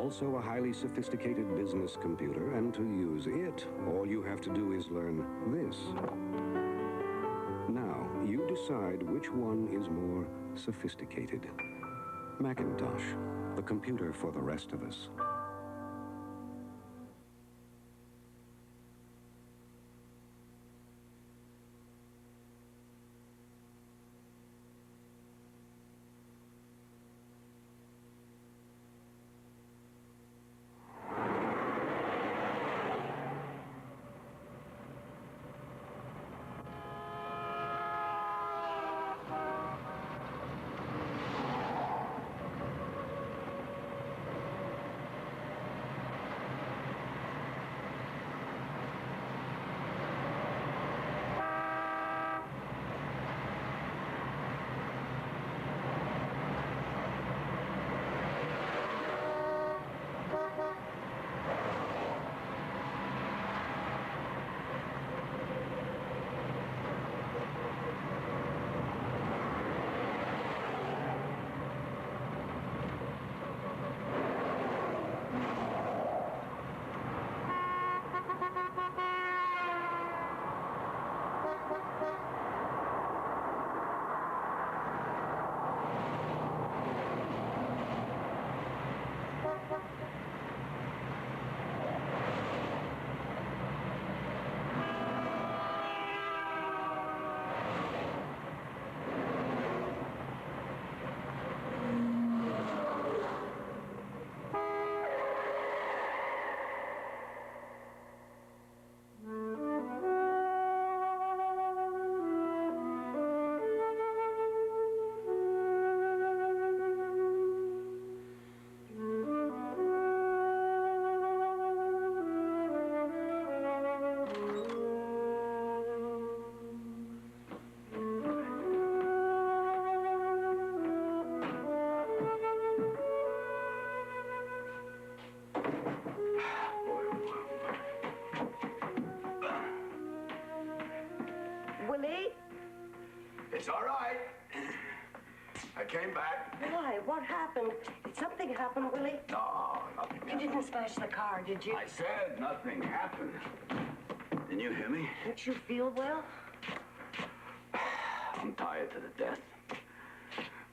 also a highly sophisticated business computer, and to use it, all you have to do is learn this. Now, you decide which one is more sophisticated. Macintosh, the computer for the rest of us. It's all right. I came back. Why? What happened? Did something happen, Willie? No, nothing happened. You didn't smash the car, did you? I said nothing happened. Didn't you hear me? Didn't you feel well? I'm tired to the death.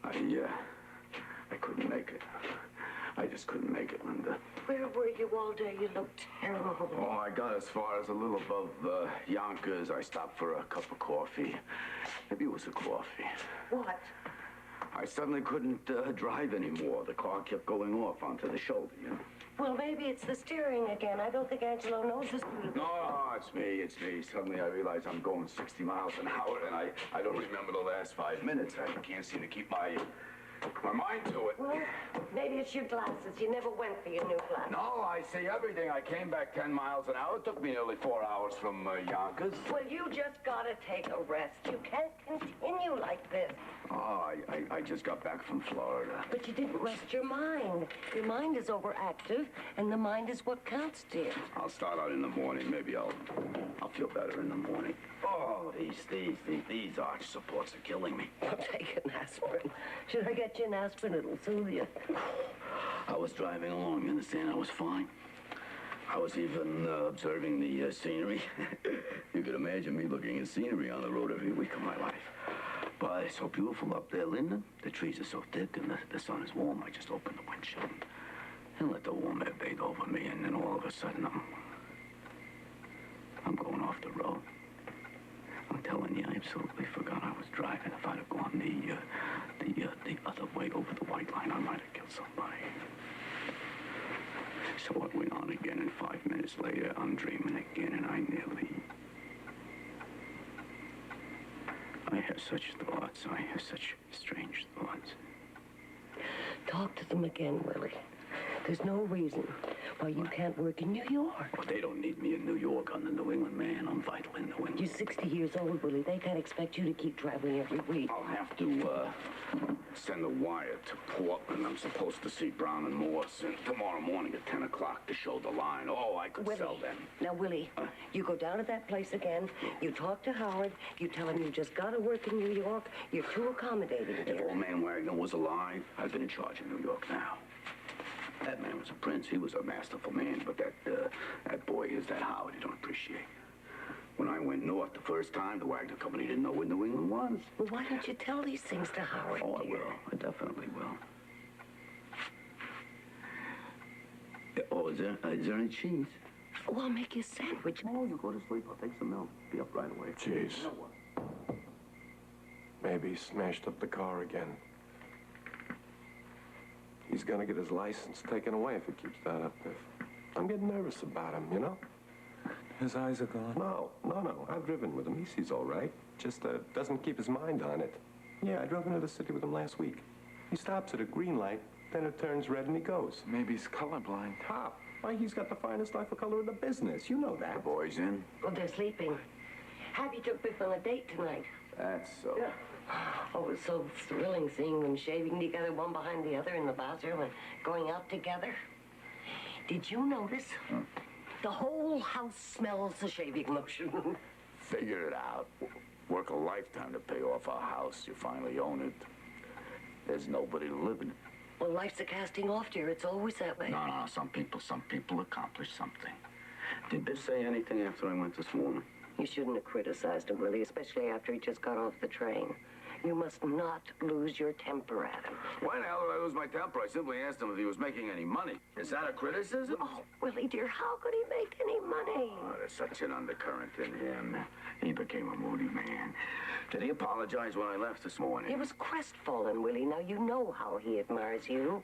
I couldn't make it. I just couldn't make it, Linda. Where were you all day? You look terrible. Oh, I got as far as a little above Yonkers. I stopped for a cup of coffee. Maybe it was a coffee. What? I suddenly couldn't drive anymore. The car kept going off onto the shoulder, you know. Well, maybe it's the steering again. I don't think Angelo knows this. No, it's me. Suddenly I realize I'm going 60 miles an hour, and I don't remember the last 5 minutes. I can't seem to keep my mind to it. Well, maybe it's your glasses. You never went for your new glasses. No, I see everything. I came back 10 miles an hour. It took me nearly 4 hours from Yonkers. Well, you just gotta take a rest. You can't continue like this. Oh, I just got back from Florida. But you didn't rest your mind. Your mind is overactive, and the mind is what counts, dear. I'll start out in the morning. Maybe I'll feel better in the morning. Oh, these arch supports are killing me. Well, take an aspirin. Should I get you an aspirin? It'll soothe you. I was driving along, you understand? I was fine. I was even observing the scenery. You could imagine me looking at scenery on the road every week of my life. But it's so beautiful up there, Linda. The trees are so thick and the sun is warm. I just opened the windshield and let the warm air bathe over me, and then all of a sudden I'm going off the road. I'm telling you, I absolutely forgot I was driving. If I'd have gone the other way over the white line, I might have killed somebody. So I went on again, and 5 minutes later, I'm dreaming again, and I have such thoughts. I have such strange thoughts. Talk to them again, Willie. There's no reason why you can't work in New York. Well, they don't need me in New York. I'm the New England man. I'm vital in New England. You're 60 years old, Willie. They can't expect you to keep traveling every week. I'll have to send a wire to Portland. I'm supposed to see Brown and Morse tomorrow morning at 10 o'clock to show the line. Oh, I could sell them. Now, Willie, you go down to that place again. You talk to Howard. You tell him you just got to work in New York. You're too accommodating If here. old man Wagner was alive, I'd been in charge of New York now. That man was a prince. He was a masterful man, but that boy is that Howard you don't appreciate. When I went north the first time, the Wagner Company didn't know where New England was. Well, why don't you tell these things to Howard, Oh, I dear? will. I definitely will. Oh, is there any cheese? Oh, I'll make you a sandwich. Oh, you go to sleep. I'll take some milk. Be up right away. Jeez. You know what? Maybe he smashed up the car again. He's gonna get his license taken away if he keeps that up. I'm getting nervous about him, you know? His eyes are gone. No. I've driven with him. He sees all right. Just doesn't keep his mind on it. Yeah, I drove into the city with him last week. He stops at a green light, then it turns red and he goes. Maybe he's colorblind. How? Why, he's got the finest eye for color in the business. You know that. The boy's in. Oh, they're sleeping. Happy took Biff on a date tonight. That's so. Yeah. Oh, it was so thrilling seeing them shaving together, one behind the other in the bathroom and going out together. Did you notice? The whole house smells the shaving lotion. Figure it out. Work a lifetime to pay off our house. You finally own it. There's nobody to live in it. Well, life's a casting off, dear. It's always that way. No. Some people accomplish something. Did Biff say anything after I went this morning? You shouldn't have criticized him, really, especially after he just got off the train. You must not lose your temper at him. Why the hell did I lose my temper? I simply asked him if he was making any money. Is that a criticism? Oh, Willie, dear, how could he make any money? Oh, there's such an undercurrent in him. He became a moody man. Did he apologize when I left this morning? He was crestfallen, Willie. Now, you know how he admires you.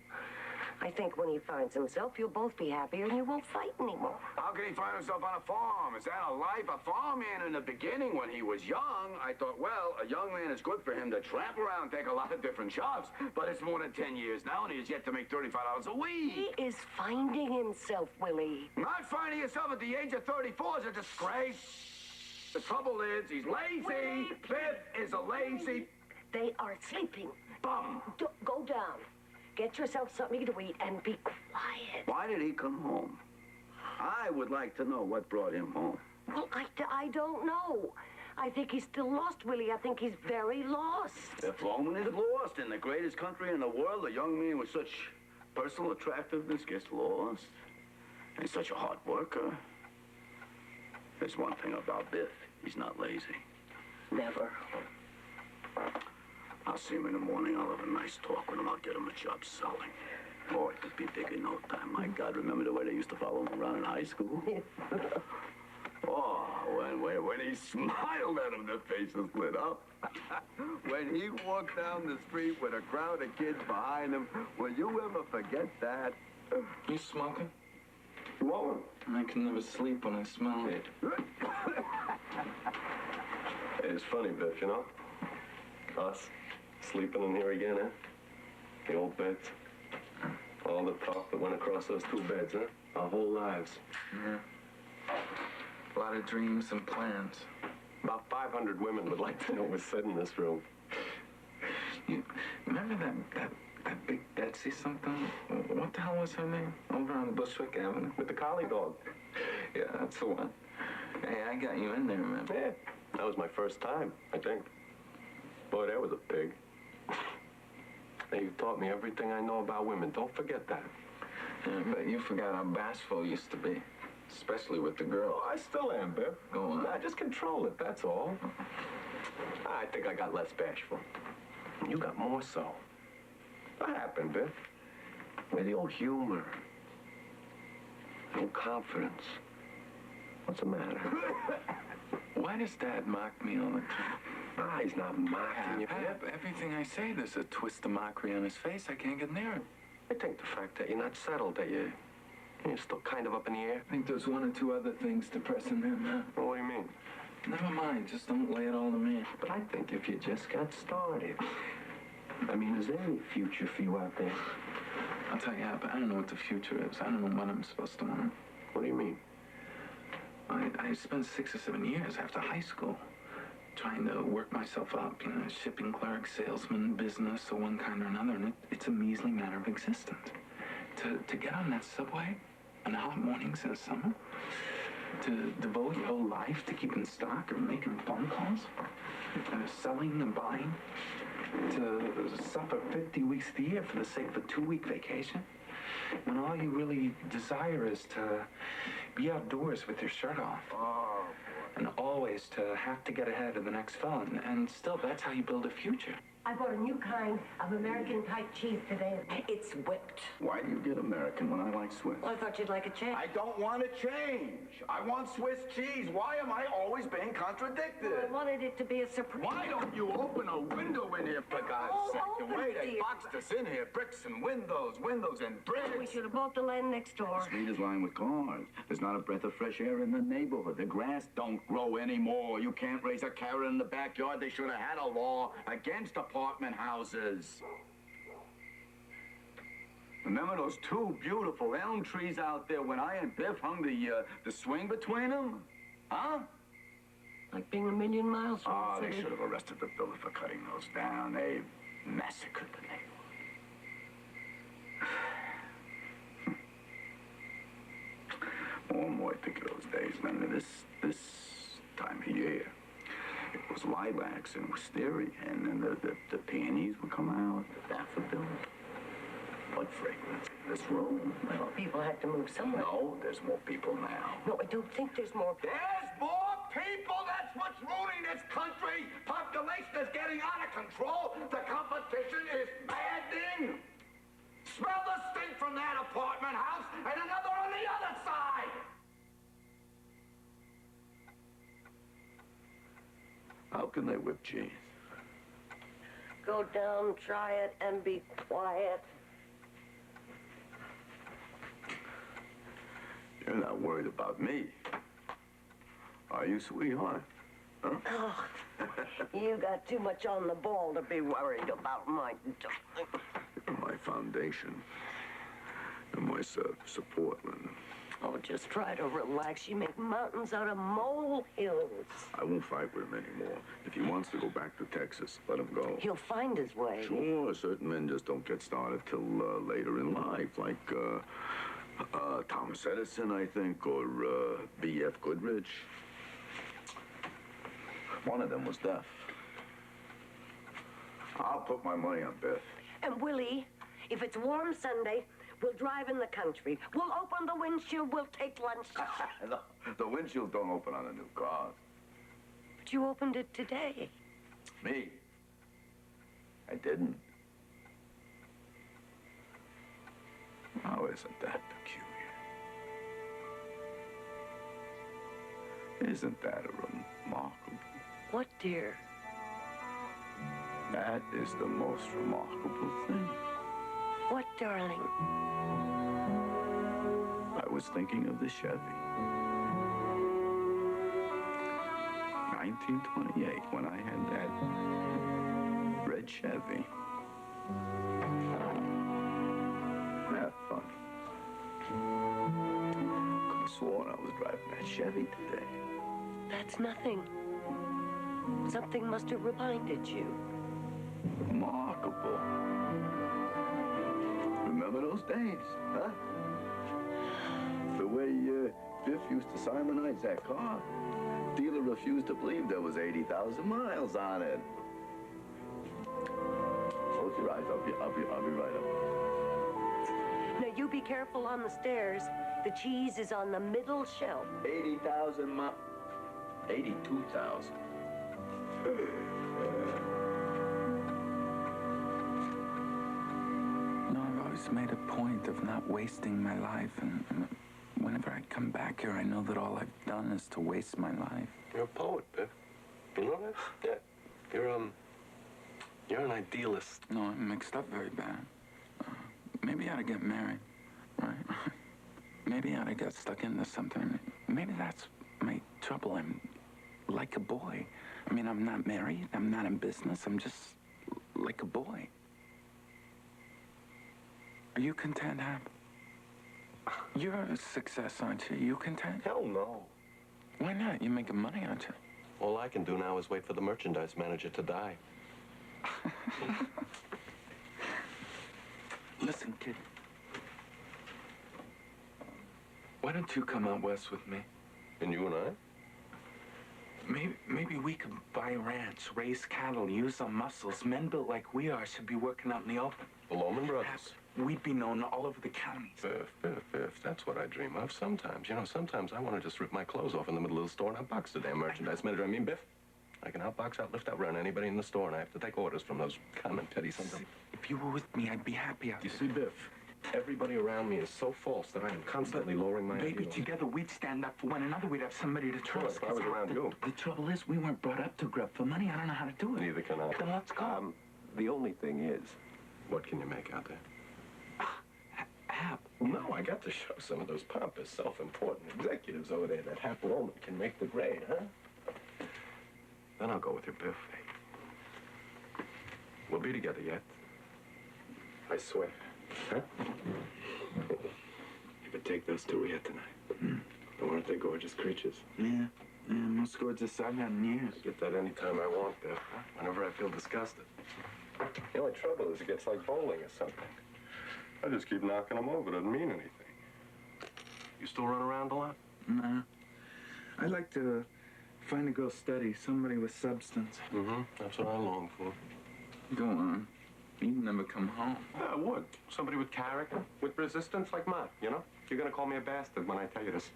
I think when he finds himself, you'll both be happier and you won't fight anymore. How can he find himself on a farm? Is that a life? A farmhand in the beginning when he was young, I thought, well, a young man is good for him to tramp around and take a lot of different jobs. But it's more than 10 years now, and he has yet to make $35 a week. He is finding himself, Willie. Not finding himself at the age of 34 is a disgrace. The trouble is, he's lazy. Willie, Biff is a lazy They are sleeping. bum. Go down. Get yourself something to eat and be quiet. Why did he come home? I would like to know what brought him home. Well, I don't know. I think he's still lost, Willie. I think he's very lost. If Hoffman is lost in the greatest country in the world, a young man with such personal attractiveness gets lost. He's such a hard worker. There's one thing about Biff. He's not lazy. Never. I'll see him in the morning. I'll have a nice talk with him. I'll get him a job selling. Oh, it could be big in no time. My God, remember the way they used to follow him around in high school? Oh, when he smiled at him, their faces lit up. When he walked down the street with a crowd of kids behind him, will you ever forget that? You smoking? Whoa. I can never sleep when I smell it. It's funny, Biff, you know? Us sleeping in here again, huh? The old beds. All the talk that went across those two beds, huh? Our whole lives. Yeah. A lot of dreams and plans. About 500 women would like to know what's said in this room. You remember that big Betsy something? What the hell was her name? Over on Bushwick Avenue? With the collie dog. Yeah, that's the one. Hey, I got you in there, man. Yeah, that was my first time, I think. Boy, that was a pig. Hey, you taught me everything I know about women. Don't forget that. Yeah, but you forgot how bashful you used to be. Especially with the girl. Oh, I still am, Biff. Go on. I just control it, that's all. I think I got less bashful. You got more so. What happened, Biff? Where's the old humor? No confidence. What's the matter? Why does Dad mock me all the time? Ah, he's not mocking you, Pap, Biff. everything I say, there's a twist of mockery on his face. I can't get near him. I think the fact that you're not settled, that you're still kind of up in the air. I think there's one or two other things depressing him, man. Well, what do you mean? Never mind, just don't lay it all to me. But I think if you just got started. I mean, is there any future for you out there? I'll tell you, Pap, I don't know what the future is. I don't know what I'm supposed to want. What do you mean? I spent 6 or 7 years after high school trying to work myself up, you know, shipping clerk, salesman, business of one kind or another, and it's a measly matter of existence. To get on that subway on hot mornings in the summer, to devote your whole life to keeping stock or making phone calls, selling and buying, to suffer 50 weeks of the year for the sake of a 2-week vacation. when all you really desire is to be outdoors with your shirt off. Oh, And always to have to get ahead of the next felon. And still, that's how you build a future. I bought a new kind of American type cheese today. It's whipped. why do you get American when I like Swiss? Well, I thought you'd like a change. I don't want to change. I want Swiss cheese. Why am I always being contradicted? I wanted it to be a surprise. Why don't you open a window in here, for God's sake? The open way it, they dear. boxed us in here, bricks and windows and bricks. We should have bought the land next door. The street is lined with cars. There's not a breath of fresh air in the neighborhood. The grass don't grow anymore. You can't raise a carrot in the backyard. They should have had a law against apartment houses. Remember those two beautiful elm trees out there when I and Biff hung the swing between them? Huh? Like being a million miles from Oh, the they city. should have arrested the builder for cutting those down. They massacred the neighborhood. More and more I think of those days, man. This time of year, it was lilacs and wisteria, and then the peonies would come out, the daffodils. What fragrance? This room. Well, people had to move somewhere. No, there's more people now. No, I don't think there's more. There's more people! That's what's ruining this country! Population is getting out of control! The competition is maddening! Smell the stink from that apartment house and another on the other side! How can they whip cheese? Go down, try it, and be quiet. You're not worried about me. Are you, sweetheart? Huh? Oh, you got too much on the ball to be worried about, my darling. You're my foundation. You're my support, Linda. Oh, just try to relax. You make mountains out of molehills. I won't fight with him anymore. If he wants to go back to Texas, let him go. He'll find his way. Sure, certain men just don't get started till later in life, like Thomas Edison, I think, or B.F. Goodrich. One of them was deaf. I'll put my money on Biff. And Willie, if it's warm Sunday, we'll drive in the country. We'll open the windshield. We'll take lunch. The windshields don't open on the new cars. But you opened it today. Me? I didn't. How isn't that peculiar? Isn't that remarkable? What, dear? That is the most remarkable thing. What, darling? I was thinking of the Chevy. 1928, when I had that red Chevy. Have fun. Could have sworn I was driving that Chevy today. That's nothing. Something must have reminded you. Remarkable. Remember those days, huh? The way Biff used to Simonize that car. Dealer refused to believe there was 80,000 miles on it. Close your eyes. I'll be right up. Now, you be careful on the stairs. The cheese is on the middle shelf. 80,000 miles. 82,000. No, I've always made a point of not wasting my life, and whenever I come back here, I know that all I've done is to waste my life. You're a poet, Biff. You know that? Yeah. You're an idealist. No, I'm mixed up very bad. Maybe I ought to get married, right? Maybe I ought to get stuck into something. Maybe that's my trouble. I'm like a boy. I mean, I'm not married. I'm not in business. I'm just like a boy. Are you content, Hap? You're a success, aren't you? You content? Hell no. Why not? You're making money, aren't you? All I can do now is wait for the merchandise manager to die. Listen, kid. Why don't you come out west with me? And you and I? Maybe we could buy a ranch, raise cattle, use our muscles. Men built like we are should be working out in the open. The Loman Brothers. we'd be known all over the county. Biff, that's what I dream of sometimes. You know, sometimes I want to just rip my clothes off in the middle of the store and outbox the damn merchandise manager. I mean, Biff, I can outbox, outlift, outrun anybody in the store, and I have to take orders from those common petty sons of... If you were with me, I'd be happy out You there. see, Biff, everybody around me is so false that I am constantly lowering my Baby, ideals. together we'd stand up for one another. We'd have somebody to trust. if I was around you. The trouble is, we weren't brought up to grub for money. I don't know how to do it. Neither can I. Then let's go. The only thing is, what can you make out there? Hap. No, I got to show some of those pompous, self-important executives over there that Hap Roman can make the grade, huh? Then I'll go with your Biff. We'll be together yet. I swear. Huh? You could take those two we had tonight. Weren't they gorgeous creatures? Yeah, most gorgeous I've had in years. I get that anytime I want, Biff. Whenever I feel disgusted. The only trouble is it gets like bowling or something. I just keep knocking them over. Doesn't mean anything. You still run around a lot? Nah. I'd like to find a girl steady, somebody with substance. Mm-hmm. That's what I long for. Go on. You'd never come home. Yeah, I would. Somebody with character, with resistance like mine, you know? You're gonna call me a bastard when I tell you this.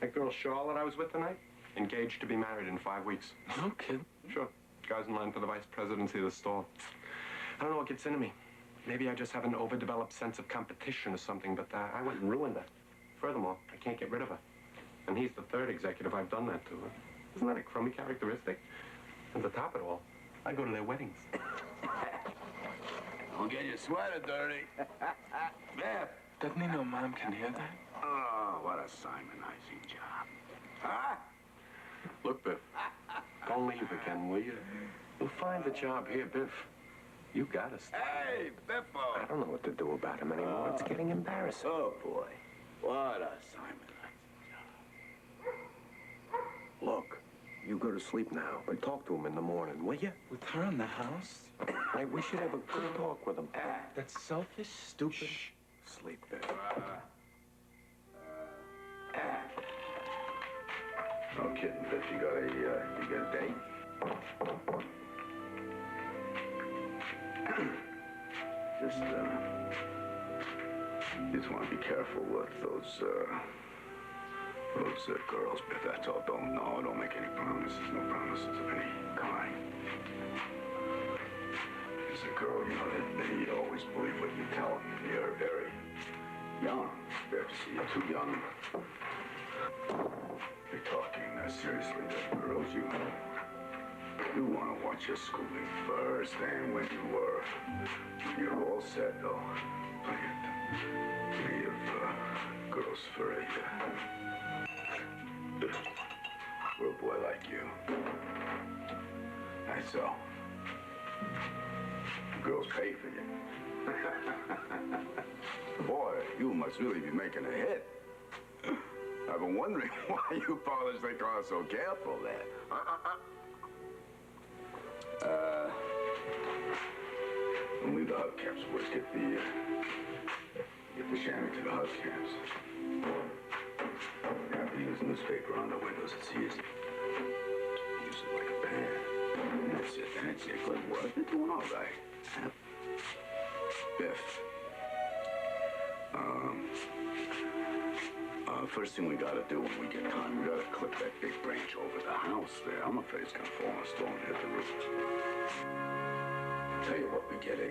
That girl Charlotte I was with tonight, engaged to be married in 5 weeks. No kid. Sure. Guy's in line for the vice presidency of the store. I don't know what gets into me. Maybe I just have an overdeveloped sense of competition or something, but I went and ruined her. Furthermore, I can't get rid of her. And he's the third executive I've done that to. Isn't that a crummy characteristic? And to top it all, I go to their weddings. Don't get your sweater dirty. Biff. Doesn't he know Mom can hear that? Oh, what a Simonizing job. Huh? Look, Biff, don't leave again, will you? You'll find a job here, Biff. You got us. Hey, Biffo. I don't know what to do about him anymore. It's getting embarrassing. Oh, boy. What a Simonizing job. Look, you go to sleep now, but talk to him in the morning, will you? With her in the house? I wish you'd have a good talk with him. That's selfish, stupid. Shh. Sleep, Biff. No kidding, Biff. You got a date? Just want to be careful with those girls, Biff. That's all. Don't make any promises. No promises of any kind. There's a girl, you know, they always believe what you tell them. You're very young, Biff. So you're too young. You're talking seriously to girls. You want to watch your schooling first, and when you're all set, though, plenty of girls for a boy like you. That's all. Girls pay for you. Boy, you must really be making a hit. I've been wondering why you polish the car so careful there. When we the hubcaps, boys, get the chamois to the hubcaps. Yeah, we use newspaper on the windows. It's easy. Use it like a pan. That's it. Good work. You're doing all right. Biff. First thing we gotta do when we get time, we gotta clip that big branch over the house there. I'm afraid it's gonna fall on a stone and hit the roof. Tell you what, we get a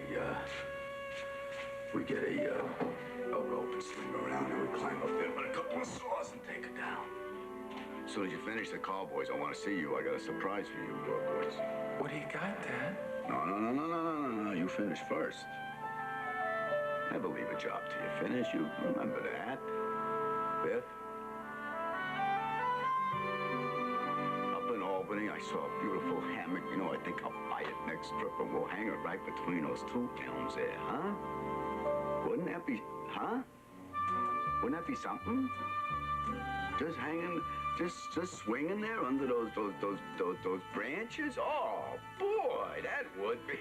rope and sling around and we climb up there with a couple of saws and take it down. As soon as you finish the call, boys, I want to see you. I got a surprise for you, boys. What do you got, Dad? No. You finish first. Never leave a job till you finish. You remember that. Biff? Up in Albany, I saw a beautiful hammock. You know, I think I'll buy it next trip and we'll hang it right between those two towns there, huh? Wouldn't that be, huh? Wouldn't that be something? Just hanging, just swinging there under those branches? Oh, boy, that would be...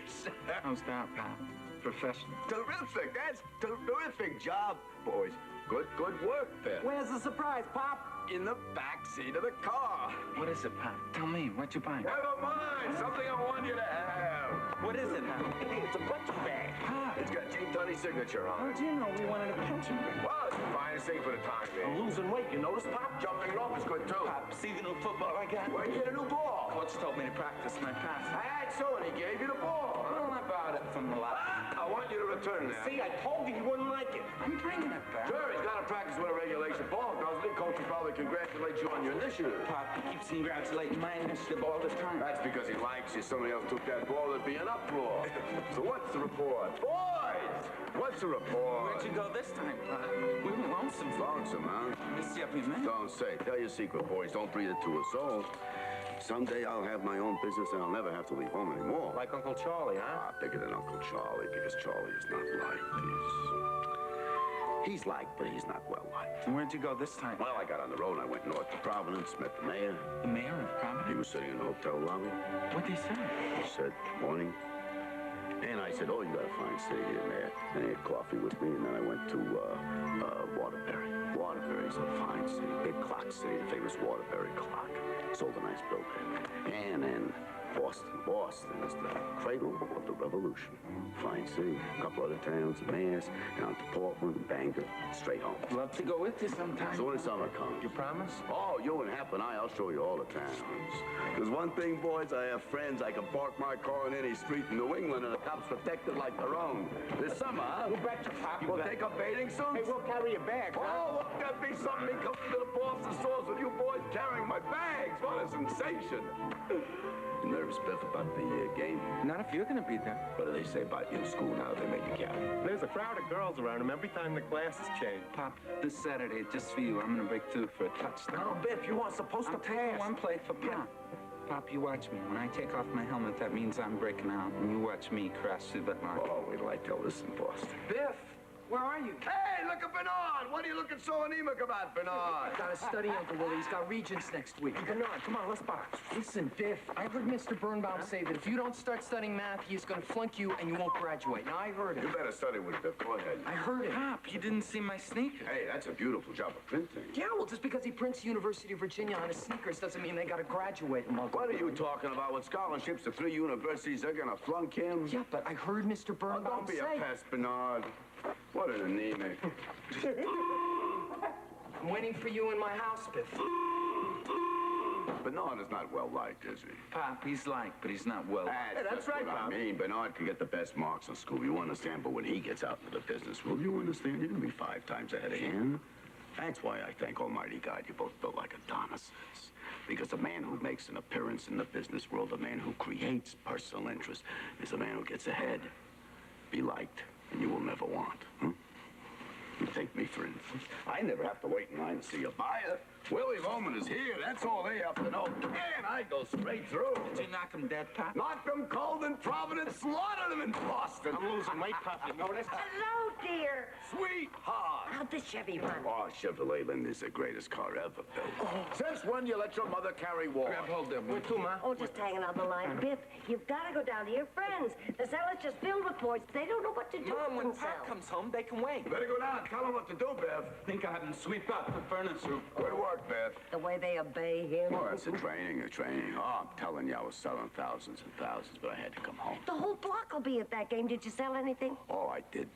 How's that, Pop? Professional. Terrific. That's terrific job, boys. Good work, Biff. Where's the surprise, Pop? In the back seat of the car. What is it, Pop? Tell me, what you buying? Never mind. Something I want you to have. What is it, Pop? It's a punching bag. Pop, It's got Gene Tunney's signature how on it. do you know we wanted a pension? Well, it's the finest thing for the time I'm being. losing weight, you notice, Pop? Jumping rope is good, too. Pop, see the new football I got? Where'd you get a new ball? Coach told me to practice my pass. That's so, and he gave you the ball. I don't know about it from the lot. I want you to return that. See, I told you you wouldn't like it. I'm bringing it back. Sure, he's got to practice with a regulation ball, doesn't he? Coach will probably congratulate you on your initiative. Pop, he keeps congratulating my initiative all the time. That's because he likes you. Somebody else took that ball, there'd be an uproar. So what's the report? Boys! What's the report? Where'd you go this time, Pop? We were lonesome. Lonesome, huh? Miss you every minute. Don't say. Tell your secret, boys. Don't breathe it to a soul. Someday I'll have my own business and I'll never have to leave home anymore. Like Uncle Charlie, huh? Bigger than Uncle Charlie, because Charlie is not liked. He's liked, but he's not well liked. And where'd you go this time? Well, I got on the road and I went north to Providence, met the mayor. The mayor of He Providence? was sitting in the hotel lobby. What'd he say? He said, morning. And I said, oh, you got a fine city here, Mayor. And he had coffee with me, and then I went to Waterbury. Waterbury's a fine city, big clock city, the famous Waterbury clock. Sold a nice bill there. And then Boston. Boston is the cradle of the revolution. Fine city, a couple other towns, Mass, down to Portland, Bangor, straight home. Love to go with you sometime. So when summer comes. You promise? Oh, you and Hap and I'll show you all the towns. There's one thing, boys, I have friends. I can park my car on any street in New England and the cops protect it like their own. This summer, huh? You betcha, Pop. We'll take up bathing suits. Hey, we'll carry your bag, huh? Oh, won't that be something? Me coming to the Boston stores with you boys carrying my bags. What a sensation. You nervous, Biff, about the game? Not if you're gonna be there. What do they say about you in school now that they made you captain? There's a crowd of girls around him every time the classes change. Pop, this Saturday, just for you, I'm gonna break through for a touchdown. No, Biff, you weren't supposed to I'm taking pass. one play for Pop. Pop, you watch me. When I take off my helmet, that means I'm breaking out. And you watch me crash through that line. Oh, wait till I tell this in Boston. Biff, where are you? Hey, look at Bernard! What are you looking so anemic about, Bernard? Got a study, Uncle Willie. He's got regents next week. Bernard, come on, let's box. Listen, Biff, I heard Mr. Birnbaum say that if you don't start studying math, he's going to flunk you and you won't graduate. Now, I heard You it. better study with Biff. Go ahead. I heard it. Pop, you didn't see my sneakers. Hey, that's a beautiful job of printing. Yeah, well, just because he prints University of Virginia on his sneakers doesn't mean they got to graduate him, Uncle What are you Willie. talking about? With scholarships to 3 universities, they're gonna flunk him? Yeah, but I heard Mr. Oh, Birnbaum don't be say... a pest, Bernard. What an anemic. I'm waiting for you in my house, Biff. Bernard is not well liked, is he? Pop, he's liked, but he's not well. That's that's right, what I Bob. mean. Bernard can get the best marks in school, you understand, but when he gets out into the business world, you understand, you're gonna be 5 times ahead of him. That's why I thank Almighty God you both built like Adonis. Because a man who makes an appearance in the business world, a man who creates personal interest, is a man who gets ahead. Be liked, and you will never want. You take me, for instance. I never have to wait in line to see a buyer. Willie Bowman is here. That's all they have to know. And I go straight through. Did you knock him dead, Pop? Knocked them cold in Providence, slaughtered them in Boston. I'm losing weight, Pop. You notice? Hello, dear. Sweetheart. How'd the Chevy run? Oh, Chevrolet Lynn is the greatest car ever built. Since when you let your mother carry war? Grab hold of Where him. to, Ma? Oh, just hanging on the line. Biff, you've got to go down to your friends. The cellar's just filled with boys. They don't know what to do Mom, with when themselves. Pop comes home, they can wait. You better go down and tell them what to do, Bev. Think I had him sweep up the furnace room. Good work, Bev. The way they obey him. Oh, that's a training. Oh, I'm telling you, I was selling thousands and thousands, but I had to come home. The whole block will be at that game. Did you sell anything? Oh, I did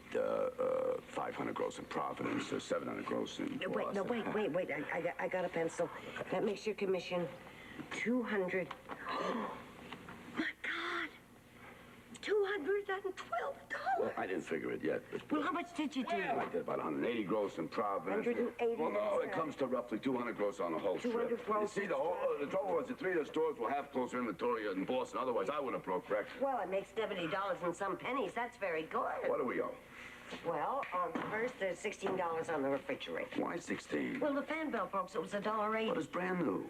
500 gross in Providence, 700 gross in Wait, no, Boston. wait. I got a pencil. That makes your commission 200. My God. $212. Well, I didn't figure it yet, but Well, how much did you do? I did about 180 gross in Providence. 180 Well, no, it inside. comes to roughly 200 gross on the whole 200 trip. gross You see, the trouble was the 3 of the stores will have closer inventory in Boston. Otherwise, I would have broke record. Well, it makes $70 and some pennies. That's very good. What do we owe? Well, first there's $16 on the refrigerator. Why 16? Well, the fan belt broke, so it was $1.80. What is brand new?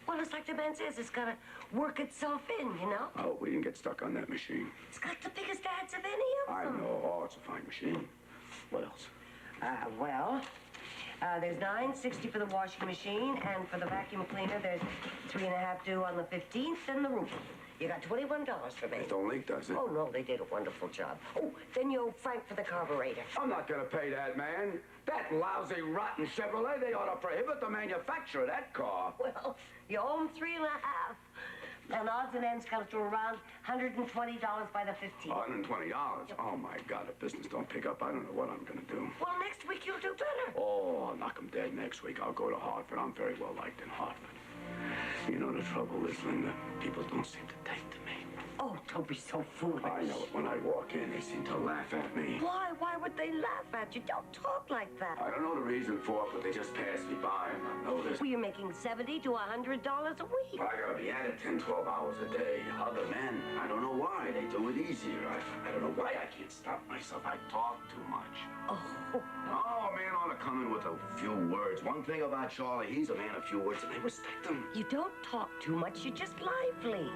Well, it's like the man says, it's got to work itself in, you know? Oh, we didn't get stuck on that machine. It's got the biggest ads of any of I them. know. Oh, it's a fine machine. What else? There's $9.60 for the washing machine, and for the vacuum cleaner, there's $3.50 due on the 15th, and the roof. You got $21 for me. It don't leak, does it? Oh, no, they did a wonderful job. Oh, then you owe Frank for the carburetor. I'm not gonna pay that, man. That lousy, rotten Chevrolet, they ought to prohibit the manufacture of that car. Well, you owe him 3.5. And odds and ends comes to around $120 by the 15th. $120? Oh, my God, if business don't pick up, I don't know what I'm gonna do. Well, next week you'll do better. Oh, I'll knock 'em dead next week. I'll go to Hartford. I'm very well liked in Hartford. You know, the trouble is, Linda, people don't seem to take to me. Oh, don't be so foolish. I know it. When I walk in, they seem to laugh at me. Why? Why would they laugh at you? Don't talk like that. I don't know the reason for it, but they just pass me by and I notice. Well, you're making $70 to $100 a week. Well, I gotta be at it 10, 12 hours a day. Other men, I don't know why. They do it easier. I don't know why I can't stop myself. I talk too much. Oh. Oh, man ought to come in with a few words. One thing about Charlie, he's a man of few words, and they respect him. You don't talk too much. You're just lively.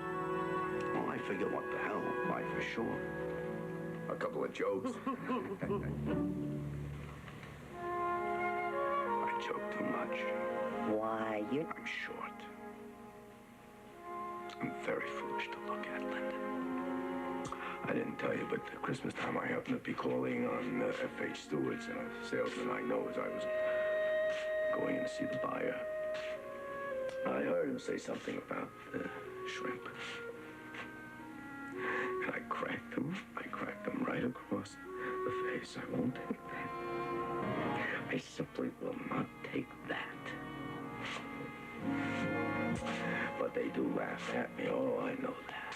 Well, I figure, what the hell? Why, for sure. A couple of jokes. I joke too much. Why, you... I'm short. I'm very foolish to look at, Linda. I didn't tell you, but at Christmas time I happened to be calling on F.H. Stewart's, and a salesman I know as I was going in to see the buyer. I heard him say something about shrimp. And I cracked him right across the face. I won't take that. I simply will not take that. But they do laugh at me. Oh, I know that.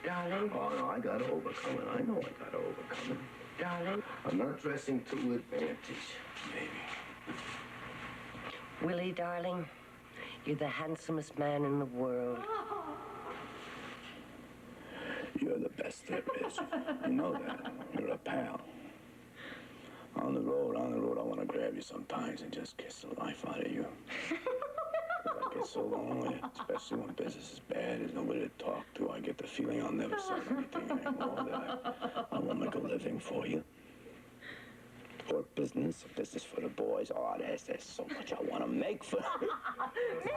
Darling. Oh, no, I gotta overcome it. I know I gotta overcome it. Darling. I'm not dressing to advantage, baby. Willie, darling, you're the handsomest man in the world. You're the best there is. You know that. You're a pal. On the road, I want to grab you sometimes and just kiss the life out of you. 'Cause I get so lonely, especially when business is bad. There's nobody to talk to. I get the feeling I'll never sell anything anymore, that I won't make a living for you. Or business for the boys. Oh, there's so much I want to make for you. Me?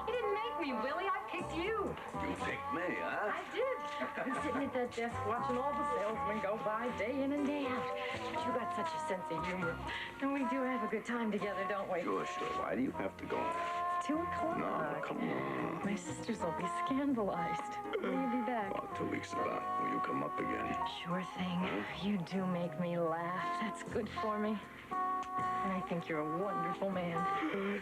You didn't make me, Willie. I picked you. You picked me, huh? I did. I've been sitting at that desk watching all the salesmen go by day in and day out. But you got such a sense of humor. And we do have a good time together, don't we? Sure. Why do you have to go? 2 o'clock. No, come on. My sisters will be scandalized. Will you be back? About 2 weeks about. Will you come up again? Sure thing. You do make me laugh. That's good for me. And I think you're a wonderful man.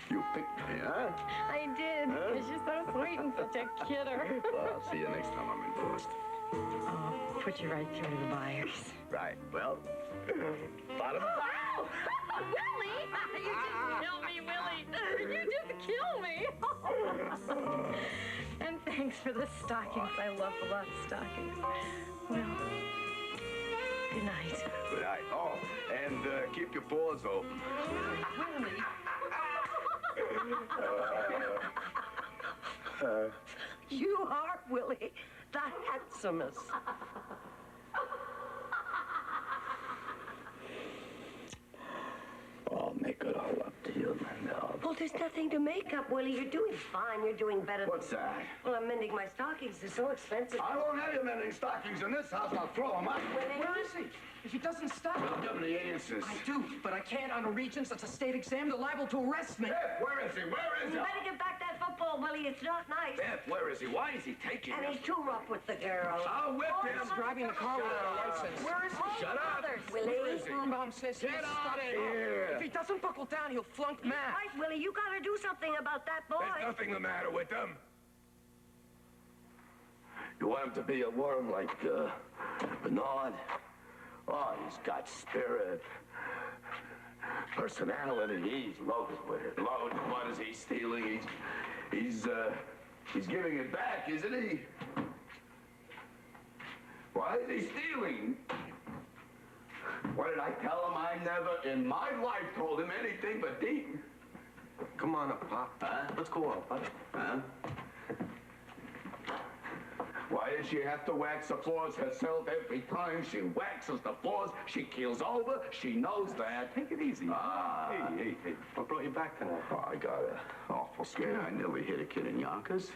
You picked me, huh? I did. Because you're so sweet and such a kidder. Well, I'll see you next time I'm in Boston. I'll put you right through to the buyers. Right. Well, bottom. Wow! Willie! You just kill me, Willie! You just kill me! And thanks for the stockings. I love a lot of stockings. Well, good night. Good night. Oh, and keep your paws open. Willie! You are, Willie, the handsomest. I'll make it all up to you, Linda. Well, there's nothing to make up, Willie. You're doing fine. You're doing better. What's that? Well, I'm mending my stockings. They're so expensive. I won't have you mending stockings in this house. I'll throw them out. Where is he? If he doesn't stop... I'll give him the answers. I do, but I can't on a Regents. That's a state exam. They're liable to arrest me. Beth, where is he? Where is he? You better get back that football, Willie. It's not nice. Beth, where is he? Why is he taking And him? he's too rough with the girl. I'll whip him. He's driving the car without a license. Where is he? Shut up. Willie. Where is he? Birnbaum says he's Get out of studying. here. If he doesn't buckle down, he'll flunk math. Right, Willie, you gotta do something about that boy. There's nothing the matter with him. You want him to be a worm like Bernard? Oh, he's got spirit, personality. He's loaded with it. Loaded. What is he stealing? He's giving it back, isn't he? Why is he stealing? What did I tell him? I never in my life told him anything but Dean. Come on up, Pop. Huh? Let's go out, buddy. Huh? Why does she have to wax the floors herself every time she waxes the floors? She keels over. She knows that. Take it easy. Ah. Hey. What brought you back tonight? Oh, I got an awful scare. I nearly hit a kid in Yonkers.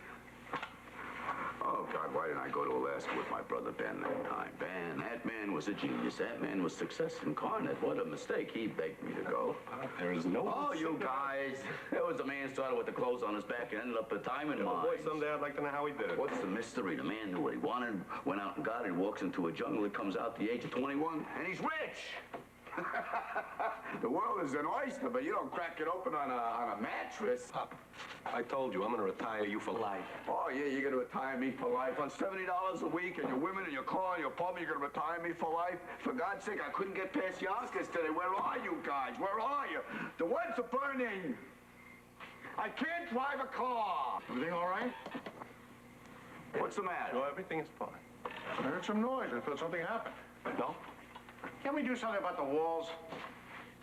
Oh, Oh, God, why didn't I go to Alaska with my brother Ben that time? Ben, that man was a genius. That man was success incarnate. What a mistake. He begged me to go. There is no... Oh, you guys. There was a man started with the clothes on his back and ended up with diamond mines. Boy, someday I'd like to know how he did it. What's the mystery? The man knew what he wanted, went out and got it, walks into a jungle, he comes out at the age of 21, and he's rich. The world is an oyster, but you don't crack it open on a mattress. Pop, I told you, I'm going to retire you for life. Oh, yeah, you're going to retire me for life. On $70 a week, and your women and your car and your pub, you're going to retire me for life? For God's sake, I couldn't get past Yonkers today. Where are you guys? Where are you? The woods are burning. I can't drive a car. Everything all right? What's the matter? No, everything is fine. I heard some noise. I thought something happened. No? Can't we do something about the walls?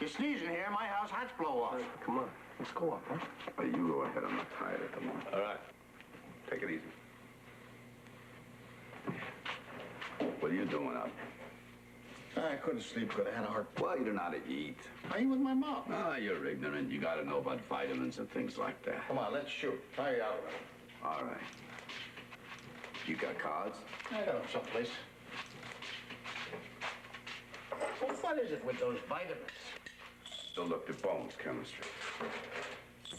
You sneeze in here, my house hats blow off. Come on. Let's go up, huh? Hey, you go ahead. I'm not tired at the moment. All right. Take it easy. What are you doing up? I couldn't sleep good. I had a heart. Well, you don't know how to eat. I eat with my mouth. Ah, you're ignorant. You got to know about vitamins and things like that. Come on, let's shoot. Try it out. All right. You got cards? I got them someplace. Well, what is it with those vitamins? Still looked at bones chemistry.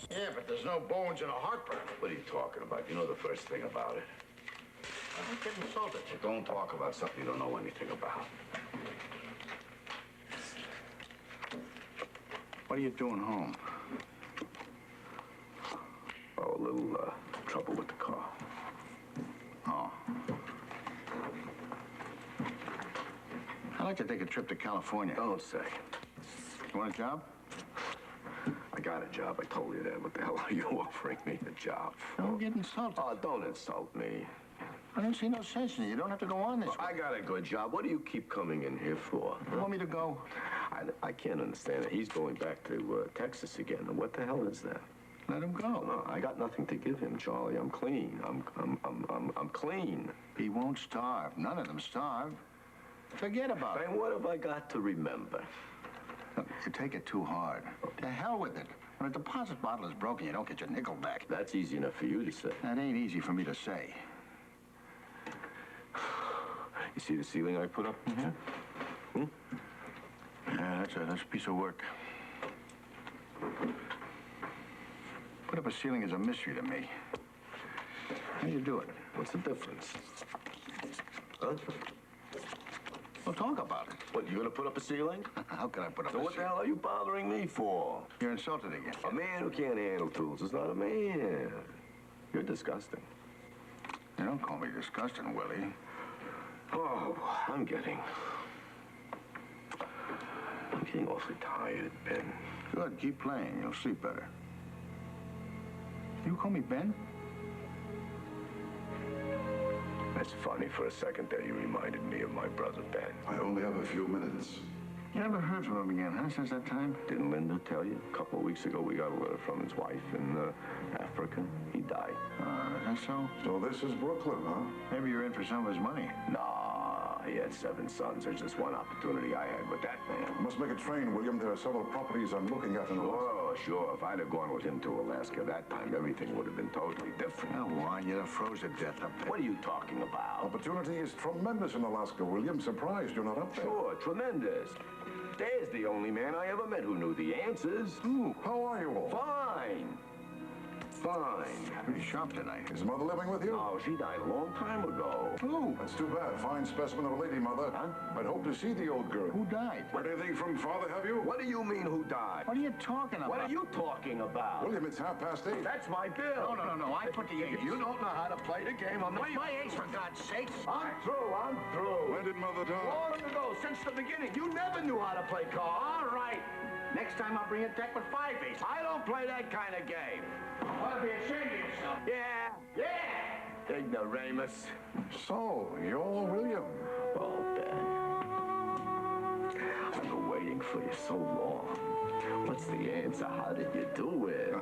Yeah, but there's no bones in a heartburn. What are you talking about? You know the first thing about it. I don't get insulted. Well, don't talk about something you don't know anything about. What are you doing home? Oh, a little trouble with the car. Oh. I'd like to take a trip to California. Don't say. You want a job? I got a job. I told you that. What the hell are you offering me a job for? Don't get insulted. Oh, don't insult me. I don't see no sense in it. You don't have to go on this way. I got a good job. What do you keep coming in here for? You want me to go? I can't understand it. He's going back to Texas again. What the hell is that? Let him go. No, I got nothing to give him, Charlie. I'm clean. I'm clean. He won't starve. None of them starve. Forget about it. And what have I got to remember? Look, you take it too hard. To hell with it. When a deposit bottle is broken, you don't get your nickel back. That's easy enough for you to say. That ain't easy for me to say. You see the ceiling I put up in here? Yeah, that's a piece of work. Put up a ceiling is a mystery to me. How do you do it? What's the difference? Huh? Well, talk about it. What, you gonna put up a ceiling? How can I put up So a what the ceiling? hell are you bothering me for? You're insulted again. A man who can't handle tools is not a man. You're disgusting. You don't call me disgusting, Willie. Oh, I'm getting awfully tired, Ben. Good, keep playing. You'll sleep better. You call me Ben? That's funny. For a second there, you reminded me of my brother, Ben. I only have a few minutes. You never heard from him again, huh, since that time? Didn't Linda tell you? A couple of weeks ago, we got a letter from his wife in Africa. He died. Is that so? So this is Brooklyn, huh? Maybe you're in for some of his money. Nah, he had 7 sons. There's just one opportunity I had with that man. You must make a train, William. There are several properties I'm looking at in Alaska. Oh, sure. If I'd have gone with him to Alaska that time, everything would have been totally different. Go on, you'd have froze to death up there. What are you talking about? Opportunity is tremendous in Alaska, William. Surprised you're not up there. Sure, tremendous. There's the only man I ever met who knew the answers. Ooh, how are you all? Fine. Fine. Pretty sharp tonight. Is Mother living with you? No, she died a long time ago. Oh, that's too bad. Fine specimen of a lady, Mother. Huh? I'd hope to see the old girl. Who died? Heard anything from Father, have you? What do you mean, who died? What are you talking about? What are you talking about? William, it's 8:30. That's my bill. No. I put the ace. You don't know how to play the game. I'm not... My ace, for God's sakes. I'm through. When did Mother die? Long ago, since the beginning. You never knew how to play cards. All right. Next time I'll bring a deck with 5 aces. I don't play that kind of game. Ought to be ashamed of yourself. Yeah. Ignoramus. So, you're William. Oh, Ben. I've been waiting for you so long. What's the answer? How did you do it?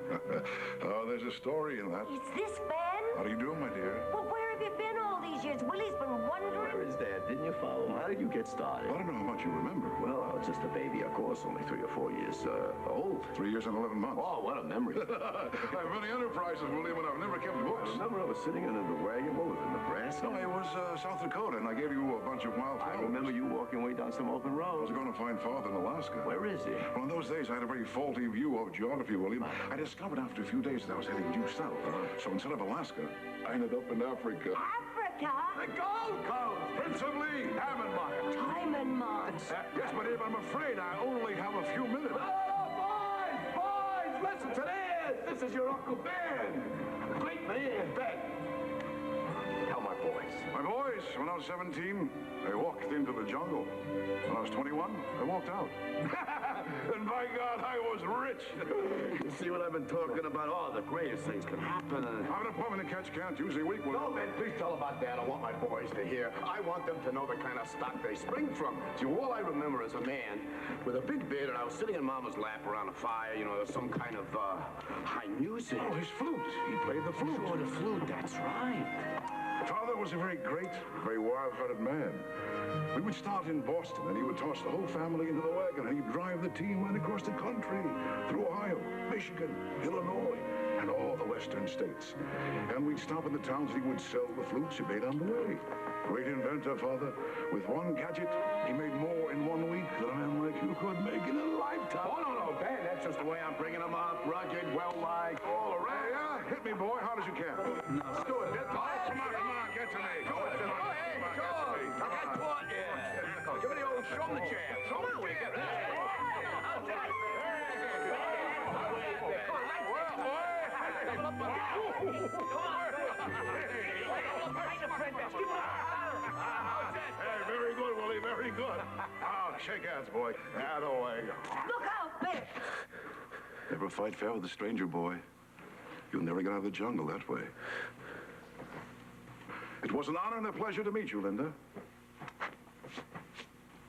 Oh, there's a story in that. Is this Ben? How do you do, my dear? Well, where have you been all these years? Willie's been wondering. Where is Dad? Didn't you follow him? How did you get started? I don't know how much you remember. Well, I was just a baby, of course, only 3 or 4 years old. 3 years and 11 months. Oh, what a memory. I have many enterprises, William, and I've never kept books. I remember I was sitting in the wagon. What was it, Nebraska? No, it was South Dakota, and I gave you a bunch of wild flowers. I remember you walking way down some open I was road. going to find Father in Alaska. Where is he? Well, in those days, I had a very faulty view of geography, William. I discovered after a few days that I was heading due south. So instead of Alaska, I ended up in Africa. Africa? The Gold Coast! Principally, Hammond Diamond mines. Yes, but Abe, I'm afraid I only have a few minutes. Boys, listen to this. This is your Uncle Ben. Great man, Ben. Tell my boys. My boys, when I was 17, I walked into the jungle. When I was 21, I walked out. And by God, I was rich. You see what I've been talking about? Oh, the greatest things can happen. I have an appointment to catch Can Tuesday week. No, man, please tell about that. I want my boys to hear. I want them to know the kind of stock they spring from. See, all I remember is a man with a big beard, and I was sitting in Mama's lap around a fire, you know, some kind of high music. Oh, his flute. He played the flute. Oh, the flute, that's right. Father was a very great, very wild-hearted man. We would start in Boston, and he would toss the whole family into the wagon, and he'd drive the team right across the country, through Ohio, Michigan, Illinois, and all the western states. And we'd stop in the towns, and he would sell the flutes he made on the way. Great inventor, Father. With one gadget, he made more in 1 week than a man like you could make in a lifetime. Oh, no, Ben, that's just the way I'm bringing them up. Rugged, well-liked. All around. Yeah, hit me, boy, hard as you can. Let's do it. Come on, get to me. Go on, Hey, go on. I got caught. Yeah. Give me the old shoulder jab. Shoulder jab. Hey, very good, Willie, very good. Oh, shake hands, boy. Atta-way. Look out, Ben. Never fight fair with a stranger, boy. You'll never get out of the jungle that way. It was an honor and a pleasure to meet you, Linda.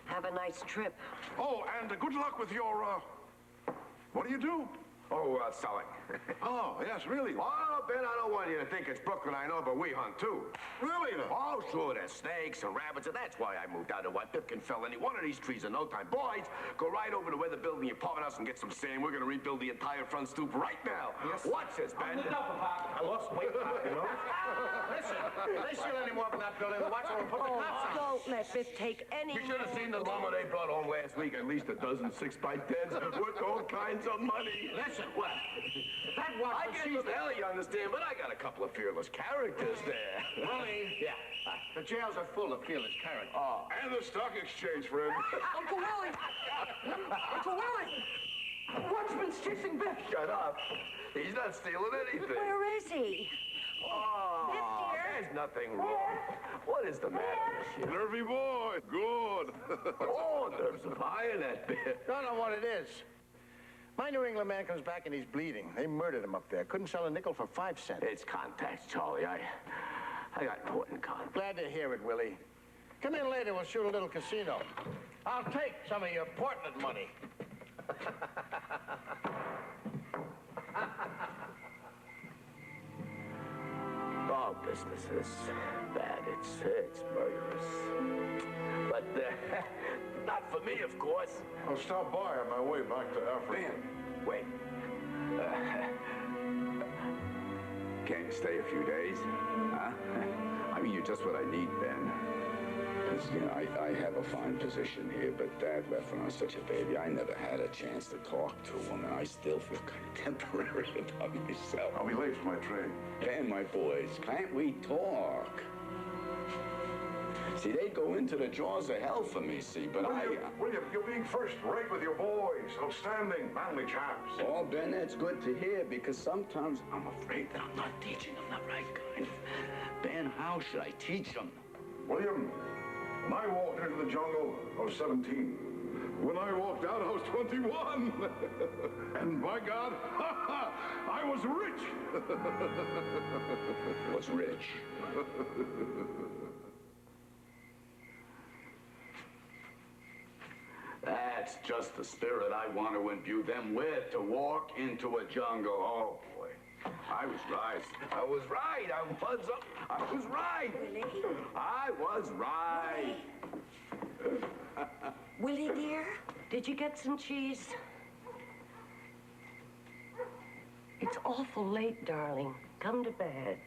Have a nice trip. Oh, and good luck with your, what do you do? Oh, selling. Oh, yes, really? Oh, Ben, I don't want you to think it's Brooklyn, I know, but we hunt, too. Really? Oh, sure, there's snakes and rabbits, and that's why I moved out of White Pipkin fell any one of these trees in no time. Boys, go right over to where they're building the apartment house and get some sand. We're going to rebuild the entire front stoop right now. Yes. Watch this, Ben. I lost weight, Pop, you know? Listen, they steal any more from that building, watch them put the cops on. Don't let Biff take any You should have seen the lumber they brought home last week. At least a dozen 6x10s worth all kinds of money. Listen, what? That was I get from hell, you understand, but I got a couple of fearless characters there. Willie. Yeah. The jails are full of fearless characters. Oh. And the stock exchange, friend. Uncle Willie! Uncle Willie! Watchman's chasing Biff. Shut up. He's not stealing anything. Where is he? Oh, Biff, dear. there's nothing wrong. What is the matter with you? Nervy boy. Good. Oh, there's some pie in that bit. Don't know what it is. My New England man comes back and he's bleeding. They murdered him up there. Couldn't sell a nickel for 5 cents. It's contacts, Charlie. I got important contacts. Glad to hear it, Willie. Come in later, we'll shoot a little casino. I'll take some of your Portland money. Our business is bad. It's murderous. But not for me, of course. I'll stop by on my way back to Africa. Ben, wait. Can't you stay a few days? Huh? I mean, you're just what I need, Ben. 'Cause, you know, I have a fine position here, but Dad left when I was such a baby. I never had a chance to talk to him, and I still feel kind of temporary about myself. I'll be late for my train. Ben, my boys, can't we talk? See, they go into the jaws of hell for me, see, but William, you're being first rate with your boys. Outstanding, manly chaps. Oh, Ben, that's good to hear, because sometimes I'm afraid that I'm not teaching them the right kind. Ben, how should I teach them? William, when I walked into the jungle, I was 17. When I walked out, I was 21. And by God, I was rich. Was rich. That's just the spirit I want to imbue them with, to walk into a jungle. Oh, boy. I was right. I was right. I was right. Willie? I was right. Willie, dear, did you get some cheese? It's awful late, darling. Come to bed.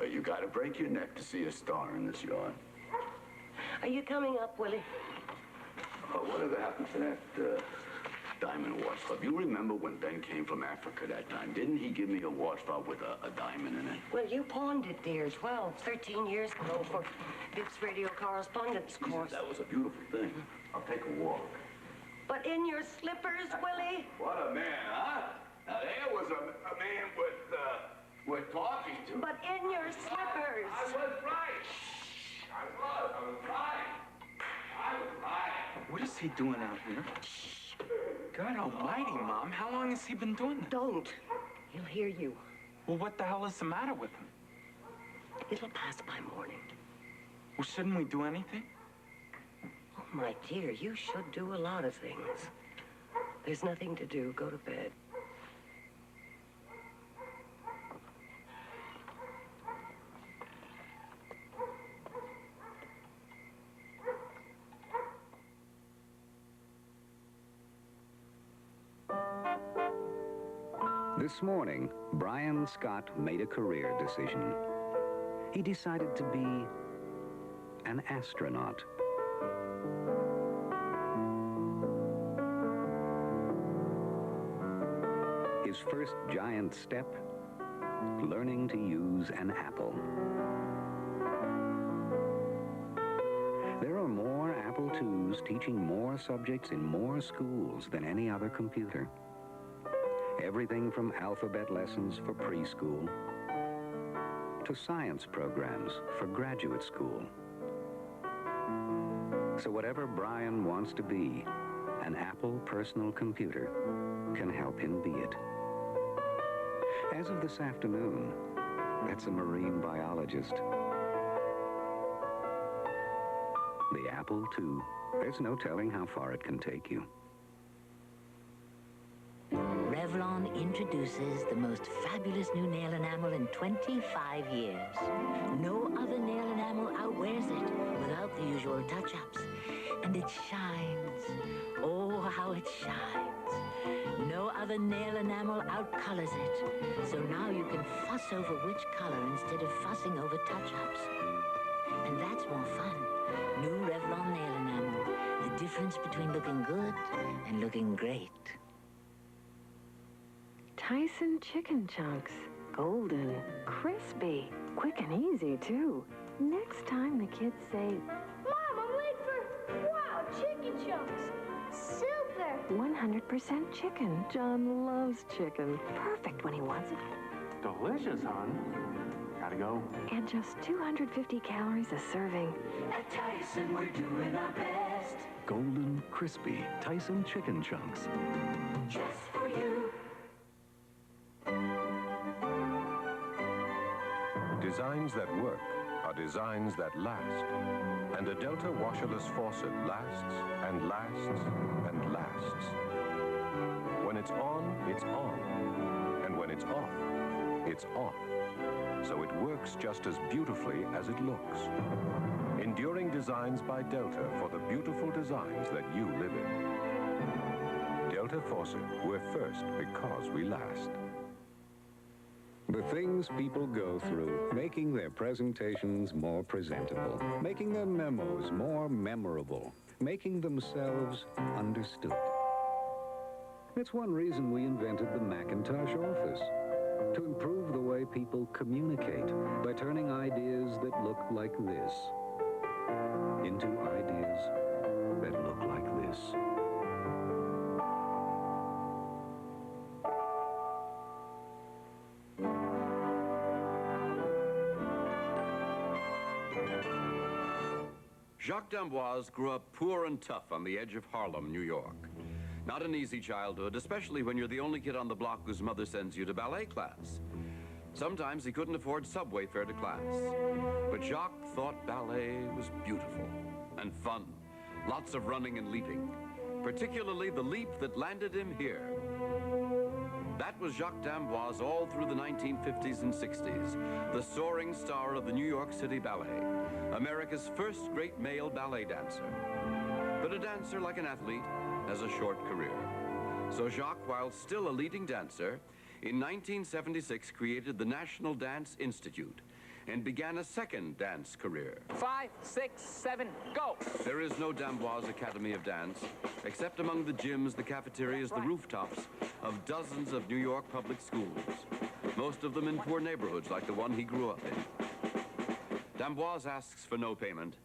You gotta break your neck to see a star in this yard. Are you coming up, Willie? Whatever happened to that diamond watch fob? You remember when Ben came from Africa that time? Didn't he give me a watch fob with a diamond in it? Well, you pawned it, dear, 12, 13 years ago for Bip's radio correspondence course. That was a beautiful thing. I'll take a walk. But in your slippers, Willie? What a man, huh? Now, there was a man worth talking to. But in your slippers. I was right. I was right. I was right. What is he doing out here? God almighty, Mom. How long has he been doing this? Don't. He'll hear you. Well, what the hell is the matter with him? It'll pass by morning. Well, shouldn't we do anything? Oh, my dear, you should do a lot of things. There's nothing to do. Go to bed. This morning, Brian Scott made a career decision. He decided to be an astronaut. His first giant step, learning to use an apple. There are more Apple IIs teaching more subjects in more schools than any other computer. Everything from alphabet lessons for preschool to science programs for graduate school. So whatever Brian wants to be, an Apple personal computer can help him be it. As of this afternoon, that's a marine biologist. The Apple II, there's no telling how far it can take you. Revlon introduces the most fabulous new nail enamel in 25 years. No other nail enamel outwears it without the usual touch-ups. And it shines. Oh, how it shines. No other nail enamel outcolors it. So now you can fuss over which color instead of fussing over touch-ups. And that's more fun. New Revlon nail enamel. The difference between looking good and looking great. Tyson chicken chunks. Golden, crispy, quick and easy, too. Next time the kids say, Mom, I'm late for, wow, chicken chunks. Super. 100% chicken. John loves chicken. Perfect when he wants it. Delicious, hon. Gotta go. And just 250 calories a serving. At Tyson, we're doing our best. Golden, crispy Tyson chicken chunks. Just for you. Designs that work are designs that last. And a Delta washerless faucet lasts and lasts and lasts. When it's on, it's on. And when it's off, it's off. So it works just as beautifully as it looks. Enduring designs by Delta for the beautiful designs that you live in. Delta Faucet, we're first because we last. The things people go through, making their presentations more presentable, making their memos more memorable, making themselves understood. It's one reason we invented the Macintosh Office, to improve the way people communicate by turning ideas that look like this into ideas that look like this. Jacques d'Amboise grew up poor and tough on the edge of Harlem, New York. Not an easy childhood, especially when you're the only kid on the block whose mother sends you to ballet class. Sometimes he couldn't afford subway fare to class. But Jacques thought ballet was beautiful and fun. Lots of running and leaping. Particularly the leap that landed him here. That was Jacques d'Amboise all through the 1950s and 60s, the soaring star of the New York City Ballet, America's first great male ballet dancer. But a dancer, like an athlete, has a short career. So Jacques, while still a leading dancer, in 1976 created the National Dance Institute and began a second dance career. 5, 6, 7, go! There is no d'Amboise Academy of Dance, except among the gyms, the cafeterias, the rooftops of dozens of New York public schools, most of them in poor neighborhoods like the one he grew up in. D'Amboise asks for no payment.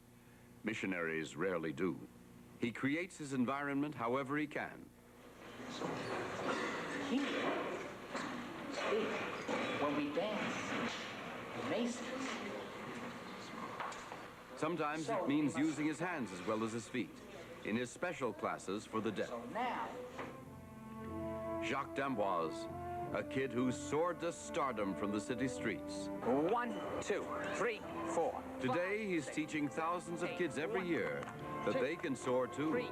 Missionaries rarely do. He creates his environment however he can. Here, Steve, when we dance, Macy's. Sometimes it means using his hands as well as his feet in his special classes for the deaf. So now, Jacques d'Amboise, a kid who soared to stardom from the city streets. 1, 2, 3, 4. Today, he's teaching thousands of kids every year that they can soar too,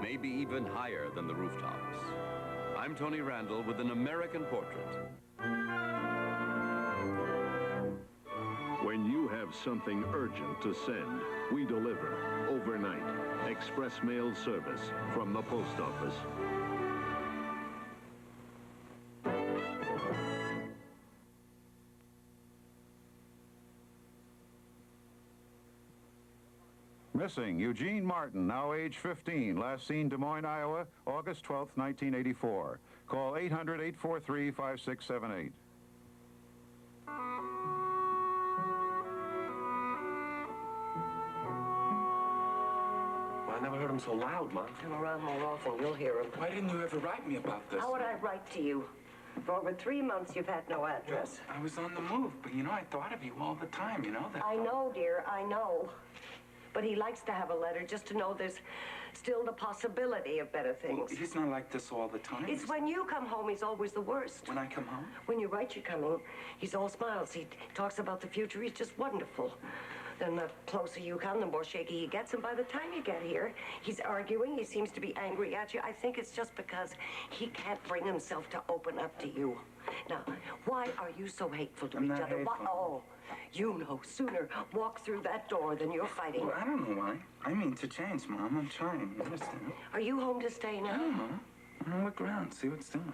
maybe even higher than the rooftops. I'm Tony Randall with an American Portrait. When you have something urgent to send, we deliver overnight. Express mail service from the post office. Missing Eugene Martin, now age 15, last seen Des Moines, Iowa, August 12, 1984. Call 800-843-5678. I never heard him so loud, Mom. Come around more often, you'll hear him. Why didn't you ever write me about this? How would I write to you? For over 3 months, you've had no address. I was on the move, but you know, I thought of you all the time, you know that. I know, dear, I know. But he likes to have a letter just to know there's still the possibility of better things. Well, he's not like this all the time. It's when you come home, he's always the worst. When I come home? When you write you're coming, he's all smiles. He talks about the future. He's just wonderful. Then the closer you come, the more shaky he gets. And by the time you get here, he's arguing. He seems to be angry at you. I think it's just because he can't bring himself to open up to you. Now, why are you so hateful to each other? Why? Oh, you know sooner walk through that door than you're fighting. Well, I don't know why. I mean to change, Mom. I'm trying. You understand? Are you home to stay now? I don't know. I'm gonna look around, see what's doing.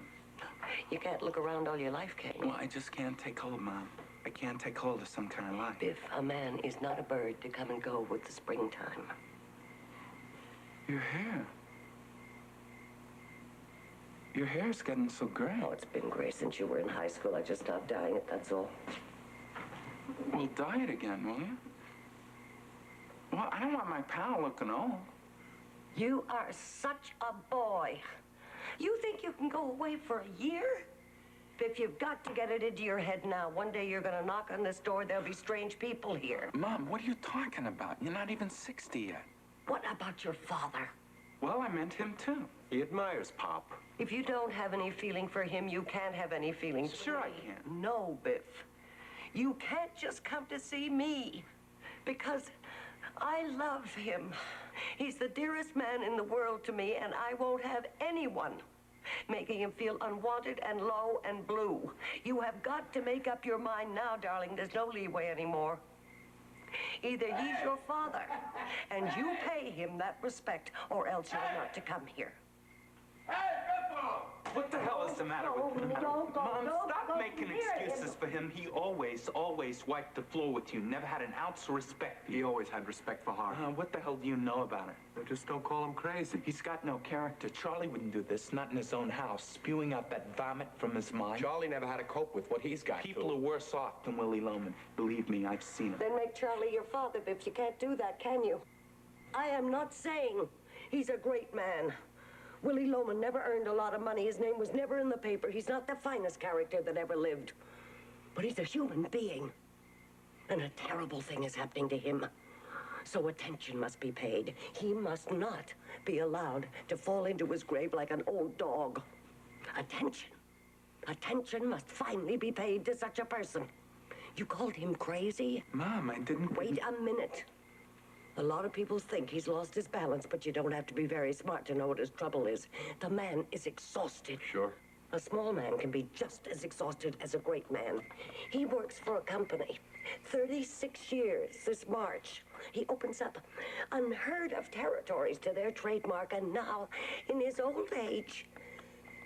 You can't look around all your life, can you? Well, I just can't take hold, Mom. I can't take hold of some kind of life. Biff, a man is not a bird to come and go with the springtime. Your hair. Your hair's getting so gray. Oh, it's been gray since you were in high school. I just stopped dyeing it, that's all. Well, dye it again, will you? Well, I don't want my pal looking old. You are such a boy. You think you can go away for a year? Biff, you've got to get it into your head now. One day you're going to knock on this door. There'll be strange people here. Mom, what are you talking about? You're not even 60 yet. What about your father? Well, I meant him, too. He admires Pop. If you don't have any feeling for him, you can't have any feeling for Sure me. I can. No, Biff. You can't just come to see me. Because I love him. He's the dearest man in the world to me, and I won't have anyone making him feel unwanted and low and blue. You have got to make up your mind now, darling. There's no leeway anymore. Either he's your father, and you pay him that respect, or else you're not to come here. What the hell is the matter with him? Mom, stop making excuses for him. He always wiped the floor with you. Never had an ounce of respect. He always had respect for her. What the hell do you know about it? Well, just don't call him crazy. He's got no character. Charlie wouldn't do this, not in his own house, spewing out that vomit from his mind. Charlie never had to cope with what he's got. People are worse off than Willie Loman. Believe me, I've seen him. Then make Charlie your father, Biff. You can't do that, can you? I am not saying he's a great man. Willie Loman never earned a lot of money. His name was never in the paper. He's not the finest character that ever lived. But he's a human being. And a terrible thing is happening to him. So attention must be paid. He must not be allowed to fall into his grave like an old dog. Attention. Attention must finally be paid to such a person. You called him crazy? Mom, I didn't... Wait a minute. A lot of people think he's lost his balance, but you don't have to be very smart to know what his trouble is. The man is exhausted. Sure. A small man can be just as exhausted as a great man. He works for a company. 36 years this March. He opens up unheard of territories to their trademark, and now, in his old age,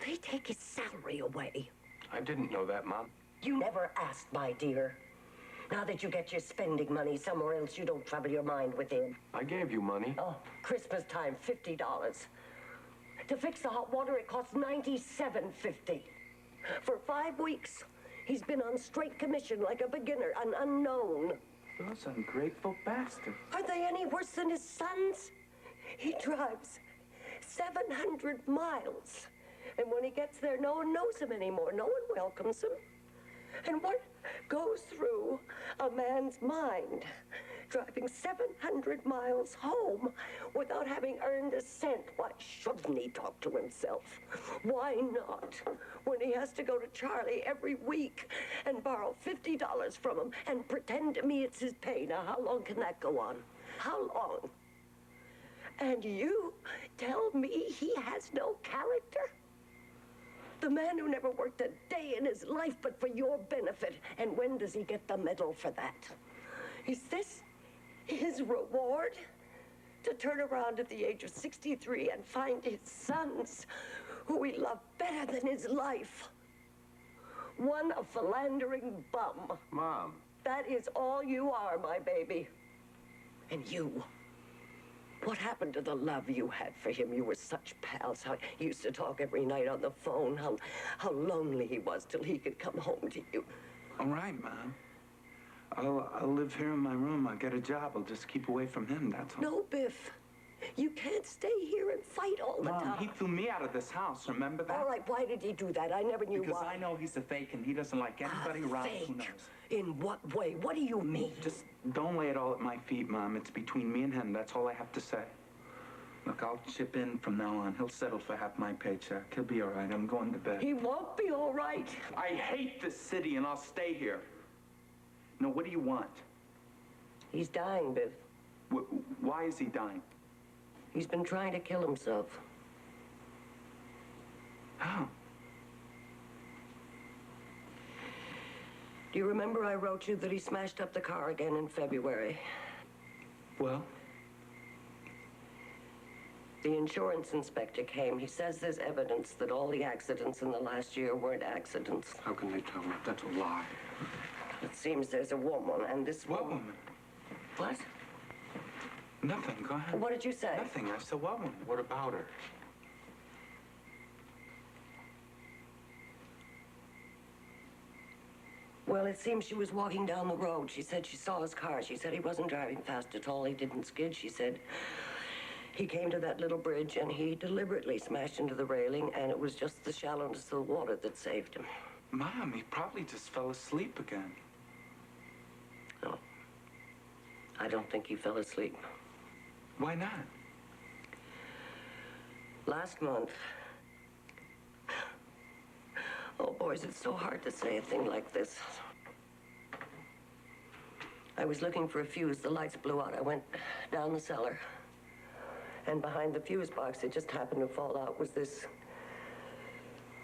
they take his salary away. I didn't know that, Mom. You never asked, my dear. Now that you get your spending money somewhere else, you don't trouble your mind with him. I gave you money. Oh, Christmas time, $50. To fix the hot water, it costs $97.50. For 5 weeks, he's been on straight commission like a beginner, an unknown. Those ungrateful bastards. Are they any worse than his sons? He drives 700 miles. And when he gets there, no one knows him anymore. No one welcomes him. And what goes through a man's mind driving 700 miles home without having earned a cent? Why shouldn't he talk to himself? Why not? When he has to go to Charlie every week and borrow $50 from him and pretend to me it's his pay. Now, how long can that go on? How long? And you tell me he has no character? The man who never worked a day in his life but for your benefit. And when does he get the medal for that? Is this his reward? To turn around at the age of 63 and find his sons, who he loved better than his life, one a philandering bum. Mom. That is all you are, my baby. And you. What happened to the love you had for him? You were such pals. How you used to talk every night on the phone. How lonely he was till he could come home to you. All right, Mom. I'll live here in my room. I'll get a job. I'll just keep away from him, that's all. No, Biff. You can't stay here and fight all the Mom, time. he threw me out of this house, remember that? All right, why did he do that? I never knew because why. I know he's a fake and he doesn't like anybody around. Who knows? In what way? What do you mean? Just don't lay it all at my feet, Mom. It's between me and him. That's all I have to say. Look, I'll chip in from now on. He'll settle for half my paycheck. He'll be all right. I'm going to bed. He won't be all right. I hate this city and I'll stay here. No, what do you want? He's dying, Biff. Why is he dying? He's been trying to kill himself. How? Do you remember I wrote you that he smashed up the car again in February? Well? The insurance inspector came. He says there's evidence that all the accidents in the last year weren't accidents. How can they tell me? That's a lie. It seems there's a woman, and this What woman? What? Nothing. Go ahead. What did you say? Nothing. I said, what woman? What about her? Well, it seems she was walking down the road. She said she saw his car. She said he wasn't driving fast at all. He didn't skid. She said he came to that little bridge and he deliberately smashed into the railing, and it was just the shallowness of the water that saved him. Mom, he probably just fell asleep again. No. I don't think he fell asleep. Why not? Last month. Oh, boys, it's so hard to say a thing like this. I was looking for a fuse. The lights blew out. I went down the cellar. And behind the fuse box, it just happened to fall out, was this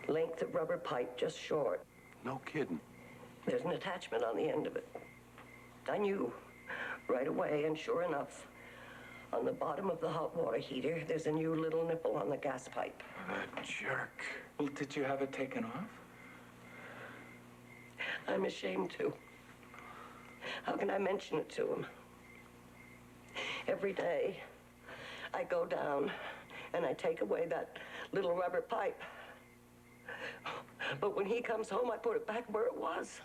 length of rubber pipe just short. No kidding. There's an attachment on the end of it. I knew right away, and sure enough, on the bottom of the hot water heater, there's a new little nipple on the gas pipe. That jerk. Well, did you have it taken off? I'm ashamed to. How can I mention it to him? Every day, I go down and I take away that little rubber pipe. But when he comes home, I put it back where it was.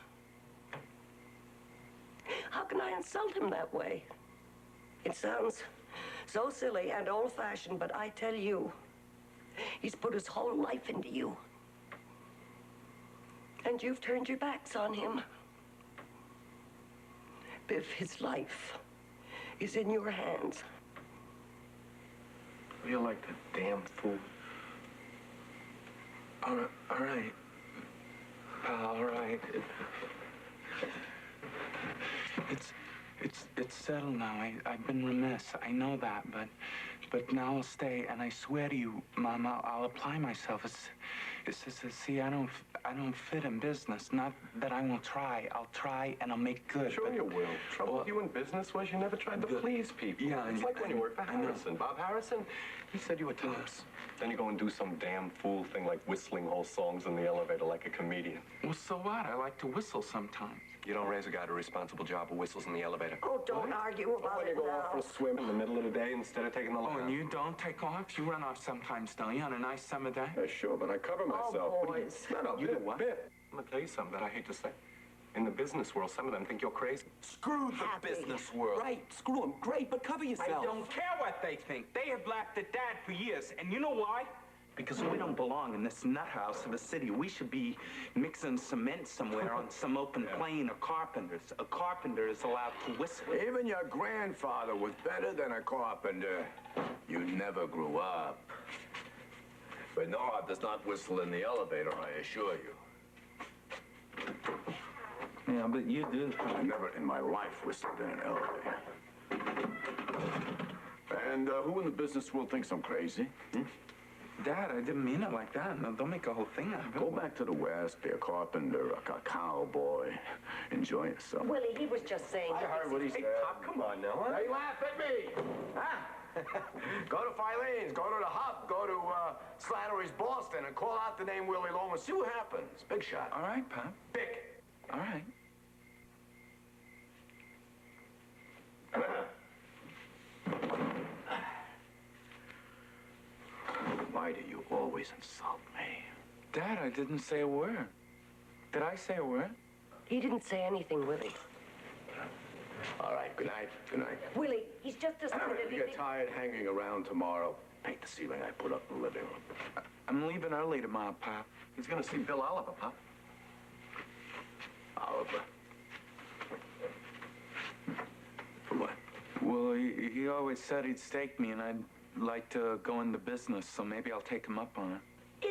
How can I insult him that way? It sounds so silly and old-fashioned, but I tell you, he's put his whole life into you. And you've turned your backs on him. Biff, his life is in your hands. You're like a damn fool. All right. All right. It's settled now. I've been remiss. I know that, but now I'll stay, and I swear to you, Mom, I'll apply myself. It's just that, see, I don't fit in business. Not that I won't try. I'll try and I'll make good. Sure you will. Trouble with you in business was you never tried to please people. Yeah, it's like when you worked for Harrison. Bob Harrison, he said you were tops. Then you go and do some damn fool thing like whistling whole songs in the elevator like a comedian. Well, so what? I like to whistle sometimes. You don't raise a guy to a responsible job who whistles in the elevator. Oh, don't argue about it You go now. off for a swim in the middle of the day instead of taking the Oh, and you don't take off? You run off sometimes, don't you, on a nice summer day? Yeah, sure, but I cover myself. Oh, What do you- boys. No, no, You Bip, do what? Bip. I'm gonna tell you something that I hate to say. In the business world, some of them think you're crazy. Screw the Happy. business world. Right, screw them. Great, but cover yourself. I don't care what they think. They have laughed at Dad for years, and you know why? Because we don't belong in this nut house of a city. We should be mixing cement somewhere on some open plain or carpenters. A carpenter is allowed to whistle. Even your grandfather was better than a carpenter. You never grew up. Bernard does not whistle in the elevator, I assure you. Yeah, but you do. I never in my life whistled in an elevator. And who in the business world thinks I'm crazy? Dad, I didn't mean it like that. No, don't make a whole thing out of it. Go back to the West, be a carpenter, a cowboy. Enjoy yourself. Willie, he was just saying. I heard what he said. Pop, come on now, huh? They laugh at me. Huh? Go to Filene's, go to the Hub, go to Slattery's Boston and call out the name Willie Loman. See what happens. Big shot. All right, Pop. Big. All right. Why do you always insult me? Dad, I didn't say a word. Did I say a word? He didn't say anything, Willie. All right, good night. Good night. Willie, he's just disappointed. If you get tired hanging around tomorrow, paint the ceiling I put up in the living room. I'm leaving early tomorrow, Pop. He's gonna see Bill Oliver, Pop. Oliver. For what? Well, he always said he'd stake me, and I'd like to go into business, so maybe I'll take him up on it.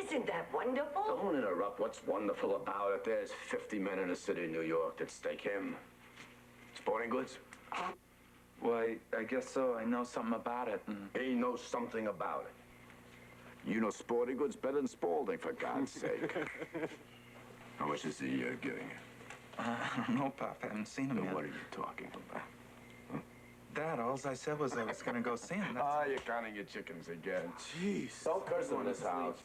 Isn't that wonderful? Don't interrupt. What's wonderful about it? There's 50 men in the city of New York that stake him. Sporting goods? Well, I guess so. I know something about it. And... He knows something about it. You know sporting goods better than Spaulding, for God's sake. How much is he giving you? I don't know, Pop. I haven't seen him yet. What are you talking about? Dad, all I said was I was going to go see him. You're counting your chickens again. Jeez. Don't curse in this house.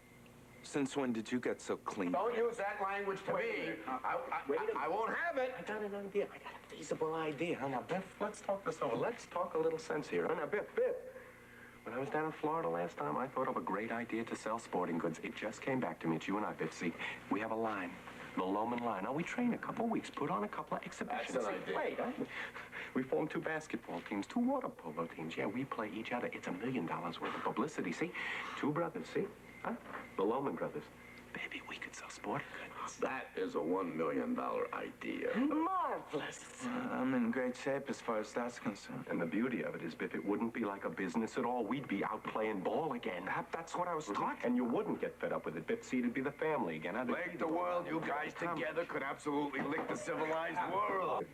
Since when did you get so clean? Don't use that language to me. I won't have it. I got an idea. I got a feasible idea. Now, Biff, let's talk this over. Let's talk a little sense here. Now, Biff. When I was down in Florida last time, I thought of a great idea to sell sporting goods. It just came back to me. It's you and I, Biff. See, we have a line. The Loman line. Now, we train a couple weeks, put on a couple of exhibitions. That's an idea. Wait, we form 2 basketball teams, 2 water polo teams. Yeah, we play each other. It's $1 million worth of publicity, see? 2 brothers, see? Huh? The Loman brothers. Baby, we could sell sporting goods. That is a $1 million idea. Marvelous. I'm in great shape as far as that's concerned. And the beauty of it is, Biff, it wouldn't be like a business at all. We'd be out playing ball again. That's what I was talking. And you wouldn't get fed up with it, Biff. See, it'd be the family again. Lick the world, you guys together could absolutely lick the civilized world.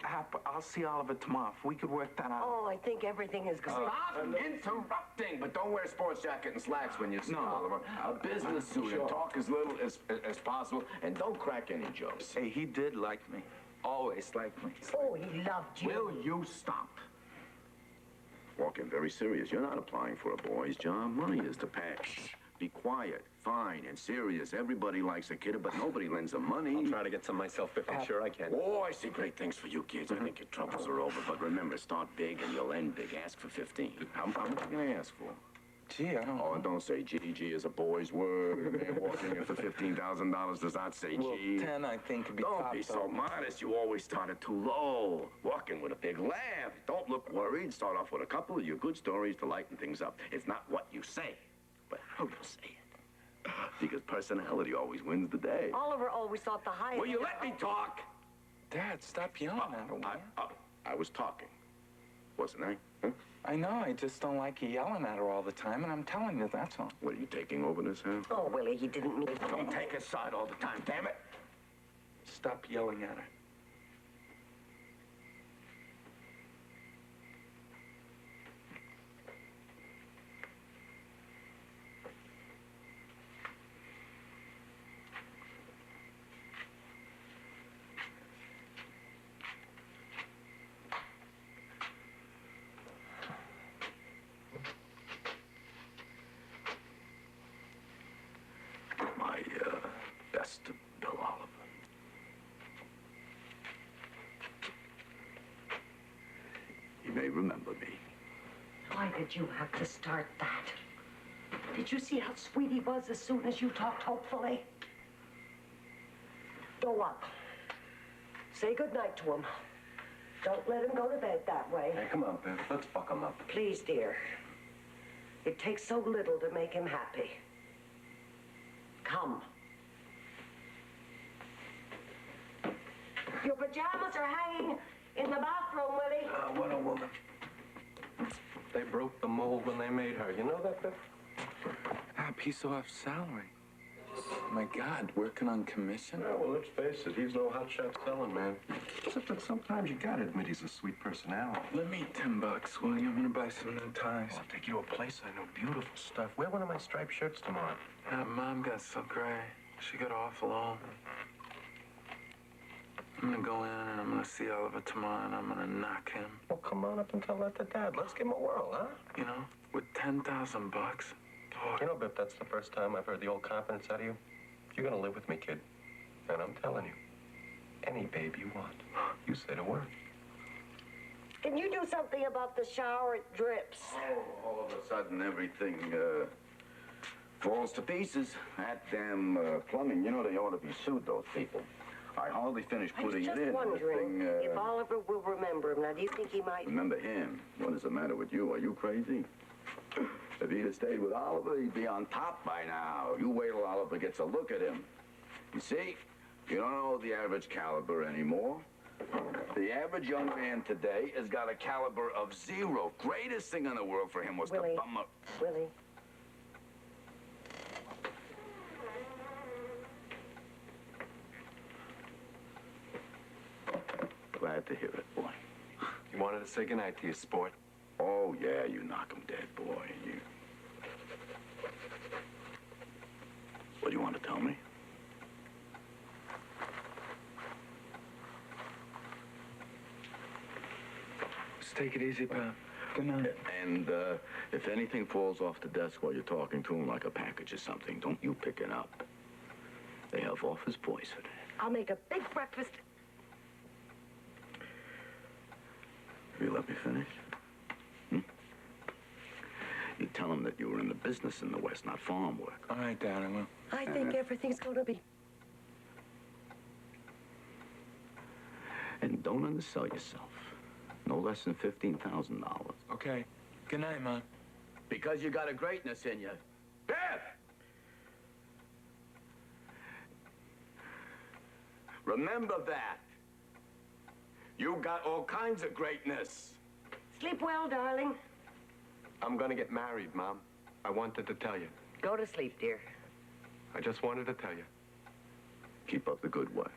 Hap, I'll see Oliver tomorrow. If we could work that out. Oh, I think everything is good. Stop interrupting, but don't wear a sports jacket and slacks when you see Oliver. A business suit and talk as little as possible, and don't crack any jokes. Hey, he did like me. Always liked me. Oh, he loved you. Will you stop? Walking very serious. You're not applying for a boy's job. Money is to pay. Be quiet, fine, and serious. Everybody likes a kid, but nobody lends them money. I'll try to get some myself, Biff. I'm sure I can. Oh, I see great things for you kids. I think your troubles are over. But remember, start big and you'll end big. Ask for 15. How much are you going to ask for? Gee, I don't know. Oh, and don't say GG is a boy's word. A man walking in for $15,000 does not say Well, G. 10, I think, would be Don't top, be so though. modest. You always started too low. Walking with a big laugh. Don't look worried. Start off with a couple of your good stories to lighten things up. It's not what you say, but how you say it. Because personality always wins the day. Oliver always thought the highest. Will you let me talk? Dad, stop yelling at him. I was talking, wasn't I? Huh? I know, I just don't like you yelling at her all the time, and I'm telling you, that's all. What, are you taking over this house? Oh, Willie, he didn't mean it. Don't take his side all the time, damn it. Stop yelling at her. remember me. Why did you have to start that? Did you see how sweet he was as soon as you talked hopefully? Go up. Say goodnight to him. Don't let him go to bed that way. Hey, come on, Biff. Let's buck him up. Please, dear. It takes so little to make him happy. Come. Your pajamas are hanging in the bathroom, Willie. What a woman. They broke the mold when they made her. You know that, Biff? A piece off salary. My God, working on commission? Yeah, well, let's face it. He's no hotshot selling man. Except that sometimes you gotta admit he's a sweet personality. Let me $10, will you? I'm gonna buy some new ties. I'll take you to a place I know. Beautiful stuff. Wear one of my striped shirts tomorrow. Mom got so gray. She got awful old. I'm gonna go in and I'm gonna see Oliver tomorrow and I'm gonna knock him. Well, come on up and tell that to Dad. Let's give him a whirl, huh? You know, with $10,000 bucks. You know, Biff, that's the first time I've heard the old confidence out of you. You're gonna live with me, kid. And I'm telling you, any babe you want, you say the word. Can you do something about the shower? It drips. Oh, all of a sudden everything falls to pieces. That damn plumbing, you know they ought to be sued, those people. I hardly finished putting it in. I was just wondering if Oliver will remember him. Now, do you think he might? Remember him? What is the matter with you? Are you crazy? If he'd have stayed with Oliver, he'd be on top by now. You wait till Oliver gets a look at him. You see, you don't know the average caliber anymore. The average young man today has got a caliber of 0. Greatest thing in the world for him was to bum up. Willie. Glad to hear it, boy. You wanted to say goodnight to you, sport. Oh, yeah, you knock him dead, boy. You... What do you want to tell me? Just take it easy, pal. Good night. And if anything falls off the desk while you're talking to him, like a package or something, don't you pick it up. They have office boys for that. I'll make a big breakfast. Will you let me finish? You tell him that you were in the business in the West, not farm work. All right, Dad, I will. I think everything's going to be... And don't undersell yourself. No less than $15,000. Okay. Good night, Mom. Because you got a greatness in you. Biff! Remember that. You got all kinds of greatness. Sleep well, darling. I'm gonna get married, Mom. I wanted to tell you. Go to sleep, dear. I just wanted to tell you. Keep up the good work.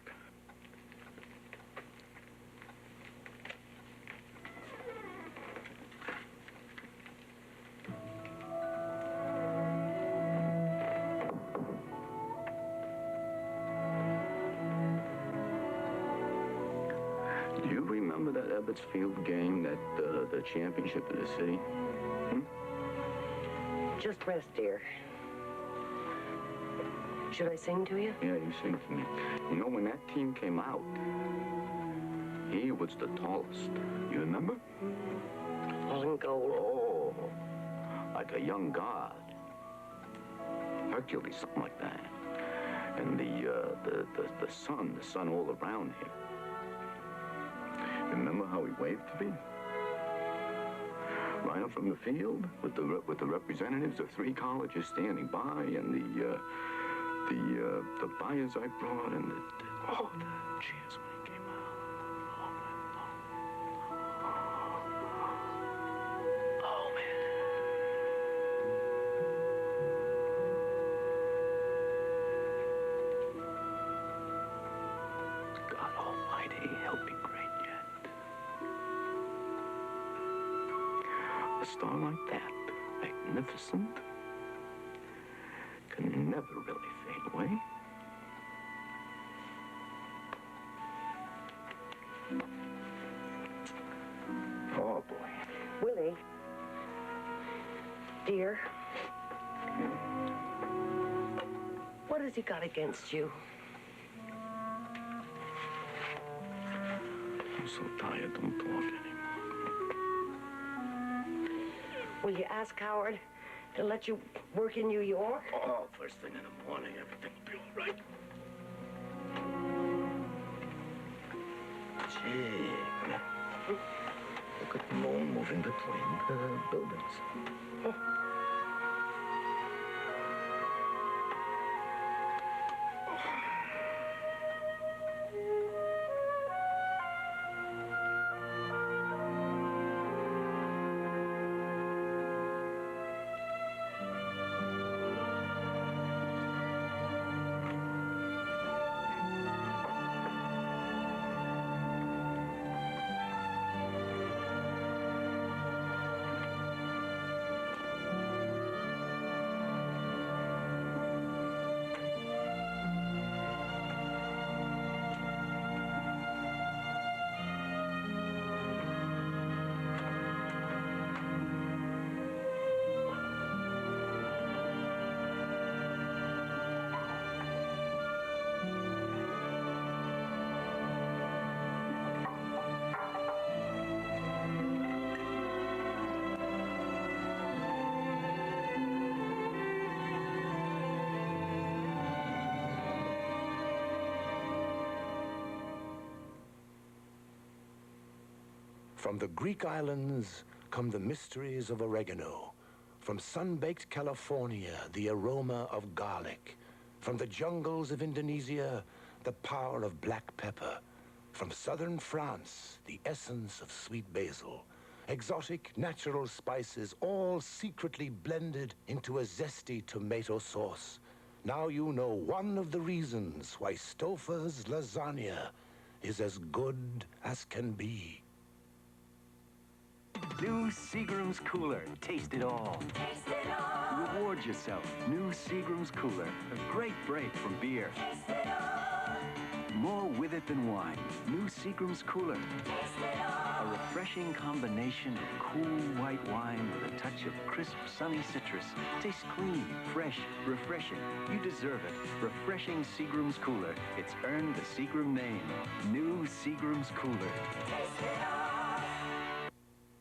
Do you remember that Ebbets Field game, that the championship of the city? Just rest, dear. Should I sing to you? Yeah, you sing to me. You know, when that team came out, he was the tallest. You remember? Wasn't gold. Oh, like a young god. Hercules, something like that. And the sun all around him. Remember how he waved to me? Right up from the field with the representatives of 3 colleges standing by, and the buyers I brought, and the cheers when he came out. Oh man. God Almighty, he'll be great yet. A star like that, magnificent, can never really fade away. Oh, boy. Willie. Dear. What has he got against you? I'm so tired, don't talk anymore. Will you ask Howard to let you work in New York? Oh, first thing in the morning, everything will be all right. Gee, look at the moon moving between the buildings. From the Greek islands come the mysteries of oregano. From sun-baked California, the aroma of garlic. From the jungles of Indonesia, the power of black pepper. From southern France, the essence of sweet basil. Exotic natural spices, all secretly blended into a zesty tomato sauce. Now you know one of the reasons why Stouffer's lasagna is as good as can be. New Seagram's Cooler. Taste it all. Taste it all. Reward yourself. New Seagram's Cooler. A great break from beer. Taste it all. More with it than wine. New Seagram's Cooler. Taste it all. A refreshing combination of cool white wine with a touch of crisp, sunny citrus. Tastes clean, fresh, refreshing. You deserve it. Refreshing Seagram's Cooler. It's earned the Seagram name. New Seagram's Cooler. Taste it all.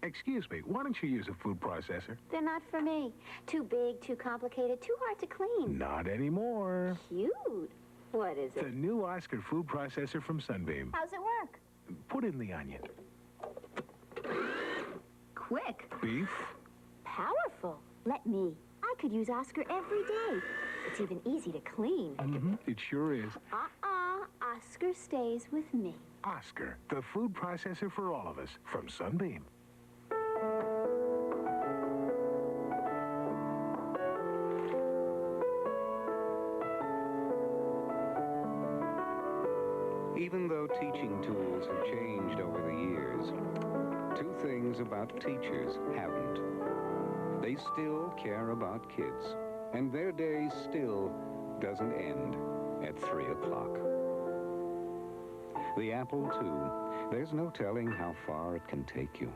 Excuse me, why don't you use a food processor? They're not for me. Too big, too complicated, too hard to clean. Not anymore. Cute. What is The it? new Oscar food processor from Sunbeam. How's it work? Put in the onion. Quick. Beef. Powerful. Let me. I could use Oscar every day. It's even easy to clean. Mm-hmm. It sure is. Oscar stays with me. Oscar, the food processor for all of us from Sunbeam. Even though teaching tools have changed over the years, two things about teachers haven't. They still care about kids, and their day still doesn't end at 3 o'clock. The Apple II, there's no telling how far it can take you.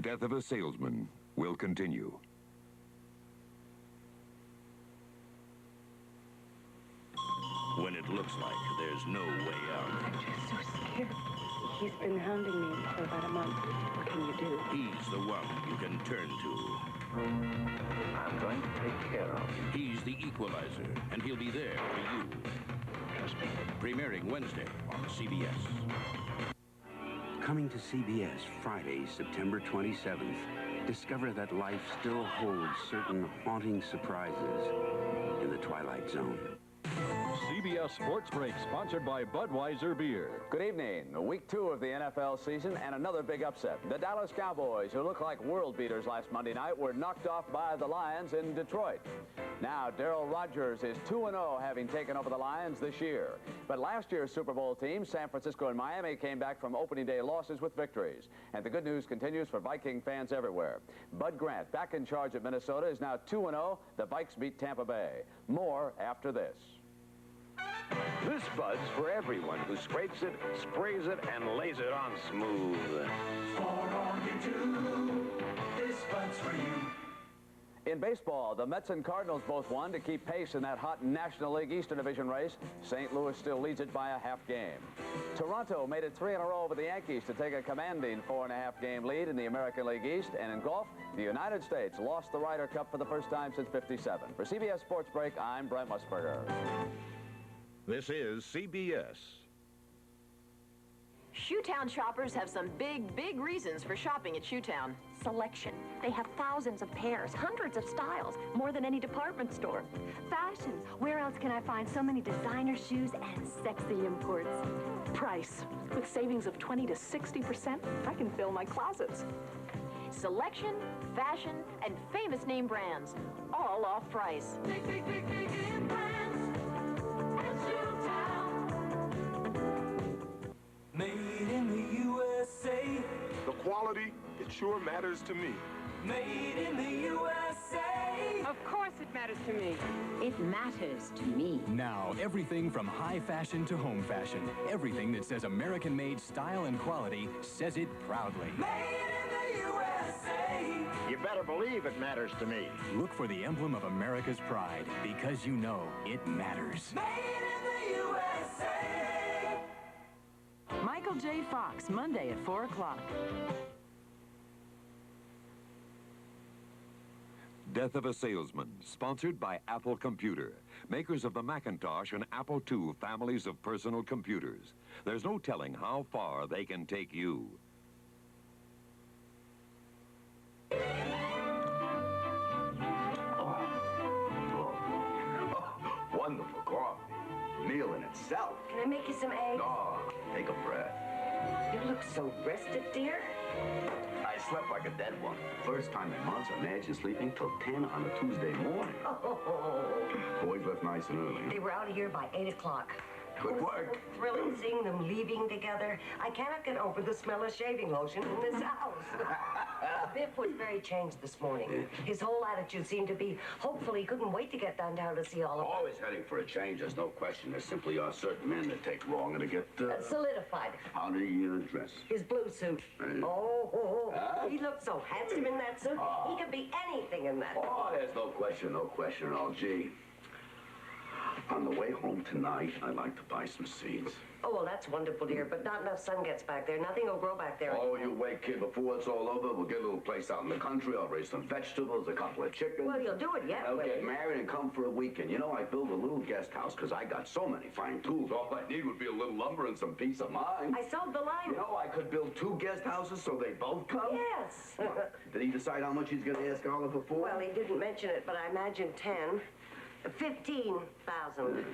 Death of a Salesman will continue. When it looks like there's no way out. I'm just so scared. He's been hounding me for about a month. What can you do? He's the one you can turn to. I'm going to take care of him. He's the equalizer, and he'll be there for you. Trust me. Premiering Wednesday on CBS. Coming to CBS Friday, September 27th, discover that life still holds certain haunting surprises in the Twilight Zone. CBS Sports Break, sponsored by Budweiser Beer. Good evening. Week 2 of the NFL season and another big upset. The Dallas Cowboys, who looked like world beaters last Monday night, were knocked off by the Lions in Detroit. Now, Darryl Rogers is 2-0, having taken over the Lions this year. But last year's Super Bowl team, San Francisco and Miami, came back from opening day losses with victories. And the good news continues for Viking fans everywhere. Bud Grant, back in charge at Minnesota, is now 2-0. The Vikes beat Tampa Bay. More after this. This Bud's for everyone who scrapes it, sprays it, and lays it on smooth. For all you do, this Bud's for you. In baseball, the Mets and Cardinals both won to keep pace in that hot National League Eastern Division race. St. Louis still leads it by a half game. Toronto made it 3 in a row over the Yankees to take a commanding 4.5 game lead in the American League East. And in golf, the United States lost the Ryder Cup for the first time since '57. For CBS Sports Break, I'm Brent Musburger. This is CBS. Shoetown shoppers have some big reasons for shopping at Shoetown. Selection. They have thousands of pairs, hundreds of styles, more than any department store. Fashion. Where else can I find so many designer shoes and sexy imports? Price. With savings of 20 to 60%, I can fill my closets. Selection, fashion, and famous name brands, all off price. Big name brands at Shoetown. Made in the USA. The quality, it sure matters to me. Made in the USA. Of course it matters to me. It matters to me. Now, everything from high fashion to home fashion. Everything that says American-made style and quality says it proudly. Made in the USA. You better believe it matters to me. Look for the emblem of America's pride, because you know it matters. Made in the USA. Michael J. Fox, Monday at 4 o'clock. Death of a Salesman, sponsored by Apple Computer, makers of the Macintosh and Apple II families of personal computers. There's no telling how far they can take you. Wonderful coffee. Meal in itself. Can I make you some eggs? Oh, take a breath. You look so rested, dear. I slept like a dead one. First time in months, imagine sleeping till 10 on a Tuesday morning. Boys left nice and early. They were out of here by 8 o'clock. Good work. So thrilling seeing them leaving together. I cannot get over the smell of shaving lotion in this house. Biff was very changed this morning. His whole attitude seemed to be, hopefully he couldn't wait to get downtown to see all of us. Always heading for a change, there's no question. There simply are certain men that take wrong and to get... solidified. How do you dress? His blue suit. He looked so handsome in that suit. He could be anything in that. Oh, there's no question at all. Gee, on the way home tonight, I'd like to buy some seeds. Oh, well, that's wonderful, dear, but not enough sun gets back there. Nothing will grow back there. Oh, you wait, kid. Before it's all over, we'll get a little place out in the country. I'll raise some vegetables, a couple of chickens. Well, you'll do it yet. I'll get married and come for a weekend. You know, I build a little guest house because I got so many fine tools. All I need would be a little lumber and some peace of mind. I sold the line. You know, I could build 2 guest houses so they both come. Yes. Did he decide how much he's going to ask Oliver for? Well, he didn't mention it, but I imagine 10. 15,000.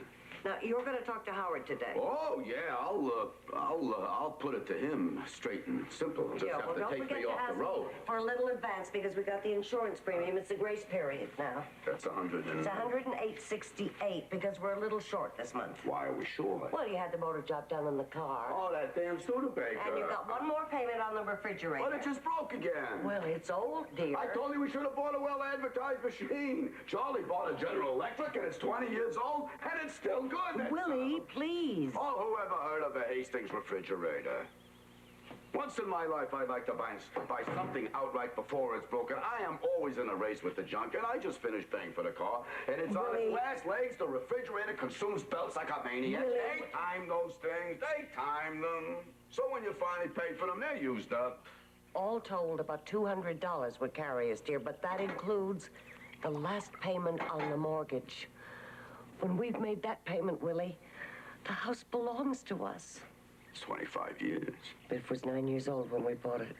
Now, you're going to talk to Howard today. Oh, yeah, I'll put it to him straight and simple. Just have to take me off the road. For a little advance, because we got the insurance premium. It's the grace period now. That's 100 and... It's 108.68 because we're a little short this month. Why are we short? Well, you had the motor job done in the car. Oh, that damn Studebaker. And you got one more payment on the refrigerator. But it just broke again. Well, it's old, dear. I told you we should have bought a well-advertised machine. Charlie bought a General Electric, and it's 20 years old, and it's still good. Willie, please. Oh, who ever heard of a Hastings refrigerator? Once in my life, I'd like to buy something outright before it's broken. I am always in a race with the junk, and I just finished paying for the car. And it's on its last legs. The refrigerator consumes belts like a maniac. They time those things. They time them. So when you finally pay for them, they're used up. All told, about $200 would carry us, dear, but that includes the last payment on the mortgage. When we've made that payment, Willie, the house belongs to us. It's 25 years. Biff was 9 years old when we bought it.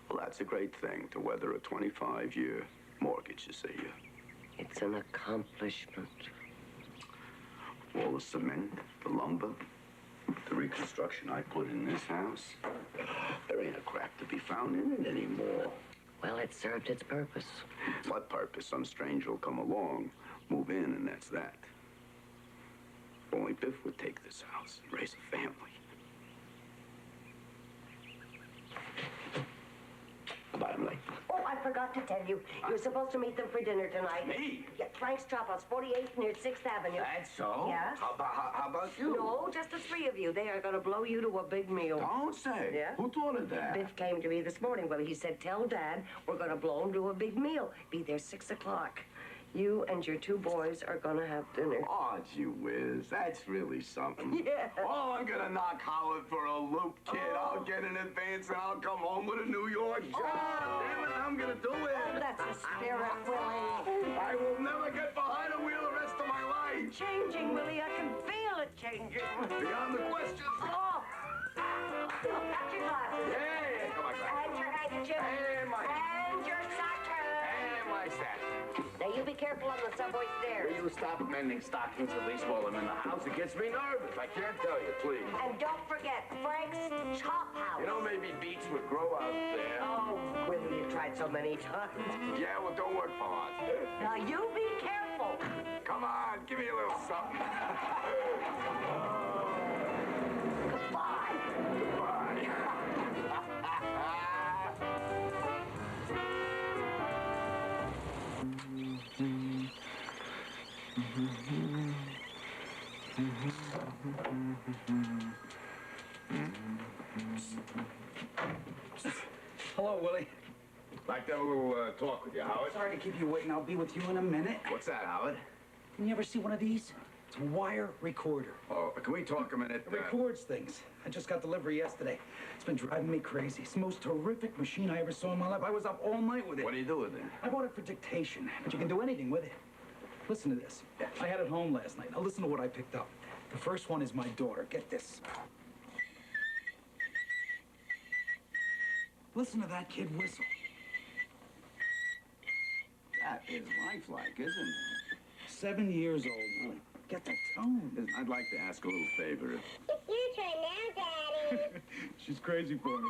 Well, that's a great thing, to weather a 25-year mortgage, you see. It's an accomplishment. All the cement, the lumber, the reconstruction I put in this house, there ain't a crack to be found in it anymore. Well, it served its purpose. What purpose? Some stranger will come along, move in, and that's that. Only Biff would take this house and raise a family. Goodbye, I'm late. Oh, I've forgot to tell you. You're supposed to meet them for dinner tonight. Me? Yeah, Frank's Chop House, 48th near 6th Avenue. That's so? Yeah? How about you? No, just the three of you. They are going to blow you to a big meal. Don't say. Yeah? Who thought of that? Biff came to me this morning. Well, he said, tell Dad we're going to blow him to a big meal. Be there 6 o'clock. You and your two boys are going to have dinner. Oh, gee whiz. That's really something. Yeah. Oh, I'm going to knock Howard for a loop, kid. I'll get an advance and I'll come home with a New York job. Damn it, I'm going to do it. Oh, that's a spirit, Willie. I will never get behind a wheel the rest of my life. Changing, Willie. I can feel it changing. Beyond the question. Oh. Got your glasses. Yeah, come on, And your handkerchief. And your sock. And my sack. Now, you be careful on the subway stairs. Will you stop mending stockings at least while I'm in the house? It gets me nervous. I can't tell you, please. And don't forget, Frank's Chop House. You know, maybe beets would grow out there. Oh, Willie, you tried so many times. Yeah, well, don't work for hard. Now, you be careful. Come on, give me a little something. Goodbye. Goodbye. Hello, Willie. Like to have a little talk with you, Howard. Sorry to keep you waiting. I'll be with you in a minute. What's that, Howard? You ever see one of these? It's a wire recorder. Oh, can we talk a minute? It records things. I just got delivery yesterday. It's been driving me crazy. It's the most terrific machine I ever saw in my life. I was up all night with it. What do you do with it? I bought it for dictation, but you can do anything with it. Listen to this. I had it home last night. Now listen to what I picked up. The first one is my daughter. Get this. Listen to that kid whistle. That is lifelike, isn't it? 7 years old, Willie. Get the tone. Listen, I'd like to ask a little favor. It's your turn now, Daddy. She's crazy for me.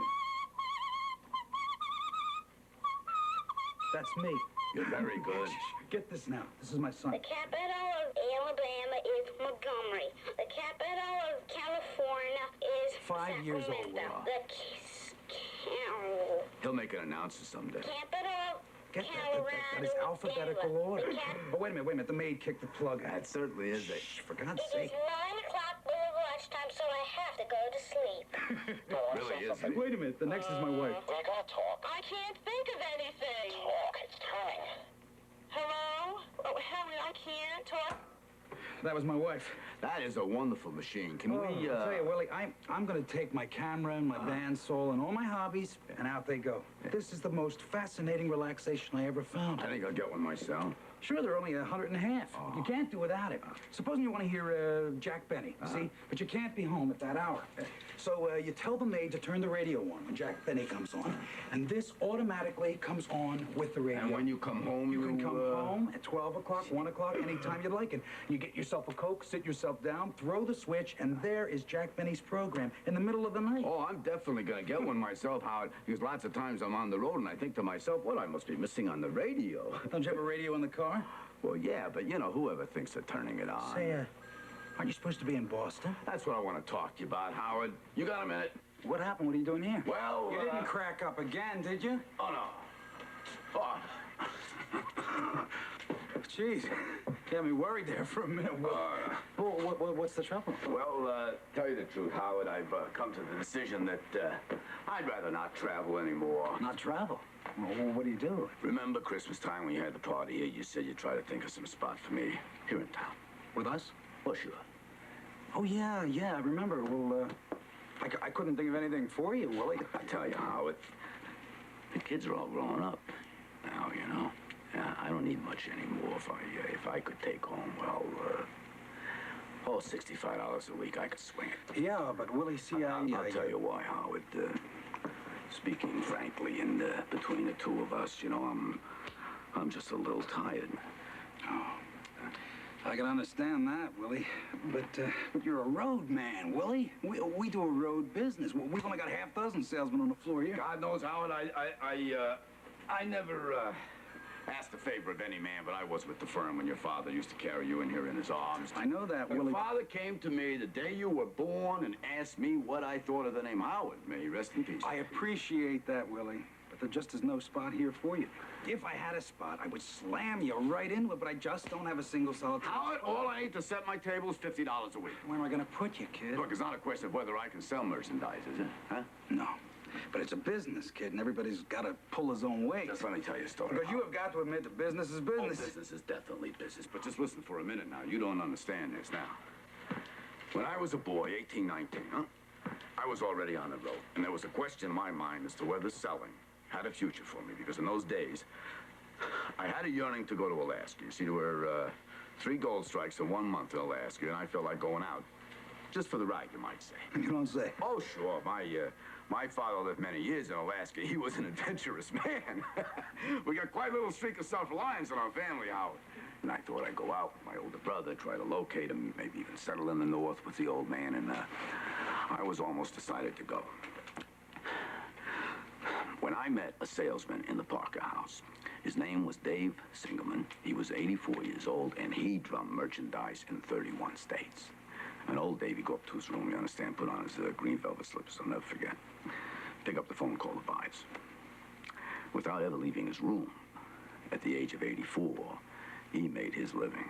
That's me. You're very good. Get this now. This is my son. The capital of Alabama is Montgomery. The capital of California is 5 years old, Sacramento. Willie. He'll make an announcer someday. Capital Get that is alphabetical order. Oh, wait a minute. The maid kicked the plug out. That certainly is a... Shh, for God's It sake. is 9 o'clock over lunchtime, so I have to go to sleep. Really is. Hey, wait a minute. The next is my wife. We're gonna talk. I can't think of anything. Talk. It's time. Hello? Oh, Henry, I can't talk. That was my wife. That is a wonderful machine. Can we, I'll tell you, Willie, I'm going to take my camera and my bandsaw and all my hobbies, and out they go. This is the most fascinating relaxation I ever found. I think I'll get one myself. Sure, they're only 150. You can't do without it. Supposing you want to hear Jack Benny, see? But you can't be home at that hour. So you tell the maid to turn the radio on when Jack Benny comes on. And this automatically comes on with the radio. And when you come home, you can come home at 12 o'clock, 1 o'clock, anytime you like it. You get yourself a Coke, sit yourself down, throw the switch, and there is Jack Benny's program in the middle of the night. Oh, I'm definitely going to get one myself, Howard, because lots of times I'm on the road and I think to myself, what I must be missing on the radio. Don't you have a radio in the car? Well, yeah, but you know, whoever thinks of turning it on. Say, aren't you supposed to be in Boston? That's what I want to talk to you about, Howard. You got a minute? What happened? What are you doing here? Well, you didn't crack up again, did you? Oh, no. Oh. Jeez, got me worried there for a minute. What's the trouble? Well, tell you the truth, Howard, I've come to the decision that I'd rather not travel anymore. Not travel? Well, what do you do? Remember Christmas time when you had the party here? You said you'd try to think of some spot for me here in town. With us? Well, sure. Oh, yeah, I remember. Well, I couldn't think of anything for you, Willie. I tell you, Howard, the kids are all grown up now, you know. I don't need much anymore. If I could take home, well, $65 a week, I could swing it. Yeah, but Willie, see, I'll tell you why, Howard. Speaking frankly, and between the two of us, you know, I'm just a little tired. Oh, I can understand that, Willie. But you're a road man, Willie. We do a road business. We've only got half dozen salesmen on the floor here. God knows, Howard, I never asked a favor of any man, but I was with the firm when your father used to carry you in here in his arms. I know that, Your Willie. father came to me the day you were born and asked me what I thought of the name Howard. May he rest in peace. I appreciate that, Willie. But there just is no spot here for you. If I had a spot, I would slam you right into it, but I just don't have a single solitary. Howard, all I need to set my table is $50 a week. Where am I going to put you, kid? Look, it's not a question of whether I can sell merchandise, is it? Huh? No. But it's a business, kid, and everybody's got to pull his own weight. Just let me tell you a story. Because you have got to admit that business is business. Oh, business is definitely business. But just listen for a minute now. You don't understand this now. When I was a boy, 18, 19, huh? I was already on the road. And there was a question in my mind as to whether selling had a future for me. Because in those days, I had a yearning to go to Alaska. You see, there were 3 gold strikes in 1 month in Alaska, and I felt like going out. Just for the ride, you might say. You don't say. Oh, sure. My father lived many years in Alaska. He was an adventurous man. We got quite a little streak of self-reliance in our family, Howard. And I thought I'd go out with my older brother, try to locate him, maybe even settle in the north with the old man, and I was almost decided to go. When I met a salesman in the Parker house, his name was Dave Singelman. He was 84 years old, and he drummed merchandise in 31 states. And old Dave, he'd go up to his room, you understand, put on his green velvet slippers, I'll never forget. Pick up the phone, call the buys. Without ever leaving his room, at the age of 84, he made his living.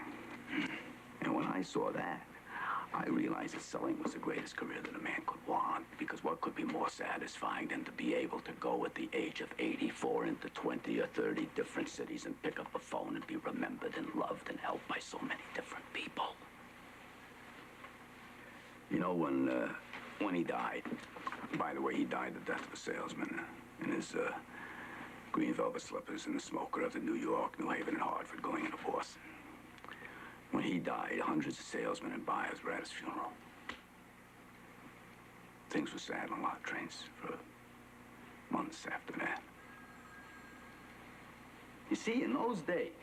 And when I saw that, I realized that selling was the greatest career that a man could want, because what could be more satisfying than to be able to go at the age of 84 into 20 or 30 different cities and pick up a phone and be remembered and loved and helped by so many different people. You know, when he died, by the way, he died the death of a salesman in his green velvet slippers in the smoker of the New York, New Haven, and Hartford going into Boston. When he died, hundreds of salesmen and buyers were at his funeral. Things were sad on a lot of trains for months after that. You see, in those days,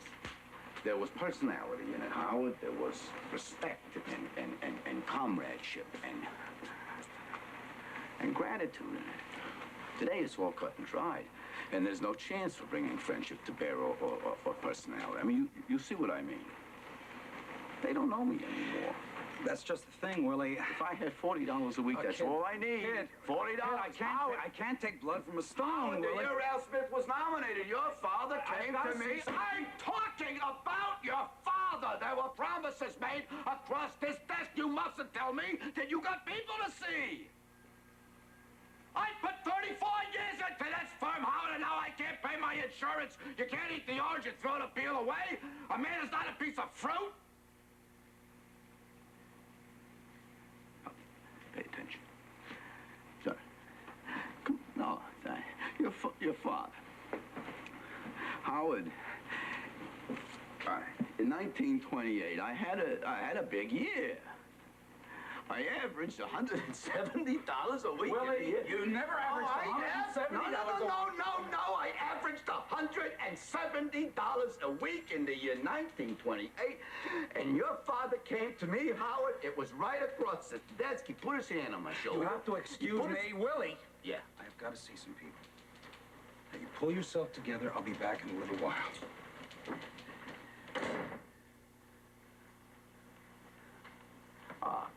there was personality in it, Howard. There was respect and comradeship and gratitude in it. Today, it's all cut and dried, and there's no chance for bringing friendship to bear or personality. I mean, you see what I mean. They don't know me anymore. That's just the thing, Willie. If I had $40 a week, that's all I need. Kid, $40. I can't take blood from a stone, The Willie. year Al Smith was nominated, your father came to me. I'm talking about your father. There were promises made across this desk. You mustn't tell me that you got people to see. I put 34 years into this firm, Howard, and now I can't pay my insurance. You can't eat the orange and throw the peel away. A man is not a piece of fruit. Pay attention. Sorry. No, your father. Howard, in 1928, I had a big year. I averaged $170 a week. Willie, you never averaged $170 No. I averaged $170 a week in the year 1928. And your father came to me, Howard. It was right across the desk. He put his hand on my shoulder. You have to excuse me, Willie. Yeah. I've got to see some people. Now, you pull yourself together. I'll be back in a little while.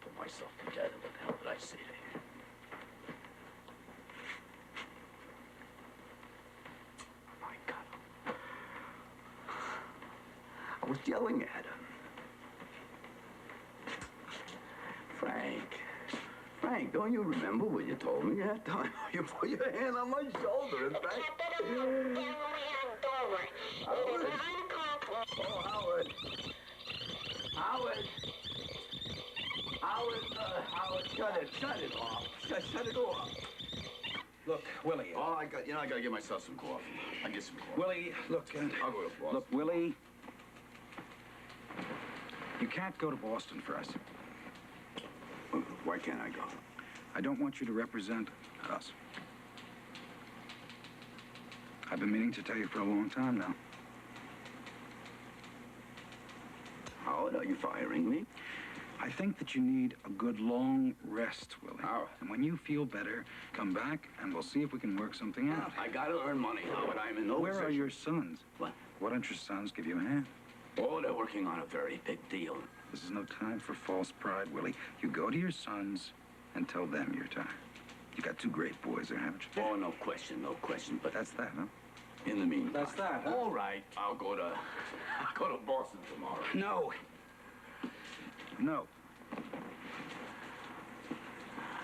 Put myself together. What the hell did I say to you? My God. I was yelling at him. Frank, don't you remember what you told me that time? You put your hand on my shoulder and Frank... Howard, shut it off. Shut it off. Look, Willie. I gotta get myself some coffee. I'll get some coffee. Willie, look. I'll go to Boston. Look, Willie. You can't go to Boston for us. Why can't I go? I don't want you to represent us. I've been meaning to tell you for a long time now. Howard, are you firing me? I think that you need a good long rest, Willie. Howard. And when you feel better, come back and we'll see if we can work something out. I gotta earn money, Howard. I'm in no Where position. are your sons? What? Why don't your sons give you a hand? Oh, they're working on a very big deal. This is no time for false pride, Willie. You go to your sons and tell them you're tired. You got two great boys there, haven't you? Oh, no question, but That's that, huh? in the meantime. That's that, huh? All right, I'll go to Boston tomorrow. No. No.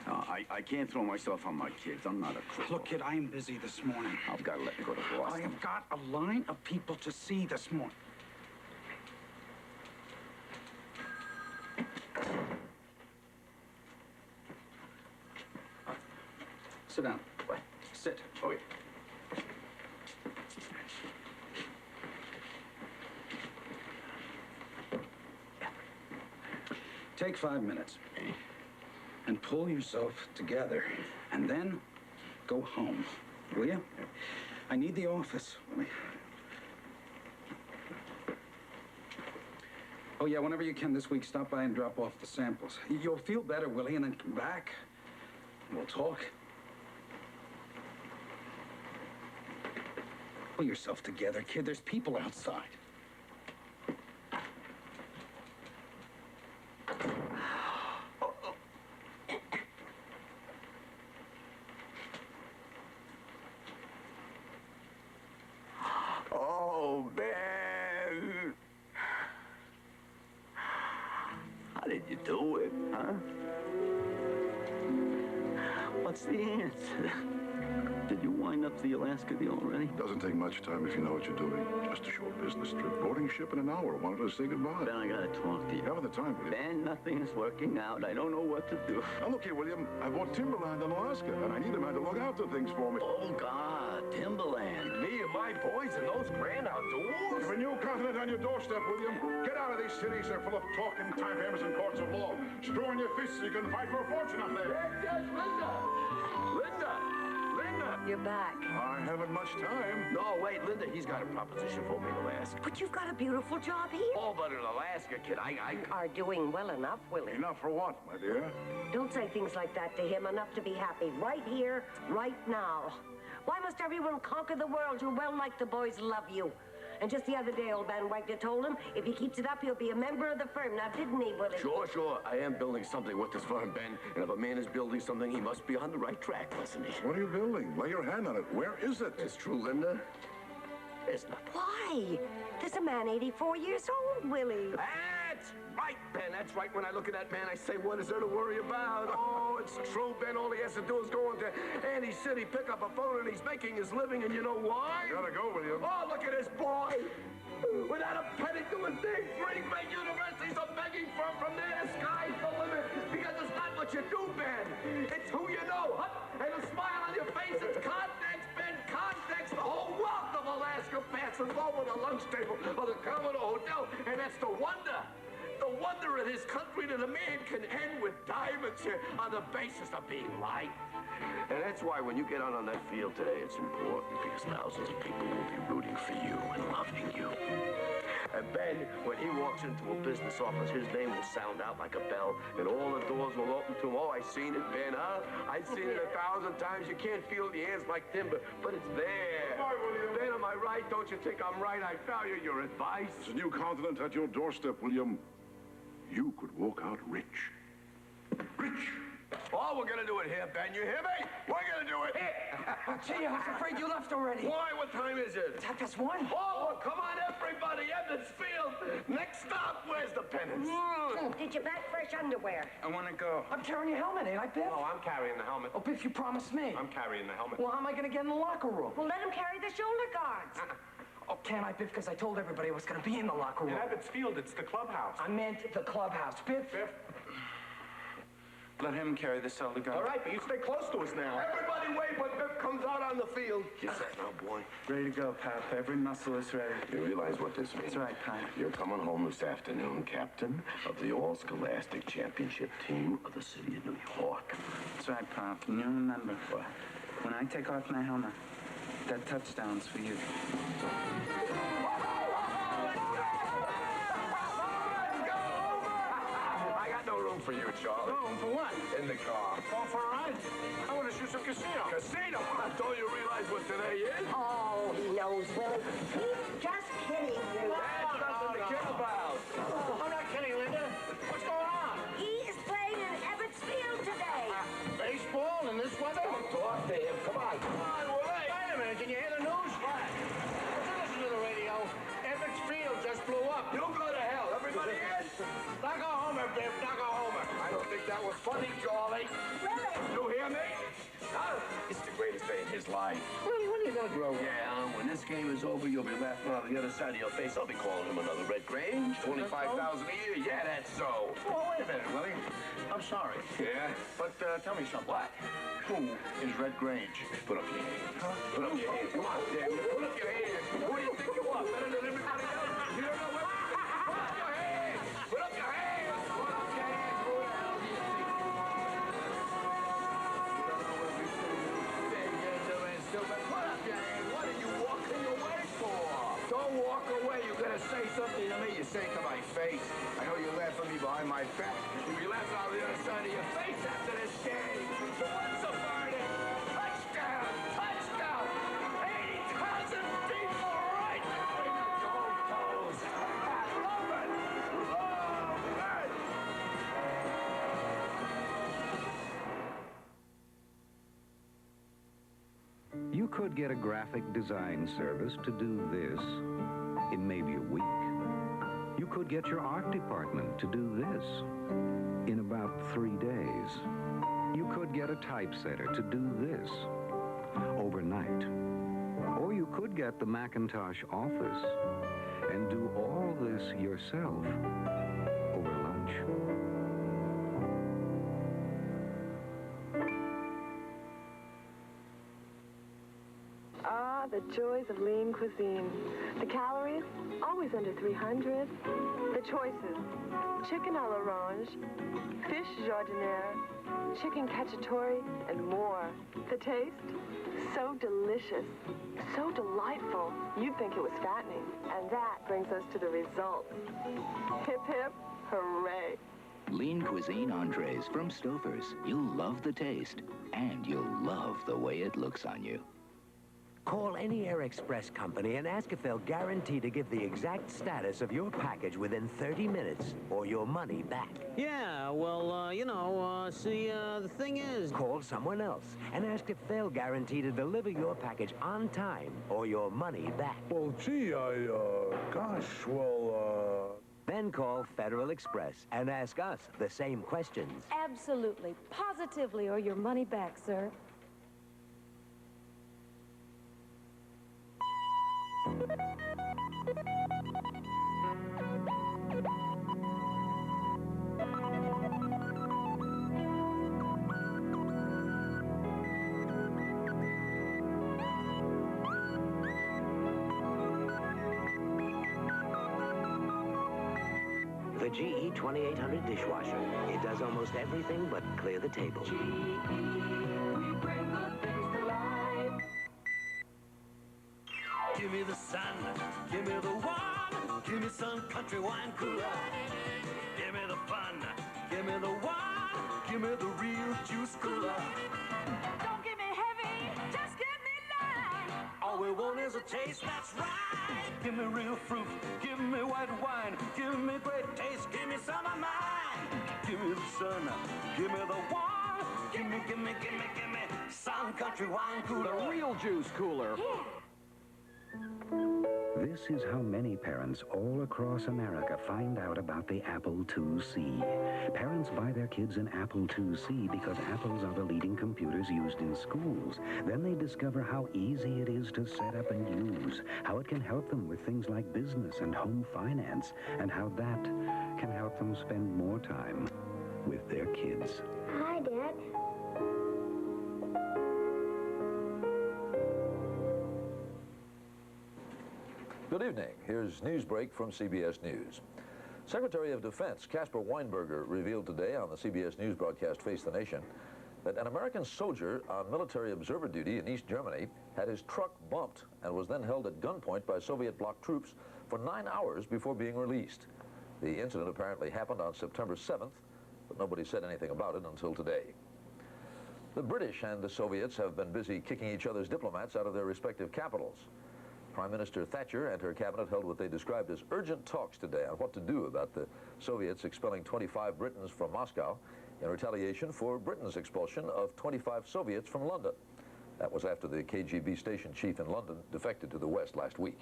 No, I can't throw myself on my kids. I'm not a cripple. Look, kid, I am busy this morning. I've got to let me go to Boston. I have got a line of people to see this morning. Sit down. What? Sit. Oh, yeah. Take 5 minutes and pull yourself together, and then go home, will you? I need the office. Oh, yeah, whenever you can this week, stop by and drop off the samples. You'll feel better, Willie, and then come back. We'll talk. Pull yourself together, kid. There's people outside. Oh, Ben! How did you do it, huh? What's the answer? Did you wind up the Alaska deal already? Doesn't take much time if you know what you're doing. Just a short business trip. Boarding ship in an hour. Wanted to say goodbye. Ben, I gotta talk to you. Having the time, William. Ben, nothing is working out. I don't know what to do. Now, look here, William. I bought timberland in Alaska, and I need a man to look after things for me. Oh, God, timberland. Me and my boys in those grand outdoors? If a new continent on your doorstep, William, get out of these cities. They're full of talking time-hammers and courts of law. Screw in your fists so you can fight for a fortune up there. Yes, Linda! Linda! You're back. I haven't much time. No, wait, Linda, he's got a proposition for me in Alaska. But you've got a beautiful job here. Oh, but in Alaska, kid, You are doing well enough, Willie. Enough for what, my dear? Don't say things like that to him. Enough to be happy. Right here, right now. Why must everyone conquer the world? You're well like the boys love you. And just the other day, old man Wagner told him if he keeps it up, he'll be a member of the firm. Now, didn't he, Willie? Sure. I am building something with this firm, Ben. And if a man is building something, he must be on the right track, mustn't he? What are you building? Lay your hand on it. Where is it? It's true, Linda. It's nothing. Why? There's a man 84 years old, Willie. That's right, Ben. That's right. When I look at that man, I say, what is there to worry about? Oh, it's true, Ben. All he has to do is go into any city, pick up a phone, and he's making his living. And you know why? You gotta go, William. Oh, look at this boy. Without a penny to his name, 3 great universities are begging from there. The sky's the limit. Because it's not what you do, Ben. It's who you know. Huh? And a smile on your face. It's context, Ben. Context. The whole wealth of Alaska passes over the lunch table of the Commodore Hotel. And that's the wonder. The wonder of this country that a man can end with diamonds on the basis of being liked. And that's why when you get out on that field today, it's important because thousands of people will be rooting for you and loving you. And Ben, when he walks into a business office, his name will sound out like a bell, and all the doors will open to him. Oh, I seen it, Ben, huh? I've seen it 1,000 times. You can't feel the hands like timber, but it's there. Ben, am I right? Don't you think I'm right? I value your advice. There's a new continent at your doorstep, William. You could walk out rich. Rich! Oh, we're gonna do it here, Ben. You hear me? We're gonna do it here. Oh, gee, I was afraid you left already. Why? What time is it? It's 1:30. Oh, come on, everybody. Evans Field. Next stop. Where's the pennants? Did you pack fresh underwear? I want to go. I'm carrying your helmet, ain't I, Biff? Oh, I'm carrying the helmet. Oh, Biff, you promised me. I'm carrying the helmet. Well, how am I going to get in the locker room? Well, let him carry the shoulder guards. Oh, can't I, Biff? Because I told everybody I was going to be in the locker room. In Evans Field, it's the clubhouse. I meant the clubhouse. Biff. Let him carry the shoulder guard. All right, but you stay close to us now. Everybody wait when Biff comes out on the field. Kiss that now, boy. Ready to go, Pap. Every muscle is ready. You realize what this means? That's right, Pap. You're coming home this afternoon, captain of the All-Scholastic Championship team of the city of New York. That's right, Pop. And you remember, when I take off my helmet, that touchdown's for you. For you, Charlie. Room for what? In the car. Going for a ride? I want to shoot some casino. Casino? Don't you realize what today is? Oh, he knows, Willie. He's just kidding you. That's nothing to kid about. I'm not kidding, Linda. What's going on? He is playing in Ebbets Field today. Baseball in this weather? That was funny, Charlie. You hear me? Huh? It's the greatest day in his life. Willie, when are you gonna grow up? Yeah, when this game is over, you'll be laughing on the other side of your face. I'll be calling him another Red Grange. 25,000 a year. Yeah, that's so. Oh, wait a minute, Willie. I'm sorry. Yeah? But tell me something. What? Who is Red Grange? Put up your hand. Huh? Put up your hand. Come on, damn it. Put up your hand. Who do you think you are? Better than everybody else? You don't know what? Put up your hand. Put up your hand. Put up your hand. Who the hell do you think? You don't know everything you say. You're doing stupid. Put up your hand. What are you walking away for? Don't walk away. You gotta say something to me. You say it to my face. I know you laugh at me behind my back. You'll be laughing on the other side of your face after this game. So what's the verdict? Touchdown! Touchdown! 80,000 people right between the goalposts. I love it! Love it! You could get a graphic design service to do this in maybe a week. You could get your art department to do this in about 3 days. You could get a typesetter to do this overnight. Or you could get the Macintosh office and do all this yourself over lunch. Ah, the joys of lean cuisine. The calories, always under 300. The choices, chicken à l'orange, fish jardiniere, chicken cacciatore, and more. The taste, so delicious, so delightful, you'd think it was fattening. And that brings us to the result. Hip, hip, hooray. Lean cuisine entrees from Stouffer's. You'll love the taste, and you'll love the way it looks on you. Call any Air Express company and ask if they'll guarantee to give the exact status of your package within 30 minutes or your money back. Yeah, well, the thing is... Call someone else and ask if they'll guarantee to deliver your package on time or your money back. Well, gee, Then call Federal Express and ask us the same questions. Absolutely, positively, or your money back, sir. The GE 2800 dishwasher. It does almost everything but clear the table. We bring good things to life. Give me the sun, give me the warm, give me some country wine cooler. Give me the fun, give me the wine, give me the real juice cooler. Don't give me heavy, just give me light. All we want is a taste that's right. Give me real fruit, give me white wine, give me great taste, give me some of mine. Give me the sun, give me the wine, give me some country wine cooler. The real juice cooler. Yeah. This is how many parents all across America find out about the Apple IIc. Parents buy their kids an Apple IIc because Apples are the leading computers used in schools. Then they discover how easy it is to set up and use, how it can help them with things like business and home finance, and how that can help them spend more time with their kids. Hi, Dad. Good evening. Here's Newsbreak from CBS News. Secretary of Defense Caspar Weinberger revealed today on the CBS News broadcast Face the Nation that an American soldier on military observer duty in East Germany had his truck bumped and was then held at gunpoint by Soviet bloc troops for 9 hours before being released. The incident apparently happened on September 7th, but nobody said anything about it until today. The British and the Soviets have been busy kicking each other's diplomats out of their respective capitals. Prime Minister Thatcher and her cabinet held what they described as urgent talks today on what to do about the Soviets expelling 25 Britons from Moscow in retaliation for Britain's expulsion of 25 Soviets from London. That was after the KGB station chief in London defected to the West last week.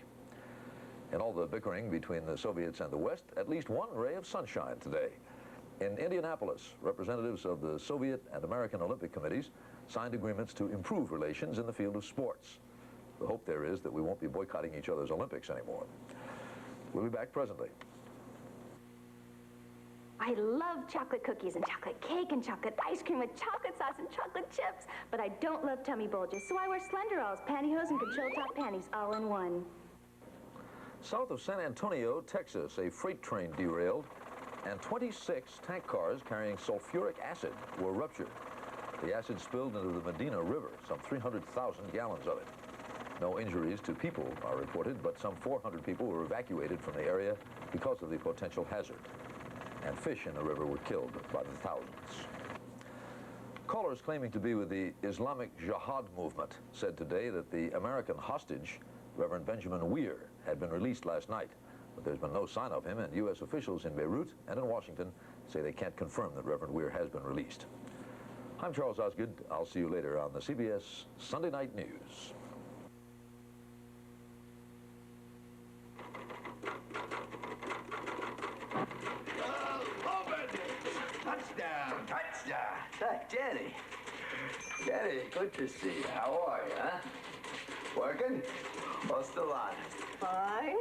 In all the bickering between the Soviets and the West, at least one ray of sunshine today. In Indianapolis, representatives of the Soviet and American Olympic committees signed agreements to improve relations in the field of sports. The hope there is that we won't be boycotting each other's Olympics anymore. We'll be back presently. I love chocolate cookies and chocolate cake and chocolate ice cream with chocolate sauce and chocolate chips, but I don't love tummy bulges, so I wear Slenderalls, pantyhose, and control top panties all in one. South of San Antonio, Texas, a freight train derailed and 26 tank cars carrying sulfuric acid were ruptured. The acid spilled into the Medina River, some 300,000 gallons of it. No injuries to people are reported, but some 400 people were evacuated from the area because of the potential hazard. And fish in the river were killed by the thousands. Callers claiming to be with the Islamic Jihad movement said today that the American hostage, Reverend Benjamin Weir, had been released last night. But there's been no sign of him, and U.S. officials in Beirut and in Washington say they can't confirm that Reverend Weir has been released. I'm Charles Osgood. I'll see you later on the CBS Sunday Night News. Touchdown, touchdown. Hey, Jenny. Jenny, good to see you. How are you, huh? Working? Or still on? Fine.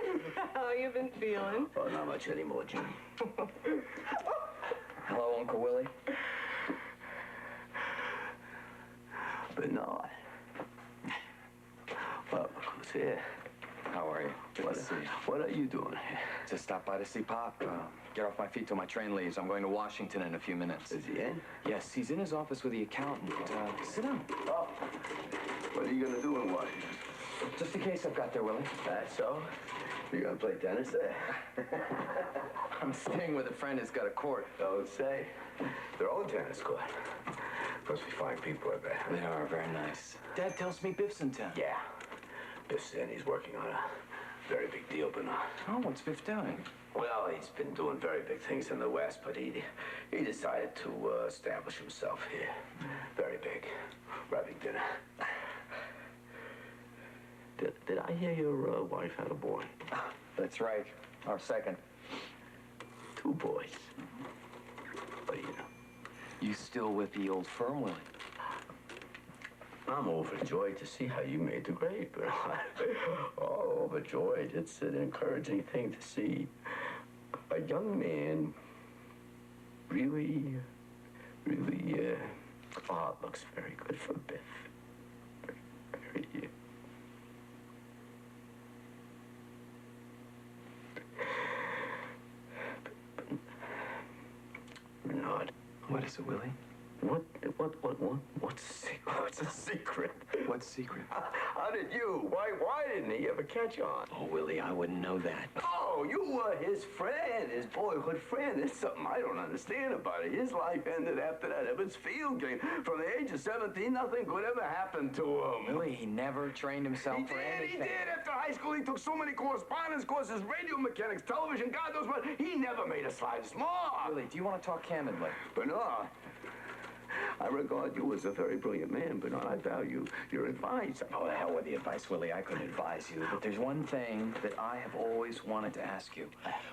How you been feeling? Oh, not much anymore, Jenny. Hello, Uncle Willie. Bernard. Well, look who's here. How are you? Good to see you. What are you doing here? Just stopped by to see Pop. Get off my feet till my train leaves. I'm going to Washington in a few minutes. Is he in? Yes, he's in his office with the accountant. Sit down. Oh. What are you gonna do in Washington? Just a case I've got there, Willie. So? You gonna play tennis there? I'm staying with a friend who's got a court. Don't say. Their own tennis court. Must be fine people, I bet. They are very nice. Dad tells me Biff's in town. Yeah. Biff's in. He's working on a very big deal, Bernard. Oh, what's Biff doing? Well, he's been doing very big things in the West, but he decided to establish himself here. Very big. We're having dinner. Did I hear your wife had a boy? That's right. Our second. 2 boys. What do you know? You still with the old firm, Willie? I'm overjoyed to see how you made the grade, Bernard. Oh, overjoyed. It's an encouraging thing to see a young man really, oh, it looks very good for Biff. Very, Bernard. What is it, Willie? What's the secret? What's the secret? What's secret? How did you? Why didn't he ever catch on? Oh, Willie, I wouldn't know that. Oh, you were his friend, his boyhood friend. There's something I don't understand about it. His life ended after that Evans Field game. From the age of 17, nothing good ever happened to him. Willie, he never trained himself for anything. He did. After high school, he took so many correspondence courses, radio mechanics, television, God knows what. He never made a slightest mark. Willie, do you want to talk candidly? Bernard, I regard you as a very brilliant man, Bernard. I value your advice. Oh, the hell with the advice, Willie. I couldn't advise you. But there's one thing that I have always wanted to ask you.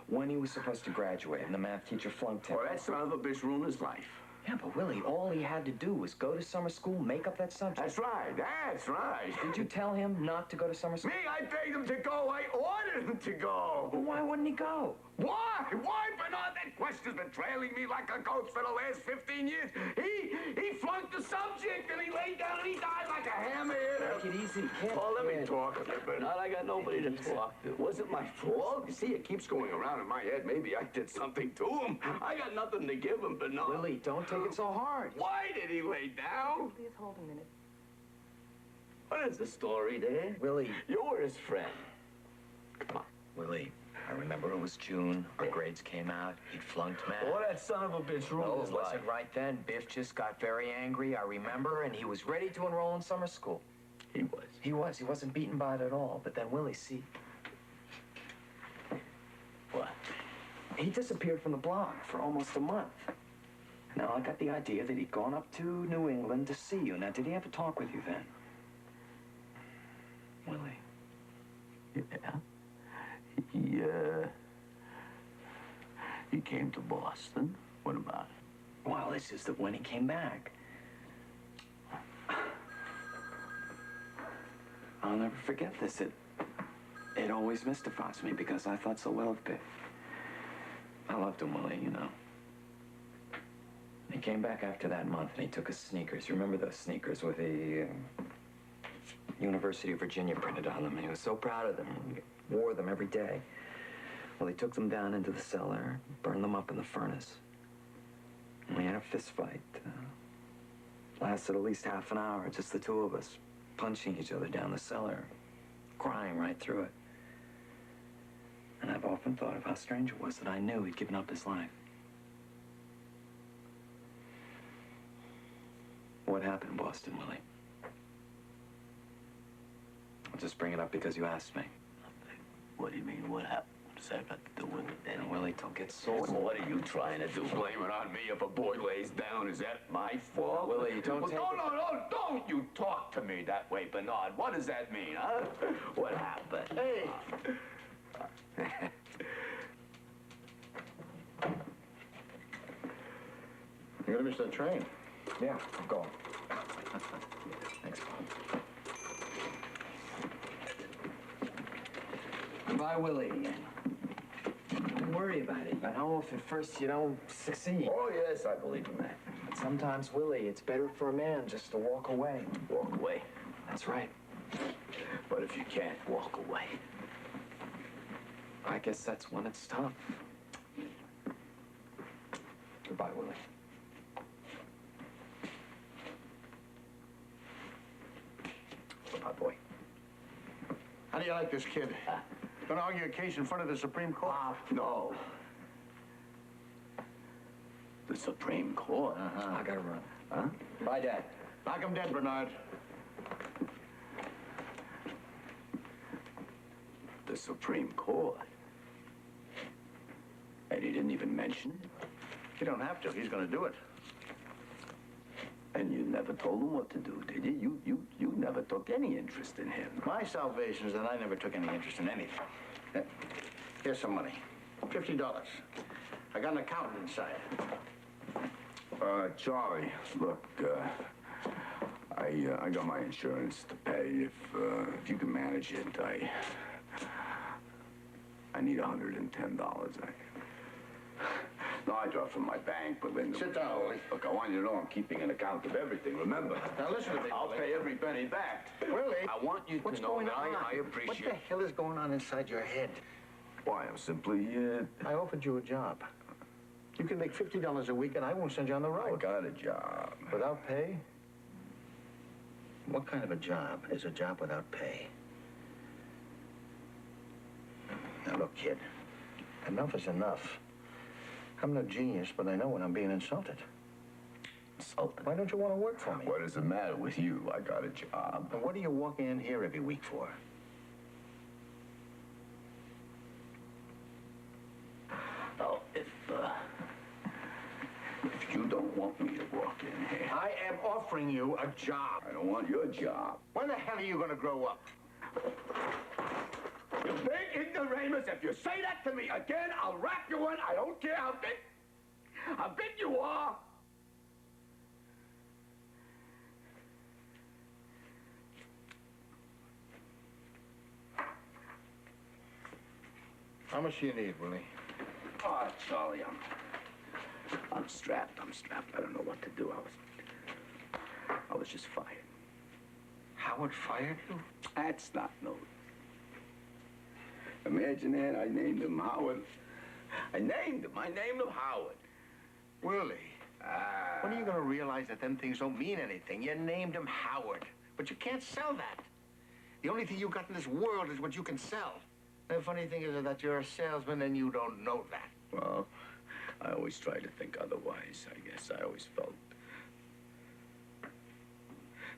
When he was supposed to graduate and the math teacher flunked him. Well, that son of a bitch ruined his life. Yeah, but Willie, all he had to do was go to summer school, make up that subject. That's right. That's right. Did you tell him not to go to summer school? Me, I begged him to go. I ordered him to go. Well, why wouldn't he go? Why? Why, Bernard? That question's been trailing me like a ghost for the last 15 years. He flunked the subject, and he laid down, and he died like a hammer hitter. Take it easy, kid. Oh, let me talk a bit, Bernard. I got nobody to talk to. Was it my fault? You see, it keeps going around in my head. Maybe I did something to him. I got nothing to give him, Bernard. Willie, don't take it so hard. Why did he lay down? Please hold a minute. What is the story there? Willie. You're his friend. Come on. Willie, I remember it was June. Our grades came out. He'd flunked math. Oh, that son of a bitch ruined his it life. wasn't right then. Biff just got very angry, I remember, and he was ready to enroll in summer school. He was. He was. He wasn't beaten by it at all. But then Willie, see. What? He disappeared from the block for almost a month. Now, I got the idea that he'd gone up to New England to see you. Now, did he have a talk with you then? Willie. Yeah. He came to Boston. What about it? Well, it's just that when he came back, I'll never forget this. It always mystifies me because I thought so well of Biff. I loved him, Willie, you know. He came back after that month and he took his sneakers. You remember those sneakers with the University of Virginia printed on them? And he was so proud of them. He wore them every day. Well, he took them down into the cellar, burned them up in the furnace. And we had a fist fight. Lasted at least half an hour, just the two of us, punching each other down the cellar, crying right through it. And I've often thought of how strange it was that I knew he'd given up his life. What happened in Boston, Willie? I'll just bring it up because you asked me. What do you mean, what happened? What's that got to do with it? And Willie, don't get sore. What are you trying to do? Blame it on me if a boy lays down? Is that my fault? Willie, don't take No, don't you talk to me that way, Bernard. What does that mean, huh? What happened? Hey! You're gonna miss that train. Yeah, I'm going. Thanks, Bob. Goodbye, Willie. Don't worry about it. I know if at first you don't succeed. Oh, yes, I believe in that. But sometimes, Willie, it's better for a man just to walk away. Walk away. That's right. But if you can't walk away, I guess that's when it's tough. Goodbye, Willie. Goodbye, boy. How do you like this kid? Gonna argue a case in front of the Supreme Court? No. The Supreme Court? I gotta run. Huh? Bye, Dad. Knock him dead, Bernard. The Supreme Court? And he didn't even mention it? You don't have to. He's gonna do it. And you never told him what to do, did you? You never took any interest in him. My salvation is that I never took any interest in anything. Here's some money. $50. I got an accountant inside. Charlie, look, I got my insurance to pay. If you can manage it, I need $110. No, I draw from my bank, but Linda... Sit down, Willie. Look, I want you to know I'm keeping an account of everything, remember? Now, listen to me, I'll Willie. pay every penny back. Willie, I want you to what's know going that on? I appreciate... What the hell is going on inside your head? Why, I'm simply, I offered you a job. You can make $50 a week, and I won't send you on the I road. got a job. Without pay? What kind of a job is a job without pay? Now, look, kid. Enough is enough. I'm no genius, but I know when I'm being insulted. Insulted? Why don't you want to work for me? What does it matter with you? I got a job. And what are you walking in here every week for? Oh, if you don't want me to walk in here... I am offering you a job. I don't want your job. When the hell are you going to grow up? You big ignoramus, if you say that to me again, I'll wrap you in. I don't care how big you are. How much do you need, Willie? Oh, Charlie, I'm strapped. I don't know what to do. I was just fired. Howard fired you? That's not no. Imagine that. I named him Howard. I named him Howard. Willie, when are you going to realize that them things don't mean anything? You named him Howard, but you can't sell that. The only thing you got in this world is what you can sell. The funny thing is that you're a salesman and you don't know that. Well, I always tried to think otherwise, I guess. I always felt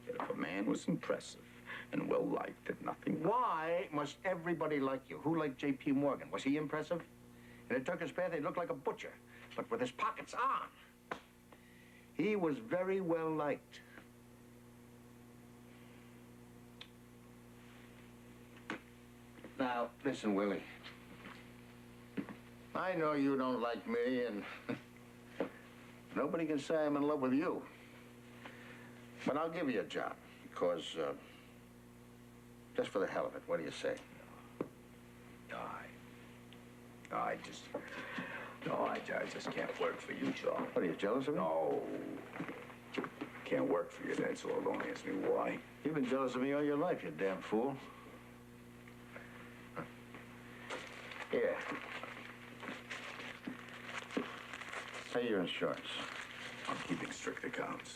that if a man was impressive and well-liked, that nothing... Why must everybody like you? Who liked J.P. Morgan? Was he impressive? In a Turkish bath, he looked like a butcher, but with his pockets on. He was very well-liked. Now, listen, Willie. I know you don't like me, and Nobody can say I'm in love with you. But I'll give you a job, because, just for the hell of it, what do you say? I just can't work for you, Charlie. What, are you jealous of me? No. Can't work for you, that's all. Don't ask me why. You've been jealous of me all your life, you damn fool. Here. Pay your insurance. I'm keeping strict accounts.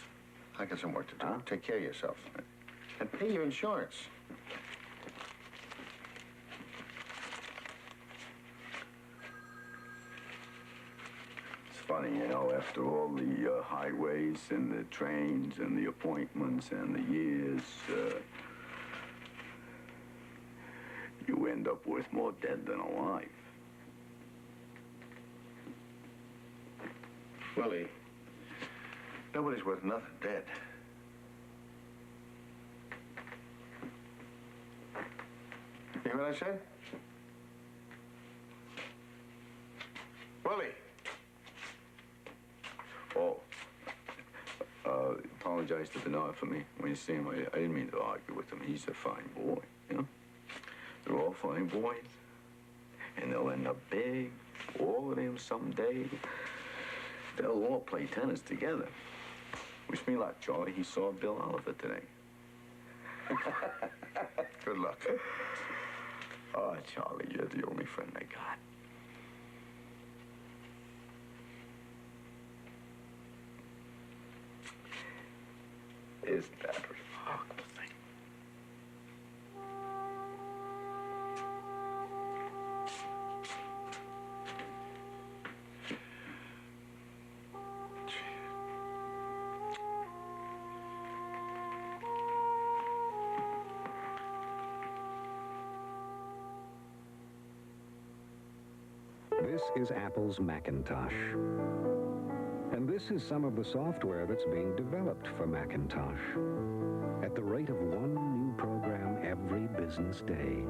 I got some work to do. Take care of yourself. And pay your insurance. It's funny, you know, after all the highways and the trains and the appointments and the years, you end up with more dead than alive. Willie, nobody's worth nothing dead. You hear what I said? Willie! Oh, apologize to Bernard for me. When you see him, I didn't mean to argue with him. He's a fine boy, you know? They're all fine boys. And they'll end up big, all of them someday. They'll all play tennis together. Wish me luck, Charlie. He saw Bill Oliver today. Good luck. Oh, Charlie, you're the only friend I got. Isn't that a remarkable thing? This is Apple's Macintosh. And this is some of the software that's being developed for Macintosh. At the rate of one new program every business day.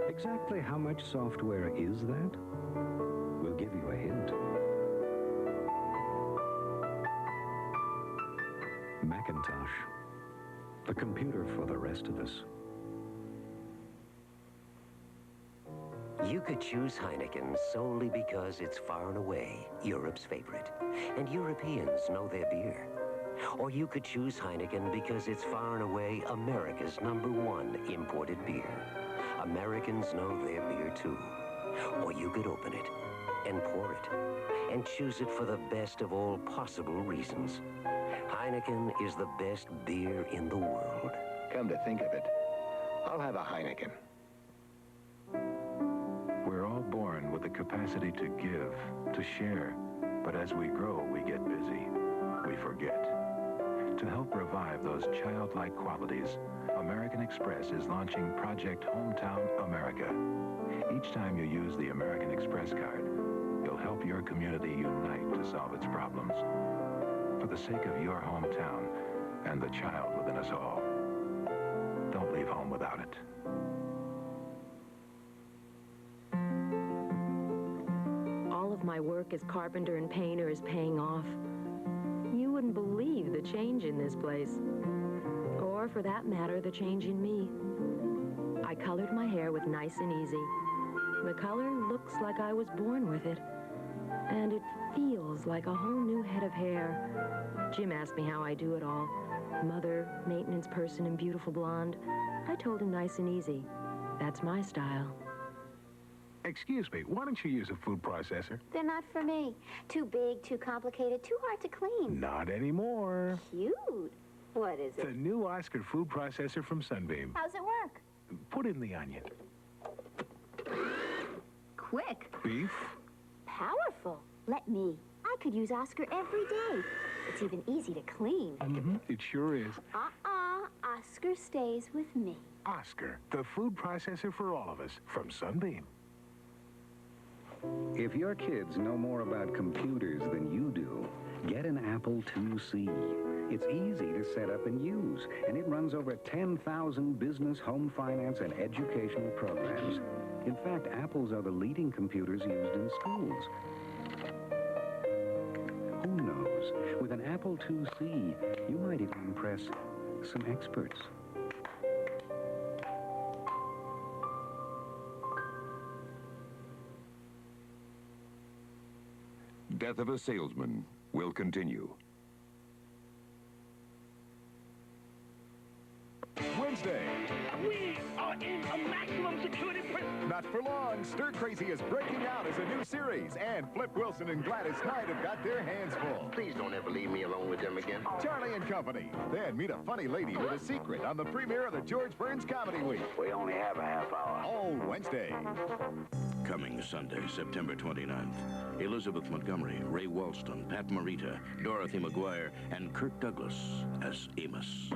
Exactly how much software is that? We'll give you a hint. Macintosh. The computer for the rest of us. You could choose Heineken solely because it's far and away Europe's favorite, and Europeans know their beer. Or you could choose Heineken because it's far and away America's #1 imported beer. Americans know their beer too. Or you could open it and pour it and choose it for the best of all possible reasons. Heineken is the best beer in the world. Come to think of it, I'll have a Heineken. We're all born with the capacity to give, to share. But as we grow, we get busy. We forget. To help revive those childlike qualities, American Express is launching Project Hometown America. Each time you use the American Express card, you'll help your community unite to solve its problems. For the sake of your hometown and the child within us all. Don't leave home without it. All of my work as carpenter and painter is paying off. You wouldn't believe the change in this place. Or, for that matter, the change in me. I colored my hair with Nice and Easy. The color looks like I was born with it. And it feels like a whole new head of hair. Jim asked me how I do it all. Mother, maintenance person, and beautiful blonde. I told him Nice and Easy. That's my style. Excuse me, why don't you use a food processor? They're not for me. Too big, too complicated, too hard to clean. Not anymore. Cute. What is The it? new Oscar food processor from Sunbeam. How's it work? Put in the onion. Quick. Beef. Powerful. Let me. I could use Oscar every day. It's even easy to clean. Mm-hmm. It sure is. Oscar stays with me. Oscar, the food processor for all of us from Sunbeam. If your kids know more about computers than you do, get an Apple IIc. It's easy to set up and use, and it runs over 10,000 business, home finance, and educational programs. In fact, Apples are the leading computers used in schools. Who knows? With an Apple IIc, you might even impress some experts. Death of a Salesman will continue. Wednesday. We are in a maximum security prison. Not for long. Stir Crazy is breaking out as a new series, and Flip Wilson and Gladys Knight have got their hands full. Please don't ever leave me alone with them again. Charlie and Company. Then meet a funny lady with a secret on the premiere of the George Burns Comedy Week. We only have a half hour. All Wednesday. Coming Sunday, September 29th. Elizabeth Montgomery, Ray Walston, Pat Morita, Dorothy McGuire, and Kirk Douglas as Amos.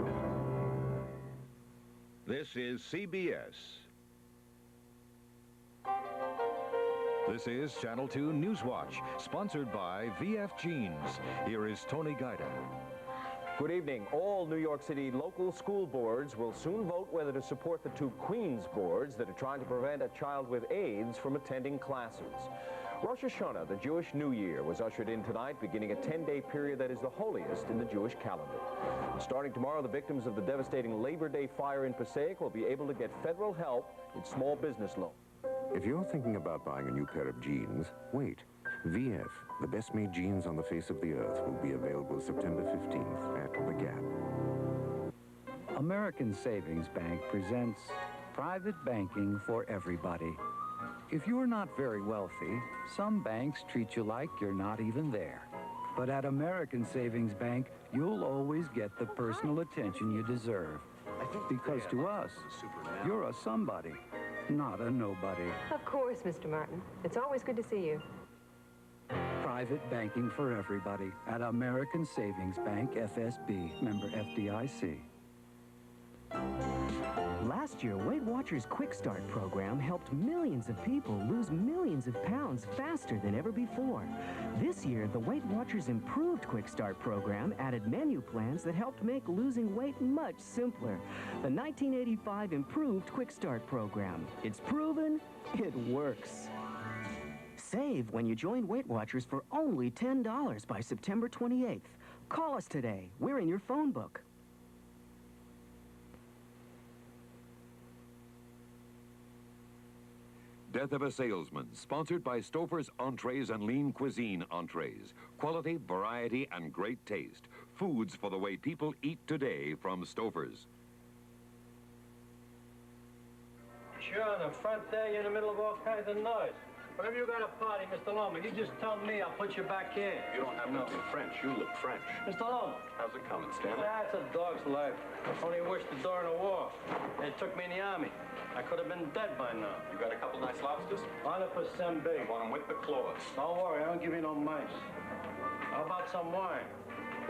This is CBS. This is Channel 2 Newswatch, sponsored by VF Jeans. Here is Tony Guida. Good evening. All New York City local school boards will soon vote whether to support the two Queens boards that are trying to prevent a child with AIDS from attending classes. Rosh Hashanah, the Jewish New Year, was ushered in tonight, beginning a 10-day period that is the holiest in the Jewish calendar. Starting tomorrow, the victims of the devastating Labor Day fire in Passaic will be able to get federal help in small business loans. If you're thinking about buying a new pair of jeans, wait. VF, the best-made jeans on the face of the earth, will be available September 15th at The Gap. American Savings Bank presents private banking for everybody. If you're not very wealthy, some banks treat you like you're not even there. But at American Savings Bank, you'll always get the personal attention you deserve. Because to us, you're a somebody, not a nobody. Of course, Mr. Martin. It's always good to see you. Private banking for everybody at American Savings Bank, FSB, member FDIC. Last year, Weight Watchers Quick Start program helped millions of people lose millions of pounds faster than ever before. This year, the Weight Watchers Improved Quick Start program added menu plans that helped make losing weight much simpler. The 1985 Improved Quick Start program. It's proven, it works. Save when you join Weight Watchers for only $10 by September 28th. Call us today. We're in your phone book. Death of a Salesman, sponsored by Stouffer's Entrees and Lean Cuisine Entrees. Quality, variety, and great taste. Foods for the way people eat today from Stouffer's. Sure, on the front there, you're in the middle of all kinds of noise. Whenever you got a party, Mr. Loman, you just tell me, I'll put you back in. You don't have nothing French. You look French. Mr. Loman. How's it coming, Stanley? That's a dog's life. Only wished the door in a war. They took me in the army. I could have been dead by now. You got a couple nice lobsters? 100% big. I want them with the claws. Don't worry, I don't give you no mice. How about some wine?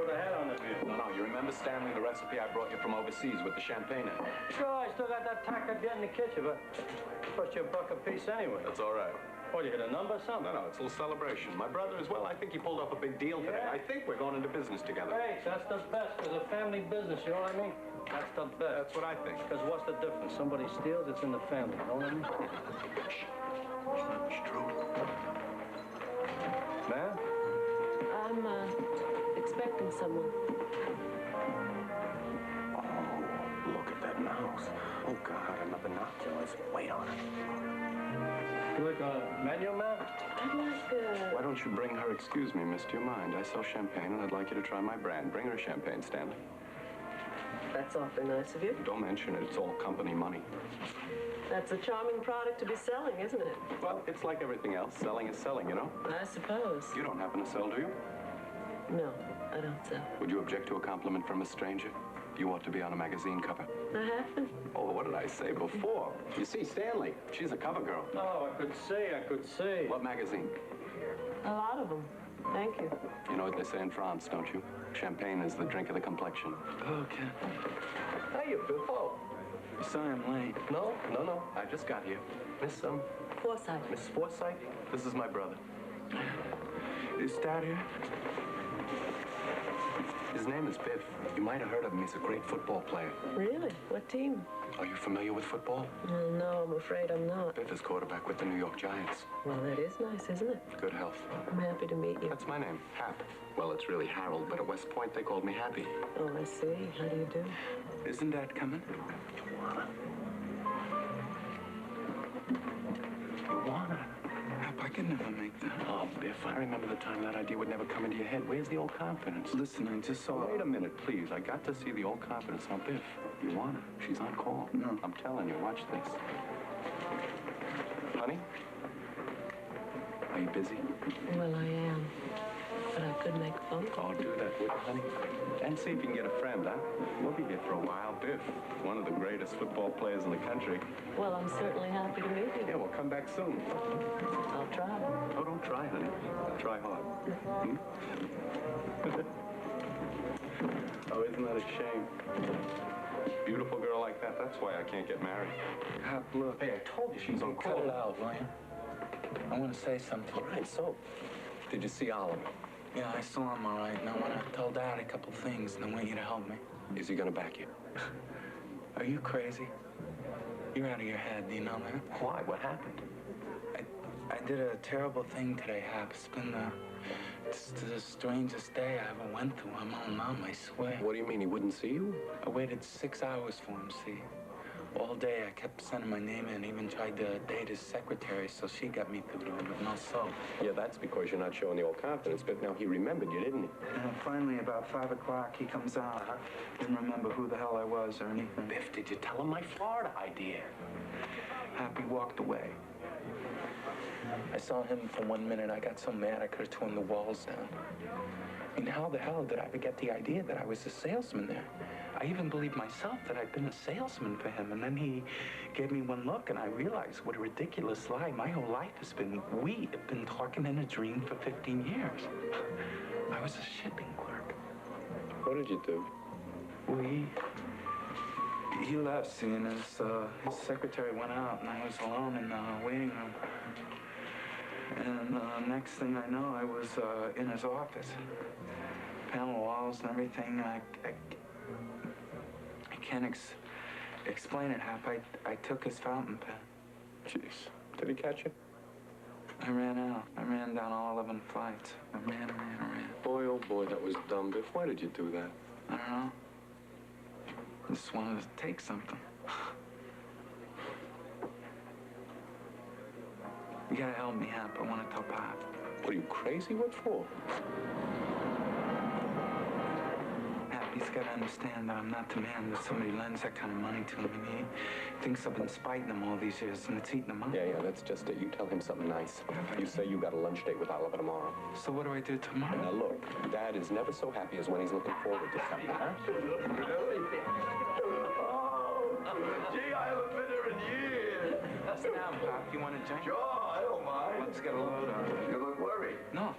Put a head on it. No, you remember, Stanley, the recipe I brought you from overseas with the champagne in it? Sure, I still got that tack I'd get in the kitchen, but it cost you $1 a piece anyway. That's all right. What, you hit a number or something? No, it's a little celebration. My brother as well, I think he pulled off a big deal today. Yeah? I think we're going into business together. Great, that's the best. It's a family business, you know what I mean? That's the best. That's what I think. Because what's the difference? Somebody steals, it's in the family, you know what I mean? It's true. Ma'am? I'm, expecting someone. Oh, look at that mouse. Oh, God, another binoculars. Wait on it. You look on a menu, ma'am? I'd like, Why don't you bring her? Excuse me, miss, do you mind? I sell champagne, and I'd like you to try my brand. Bring her a champagne, Stanley. That's awfully nice of you. Don't mention it. It's all company money. That's a charming product to be selling, isn't it? Well, it's like everything else. Selling is selling, you know? I suppose. You don't happen to sell, do you? No, I don't sell. Would you object to a compliment from a stranger? You ought to be on a magazine cover. I happen. Oh, what did I say before? You see, Stanley, she's a cover girl. Oh, I could see. What magazine? A lot of them. Thank you. You know what they say in France, don't you? Champagne is the drink of the complexion. Okay. How you, Bill? Oh. Sorry I'm late. No. I just got here. Miss Forsythe. Miss Forsythe? This is my brother. Is Dad here? His name is Biff. You might have heard of him. He's a great football player. Really? What team? Are you familiar with football? No, I'm afraid I'm not. Biff is quarterback with the New York Giants. Well, that is nice, isn't it? Good health. I'm happy to meet you. That's my name, Hap. Well, it's really Harold, but at West Point they called me Happy. Oh, I see. How do you do? Isn't Dad coming? You wanna? Hap, I could never make that. Oh, Biff, I remember the time that idea would never come into your head. Where's the old confidence? Listen, I just saw... Wait a minute, please. I got to see the old confidence. Now, Biff, you want her? She's on call. No. I'm telling you, watch this. Honey? Are you busy? Well, I am. But I could make a phone call. Oh, do that, would you, honey? And see if you can get a friend, huh? We'll be here for a while. Biff, one of the greatest football players in the country. Well, I'm certainly happy to meet you. Yeah, we'll come back soon. I'll try. Oh, don't try, honey. Try hard. Hmm? Oh, isn't that a shame? Beautiful girl like that, that's why I can't get married. Hap, look. Hey, I told you she's on call. Cut it out, will you? I want to say something. All right, so, did you see Oliver? Yeah, I saw him all right. And I want to tell Dad a couple things, and I want you to help me. Is he gonna back you? Are you crazy? You're out of your head, do you know that? Why? What happened? I did a terrible thing today, Hap. It's been the strangest day I ever went through. I'm all numb, I swear. What do you mean, he wouldn't see you? I waited 6 hours for him, see? All day I kept sending my name in, even tried to date his secretary, so she got me through to him, but no so. Yeah, that's because you're not showing the old confidence, but now he remembered you, didn't he? And finally, about 5 o'clock, he comes out. Didn't remember who the hell I was or anything. Biff, did you tell him my Florida idea? Happy walked away. I saw him for 1 minute. I got so mad I could have torn the walls down. I mean, how the hell did I ever get the idea that I was a salesman there? I even believed myself that I'd been a salesman for him, and then he gave me one look, and I realized what a ridiculous lie. My whole life has been, we have been talking in a dream for 15 years. I was a shipping clerk. What did you do? He left, see, and his secretary went out, and I was alone in the waiting room. And next thing I know, I was in his office. Panel walls and everything. I can't explain it, Hap. I took his fountain pen. Jeez. Did he catch you? I ran out. I ran down all 11 flights. I ran. Boy, oh boy, that was dumb, Biff. Why did you do that? I don't know. I just wanted to take something. You gotta help me, Hap. I want to tell Pop. What, are you crazy? What for? Hap, he's gotta understand that I'm not the man that somebody lends that kind of money to him. And he thinks I've been spiting him all these years, and it's eating him up. Yeah, that's just it. You tell him something nice. You say you got a lunch date with Oliver tomorrow. So what do I do tomorrow? Now, look, Dad is never so happy as when he's looking forward to something, huh? Gee, I haven't been there in years. Sit down, Pop. You want a drink? Sure, I don't mind. Let's get a load on. You look worried. No.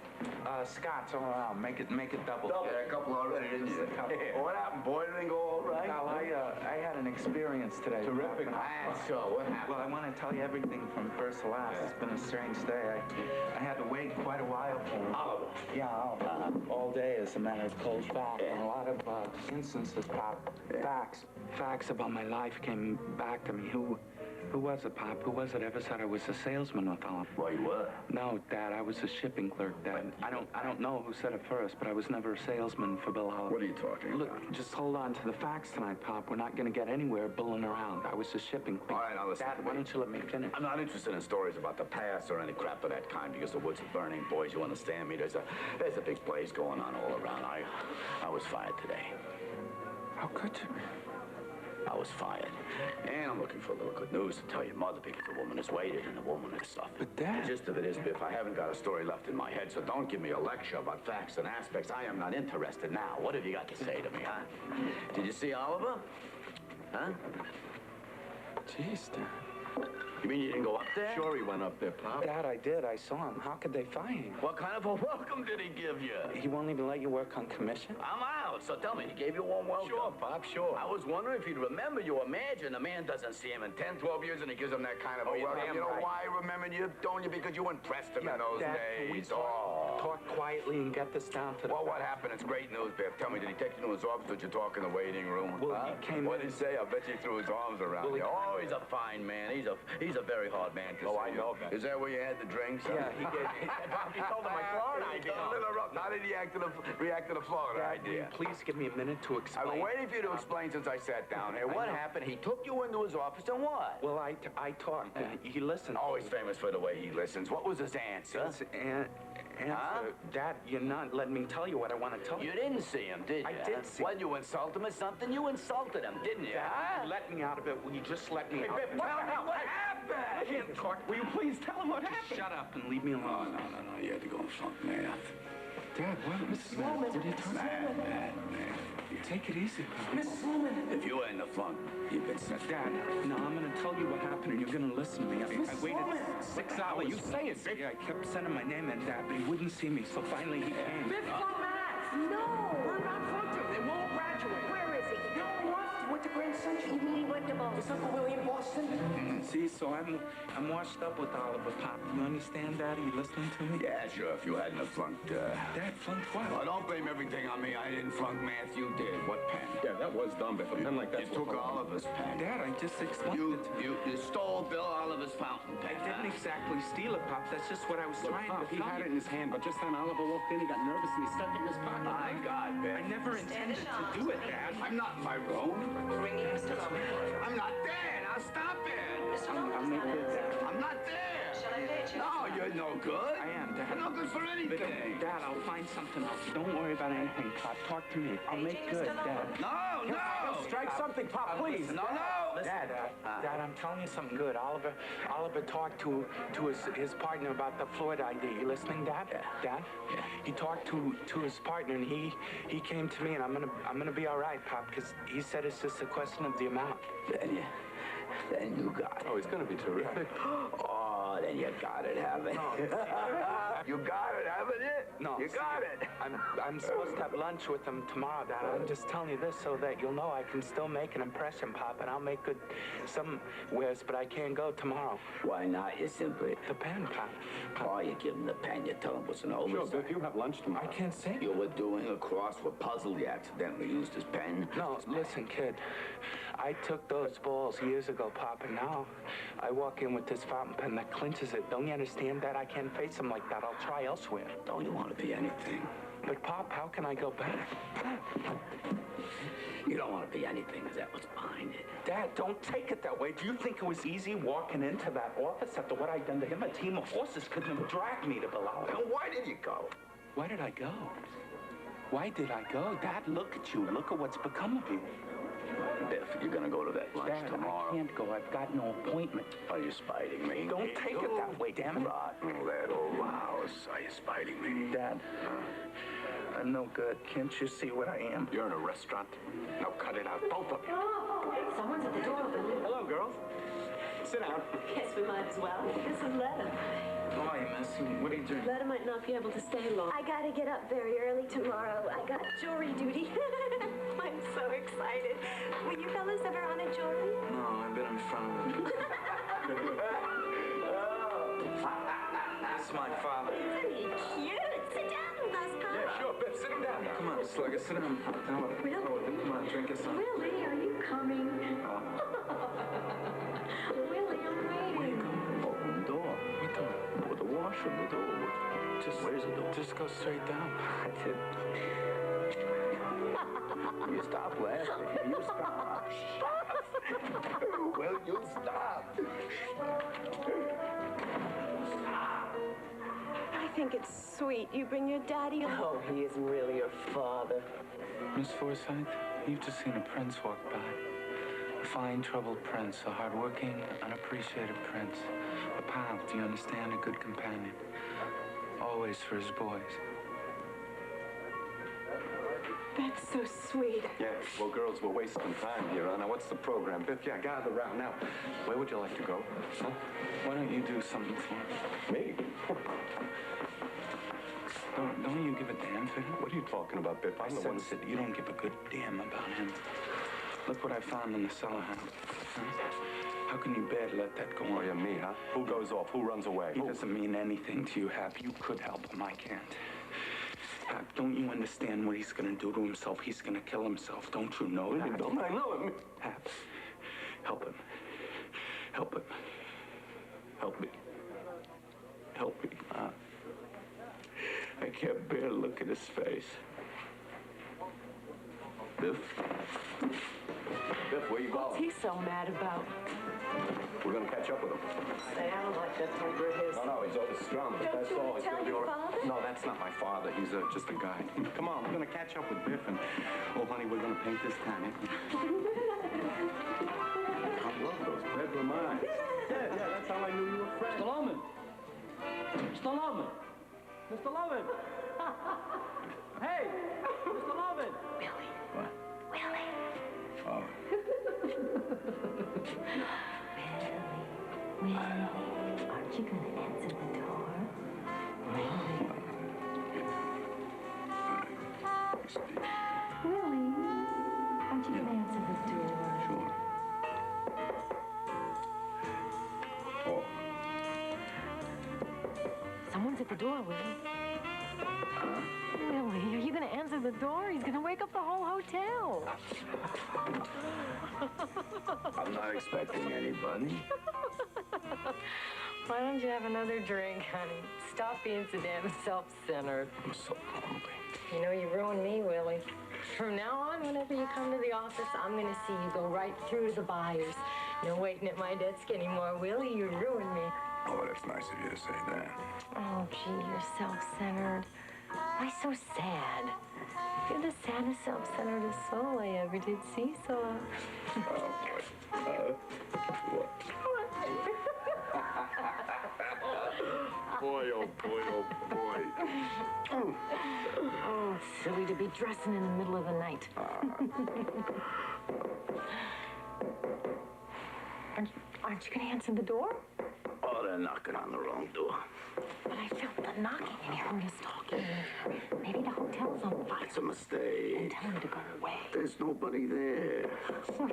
Scotch all around. Make it double. Yeah, a couple already, didn't you? Yeah. What happened, boy? Everything go all right? Pal, I had an experience today. Terrific. So, what happened? Well, I want to tell you everything from first to last. It's been a strange day. I had to wait quite a while for him. Oliver. Yeah, all day, as a matter of cold fact. And a lot of instances, Pop. Facts about my life came back to me. Who was it, Pop? Who was it ever said I was a salesman with Oliver? Well, you were. No, Dad, I was a shipping clerk, Dad. I don't know who said it first, but I was never a salesman for Bill Oliver. What are you talking about? Look, just hold on to the facts tonight, Pop. We're not going to get anywhere bulling around. I was a shipping clerk. All right, now listen. Dad, why don't you let me finish? I'm not interested in stories about the past or any crap of that kind because the woods are burning. Boys, you understand me? There's a big blaze going on all around. I was fired today. How could you? I was fired. And I'm looking for a little good news to tell your mother because the woman has waited and the woman has suffered. But Dad... The gist of it is, Biff, I haven't got a story left in my head, so don't give me a lecture about facts and aspects. I am not interested now. What have you got to say to me, huh? Did you see Oliver? Huh? Jeez, Dad. You mean you didn't go up there? Sure he went up there, Pop. Dad, I did. I saw him. How could they fire him? What kind of a welcome did he give you? He won't even let you work on commission? I'm out, so tell me, he gave you a warm welcome? Sure, Pop, sure. I was wondering if you'd remember you. Imagine a man doesn't see him in 10, 12 years, and he gives him that kind of a welcome. damn You know right. why I remembered you, don't you? Because you impressed him in those Dad, days. can we talk quietly and get this down to the... Well, what happened? It's great news, Biff. Tell me, did he take you to his office or did you talk in the waiting room? Well, he came What in... did he say? I bet you threw his arms around you. Oh, he's a fine man. He's a very hard man to see. I know that. Is that where you had the drinks? Yeah, he did. He told him my Florida idea. How did he react to the Florida idea? Please give me a minute to explain. I've been waiting for you to explain since I sat down here. What happened? He took you into his office and what? Well, I talked and he listened. Always famous for the way he listens. What was his answer? Dad, you're not letting me tell you what I want to tell you. You didn't see him, did you? I did see him. Well, you insult him or something? You insulted him, didn't you? Dad, you let me out of it. Will you just let me out? Biff, tell me what happened! I can't talk. Will you please tell him what happened? Shut up and leave me alone. No. You had to go and flunk math. Dad, what? Mrs. Sloman. What are you talking about? Man. Take it easy, Pop. Miss Sloman. If you were in the flunk, you've been sent. Dad, no, I'm going to tell you what happened, and you're going to listen to me. I waited 6 hours. You say it, Biff. I kept sending my name in, Dad, but he wouldn't see me, so finally he came. Biff, no! We're not flunked him. They won't graduate. Where is he? No, he went to Grand Central. You mean he went to Boston? Is Uncle Willie in Boston? See, so I'm washed up with Oliver, Pop. You understand, Dad? Are you listening to me? Yeah, sure, if you hadn't have flunked, Dad, flunked what? Well, don't blame everything on me. I didn't flunk math, you did. What pen? Yeah, that was dumb, but a pen like that. You took Oliver's pen. Dad, I just explained it to you stole Bill Oliver's fountain pen. I didn't exactly steal it, Pop. That's just what I was trying to He tell had you. it in his hand, but just then Oliver walked in, he got nervous, and he stuck it in his pocket. My God, Biff. I never intended to do it, Dad. I'm not in my room. Ringing Mr. Loman. I'm not there. Now stop it. I'll make it, Dad. I'm not there. Shall I pay you? No, you're no good. I am, Dad. You're no good for anything. Dad, I'll find something else. Don't worry about anything, Pop. Talk to me. I'll make good, Dad. No. Strike something, Pop, please. No. Dad, I'm telling you something good. Oliver talked to his partner about the Florida idea. You listening, Dad? Yeah. Dad? Yeah. He talked to his partner, and he came to me, and I'm gonna be all right, Pop, because he said it's just a question of the amount. Then you got it. Oh, it's gonna be terrific. Oh, then you got it, haven't you? You got it, haven't you? No. You got it. I'm supposed to have lunch with him tomorrow, Dad. I'm just telling you this so that you'll know I can still make an impression, Pop, and I'll make good somewheres, but I can't go tomorrow. Why not? You simply... The pen, Pop. Oh, you give him the pen, you tell him what's an oversight. Sure, Biff, you have lunch tomorrow. I can't say. You were doing a crossword puzzle, you accidentally used his pen. No, listen, kid. I took those balls years ago, Pop, and now I walk in with this fountain pen that clinches it. Don't you understand that? I can't face him like that. I'll try elsewhere. Don't you want to be anything? But, Pop, how can I go back? You don't want to be anything. Is that what's behind it? Dad, don't take it that way. Do you think it was easy walking into that office after what I'd done to him? A team of horses couldn't have dragged me to below. Then why did you go? Why did I go? Why did I go? Dad, look at you. Look at what's become of you. Biff, you're gonna go to that lunch Dad, tomorrow. I can't go. I've got no appointment. Are you spiting me? Don't take it that way, damn it. Rotten that old house. Are you spiting me? Dad, I'm no good. Can't you see what I am? You're in a restaurant. Now cut it out, both of you. Someone's at the door. Hello, girls. Sit down. Guess we might as well. This is Letta. Oh, you missing? What are you doing? Letta might not be able to stay long. I gotta get up very early tomorrow. I got jewelry duty. I'm so excited. Were you fellas ever on a jewelry? No, I've been in front of it. That's my father. Isn't he cute? Sit down with us, Pop. Yeah, sure, Biff, sit him down now. Come on, Slugger, sit down. Come on, drink us some. Willie, are you coming? Willie, I'm waiting. Open the door. What door? Or the washroom, the door. Where's the door? Just go straight down. You stop laughing. You stop. Will you stop? I think it's sweet. You bring your daddy along. Oh, he isn't really your father. Miss Forsythe, you've just seen a prince walk by. A fine, troubled prince, a hardworking, unappreciated prince. A pal, do you understand? A good companion. Always for his boys. That's so sweet. Yeah, well, girls, we're wasting time here. Now, what's the program? Biff, yeah, gather around. Now, where would you like to go? Huh? Why don't you do something for me? Me? Don't you give a damn for him? What are you talking about, Biff? I sense it. You don't give a good damn about him. Look what I found in the cellar house. Huh? How can you bear to let that go on? Oh, yeah, me, huh? Who goes off? Who runs away? He doesn't mean anything to you, Hap. You could help him. I can't. Hap, don't you understand what he's going to do to himself? He's going to kill himself. Don't you know that? Don't I know him? Hap, help him. Help him. Help me. Help me. I can't bear to look at his face. Biff? Biff, where you What's going? he so mad about? We're gonna catch up with him. Sounds like that's over his. No, he's overstrung. Don't That's you all. It's tell gonna be your all right. father? No, that's not my father. He's just a guy. Come on, we're gonna catch up with Biff and... Oh, honey, we're gonna paint this town, eh? I love those bedroom eyes. Yeah, that's how I knew you were friends. Mr. Loman! Mr. Loman! Mr. Loman! Hey! Mr. Loman! Willie. What? Willie. Oh. Willie, aren't you going to answer the door? Willie. Willie, aren't you going to answer the door? Sure. Oh. Someone's at the door, Willie. Willie, are you going to answer the door? He's going to wake up the whole hotel. I'm not expecting anybody. Why don't you have another drink, honey? Stop being so damn self-centered. I'm so lonely. You know, you ruined me, Willie. From now on, whenever you come to the office, I'm going to see you go right through to the buyers. No waiting at my desk anymore, Willie. You ruined me. Oh, that's nice of you to say that. Oh, gee, you're self-centered. Why so sad? You're the saddest self-centered soul I ever did see, so... Boy, oh boy, oh boy. Oh, it's silly to be dressing in the middle of the night. Aren't you going to answer the door? Oh, they're knocking on the wrong door. But I felt the knocking and you heard us talking. Maybe the hotel's on fire. It's a mistake. And tell him to go away. There's nobody there.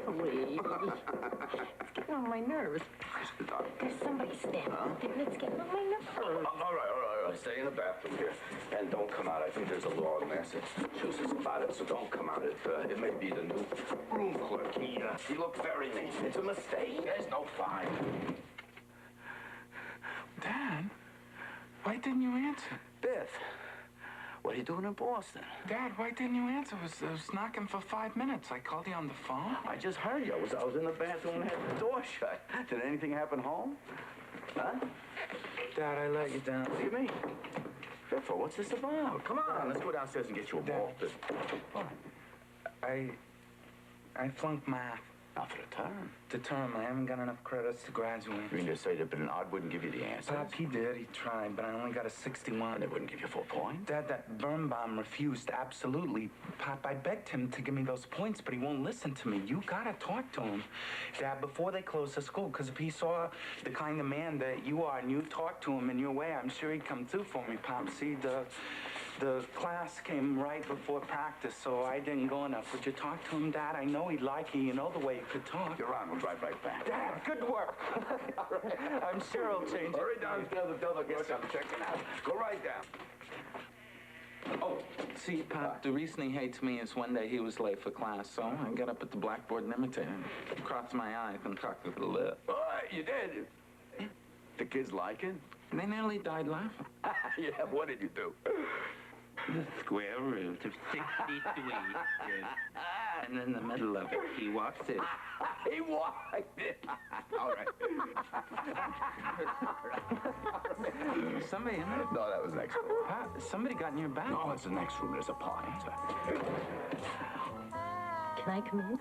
Willie. It's getting on my nerves. There's somebody standing there and it's getting on my nerves. All right. Stay in the bathroom here. And don't come out. I think there's a law in Massachusetts about it, so don't come out. It may be the new room clerk. He looked very mean. It's a mistake. There's no fine. Dad, why didn't you answer? Biff, what are you doing in Boston? Dad, why didn't you answer? I was knocking for 5 minutes. I called you on the phone. I just heard you. I was in the bathroom and had the door shut. Did anything happen home? Huh? Dad, I let you down. What do you mean? Biff, what's this about? Come on, let's go downstairs and get you a ball. I flunked math. Not for the term. The term, I haven't got enough credits to graduate. You mean to say that Bernard wouldn't give you the answers? Pop, he did. He tried, but I only got a 61. And they wouldn't give you full points? Dad, that Birnbaum refused, absolutely. Pop, I begged him to give me those points, but he won't listen to me. You gotta talk to him, Dad, before they close the school, because if he saw the kind of man that you are and you talk to him in your way, I'm sure he'd come through for me, Pop. See, the class came right before practice, so I didn't go enough. Would you talk to him, Dad? I know he'd like you. You know the way you could talk. You're on. We'll drive right back. Dad, good work. I'm sure he'll change it. Hurry downstairs the door. Get some checking out. Go right down. Oh, see, Pop, the reason he hates me is one day he was late for class, so I got up at the blackboard and imitated him. Crossed my eyes and cocked the lip. Oh, you did? The kids like it? They nearly died laughing. Yeah, what did you do? The square root of 63 is... And in the middle of it, he walks in. He walked it. All right. Somebody in there? No, that was next room. Somebody got in your back. No, it's the next room. There's a party. Can I come in?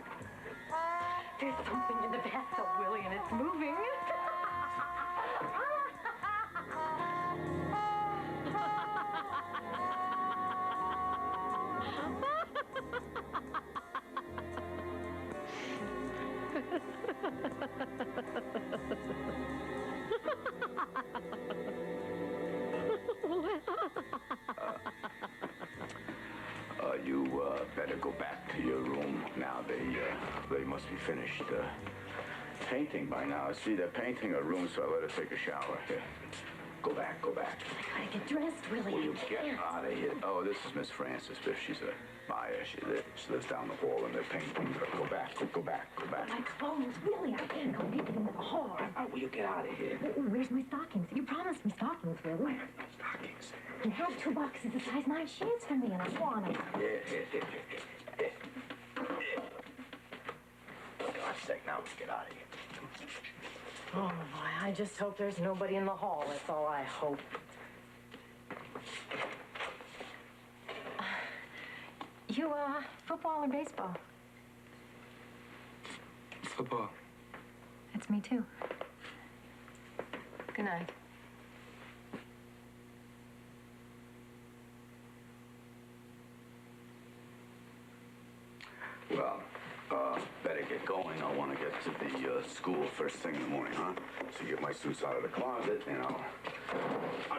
There's something in the bathtub, Willie, and it's moving. go back to your room. Now they must be finished painting by now. See, they're painting a room, so I let her take a shower. Here. Go back, go back. I gotta get dressed, Willie. Will you I get can't. out of here? Oh, this is Miss Frances, Biff. She's a buyer. She lives down the hall, and they're painting. Go back, go back, go back. My clothes, Willie, I can't go naked in the hall. Will you get out of here? Where's my stockings? You promised me stockings, Willie. I have no stockings. You held 2 boxes of size 9 shades for me, and I want them. Here. For God's sake, now let's get out of here. Oh, boy, I just hope there's nobody in the hall. That's all I hope. You, football or baseball? Football. That's me, too. Good night. Well, better get going. I want to get to the school first thing in the morning, huh? So get my suits out of the closet, and I'll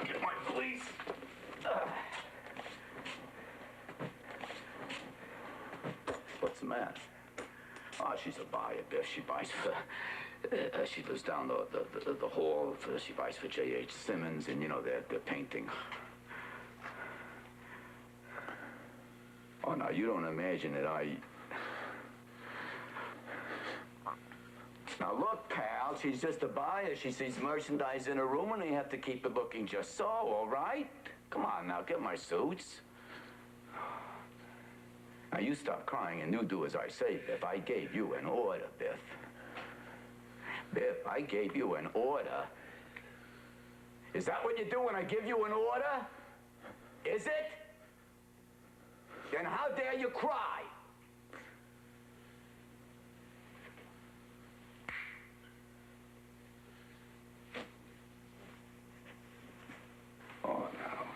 get my valise. What's the matter? Oh, she's a buyer, Biff. She buys for... she lives down the hall. She buys for J.H. Simmons, and, you know, they're painting. Oh, now, you don't imagine that Now, look, pal, she's just a buyer. She sees merchandise in her room, and they have to keep it looking just so, all right? Come on, now, get my suits. Now, you stop crying, and you do as I say, Biff. I gave you an order, Biff. Biff, I gave you an order. Is that what you do when I give you an order? Is it? Then how dare you cry? Oh, no.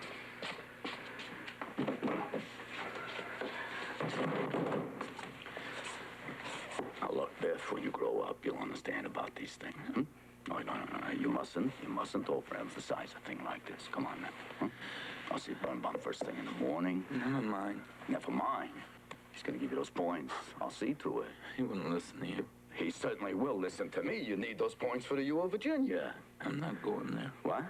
Now, look, Biff, when you grow up, you'll understand about these things. Hmm? No. You mustn't overemphasize a thing like this. Come on, now. Huh? I'll see Bum first thing in the morning. Never mind. Never mind. He's gonna give you those points. I'll see to it. He wouldn't listen to you. He certainly will listen to me. You need those points for the U of Virginia. I'm not going there. What?